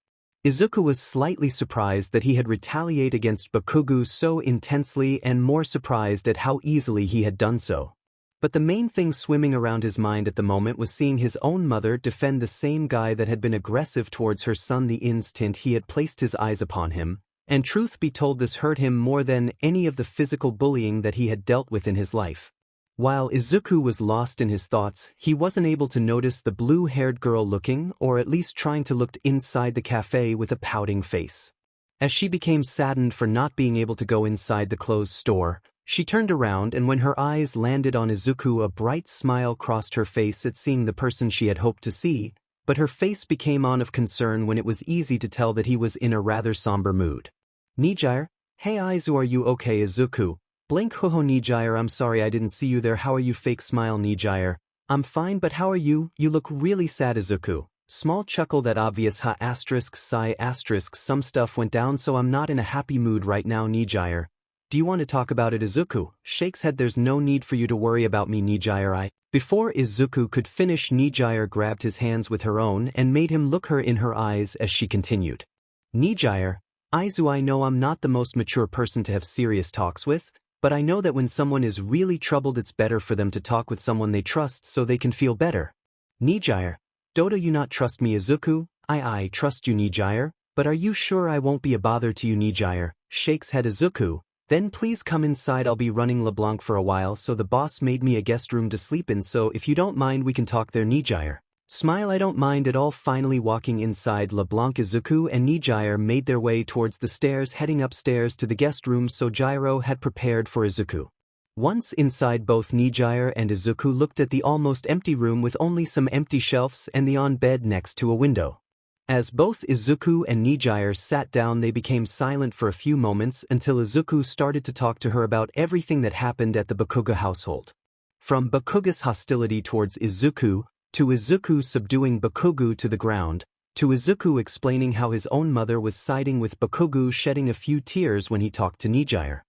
Izuku was slightly surprised that he had retaliated against Bakugou so intensely, and more surprised at how easily he had done so. But the main thing swimming around his mind at the moment was seeing his own mother defend the same guy that had been aggressive towards her son the instant he had placed his eyes upon him, and truth be told, this hurt him more than any of the physical bullying that he had dealt with in his life. While Izuku was lost in his thoughts, he wasn't able to notice the blue-haired girl looking, or at least trying to look inside the cafe with a pouting face. As she became saddened for not being able to go inside the closed store, she turned around and when her eyes landed on Izuku a bright smile crossed her face at seeing the person she had hoped to see, but her face became on of concern when it was easy to tell that he was in a rather somber mood. 𝗵𝗃𝗧𝗵𝗲, hey Izu, are you okay? Izuku, blink hoho 𝗵𝗃𝗧𝗵𝗲, I'm sorry I didn't see you there, how are you? Fake smile 𝗵𝗃𝗧𝗵𝗲, I'm fine but how are you? You look really sad. Izuku, small chuckle that obvious ha asterisk sigh asterisk some stuff went down so I'm not in a happy mood right now 𝗵𝗃𝗧𝗵𝗲. Do you want to talk about it? Izuku shakes head. There's no need for you to worry about me 𝗵𝗃𝗧𝗵𝗲. Before Izuku could finish, 𝗵𝗃𝗧𝗵𝗲 grabbed his hands with her own and made him look her in her eyes as she continued. 𝗵𝗃𝗧𝗵𝗃, Izu, I know I'm not the most mature person to have serious talks with, but I know that when someone is really troubled it's better for them to talk with someone they trust so they can feel better. 𝗵𝗃𝗧𝗵𝗃, do you not trust me? Izuku, I trust you 𝗵𝗃𝗧𝗵𝗃, but are you sure I won't be a bother to you? 𝗵𝗃𝗧𝗵𝗃 shakes head. Izuku, then please come inside, I'll be running LeBlanc for a while so the boss made me a guest room to sleep in so if you don't mind we can talk there. 𝗵𝗃𝗧𝗵𝗃, smile, I don't mind at all. Finally walking inside LeBlanc, Izuku and 𝗵𝗃𝗧𝗵𝗃 made their way towards the stairs heading upstairs to the guest room so Gyro had prepared for Izuku. Once inside, both 𝗵𝗃𝗧𝗵𝗃 and Izuku looked at the almost empty room with only some empty shelves and the on-bed next to a window. As both Izuku and 𝗵𝗃𝗧𝗵𝗃 sat down they became silent for a few moments until Izuku started to talk to her about everything that happened at the Bakugou household. From Bakugou's hostility towards Izuku, to Izuku subduing Bakugou to the ground, to Izuku explaining how his own mother was siding with Bakugou, shedding a few tears when he talked to 𝗵𝗃𝗧𝗵𝗃.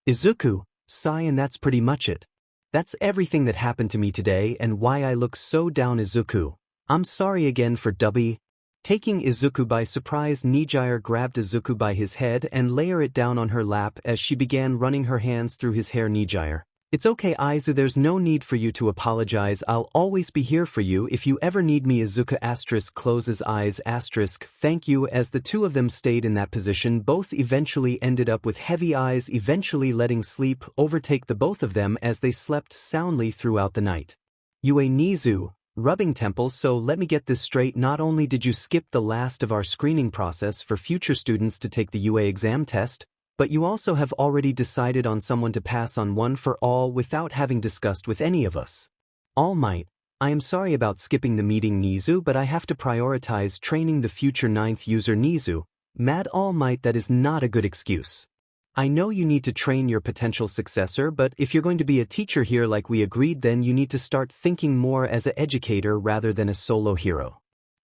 Izuku, sigh, and that's pretty much it. That's everything that happened to me today and why I look so down. Izuku, I'm sorry again for 𝗬𝗲𝗿𝗺. Taking Izuku by surprise, 𝗵𝗃𝗧𝗵𝗃 grabbed Izuku by his head and laid it down on her lap as she began running her hands through his hair. 𝗵𝗃𝗧𝗵𝗃, it's okay Izu, there's no need for you to apologize, I'll always be here for you if you ever need me. Izuku asterisk closes eyes asterisk thank you. As the two of them stayed in that position, both eventually ended up with heavy eyes, eventually letting sleep overtake the both of them as they slept soundly throughout the night. 𝗬𝗍𝗍, rubbing temples, so let me get this straight, not only did you skip the last of our screening process for future students to take the UA exam test, but you also have already decided on someone to pass on one for all without having discussed with any of us. All Might, I am sorry about skipping the meeting 𝗍𝗍, but I have to prioritize training the future 9th user 𝗍𝗍, Mad All Might, that is not a good excuse. I know you need to train your potential successor, but if you're going to be a teacher here like we agreed, then you need to start thinking more as an educator rather than a solo hero.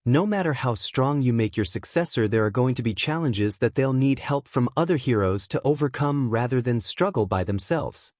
No matter how strong you make your successor, there are going to be challenges that they'll need help from other heroes to overcome rather than struggle by themselves.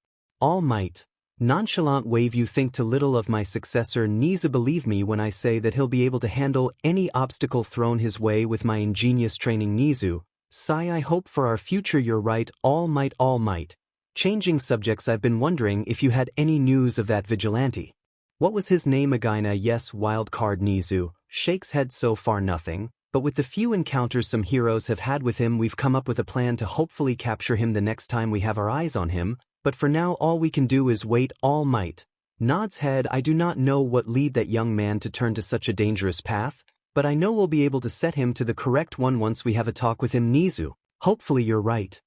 All Might, nonchalant wave, you think too little of my successor 𝗍𝗍𝗵𝗃. Believe me when I say that he'll be able to handle any obstacle thrown his way with my ingenious training. 𝗍𝗍𝗵𝗃, sigh, I hope for our future you're right. All Might, All Might. Changing subjects, I've been wondering if you had any news of that vigilante. What was his name again? Yes, Wildcard. 𝗍𝗍𝗵𝗃 shakes head. So far nothing, but with the few encounters some heroes have had with him, we've come up with a plan to hopefully capture him the next time we have our eyes on him, but for now all we can do is wait. All Might nods head. I do not know what lead that young man to turn to such a dangerous path, but I know we'll be able to set him to the correct one once we have a talk with him. 𝗍𝗍𝗵𝗃, hopefully you're right.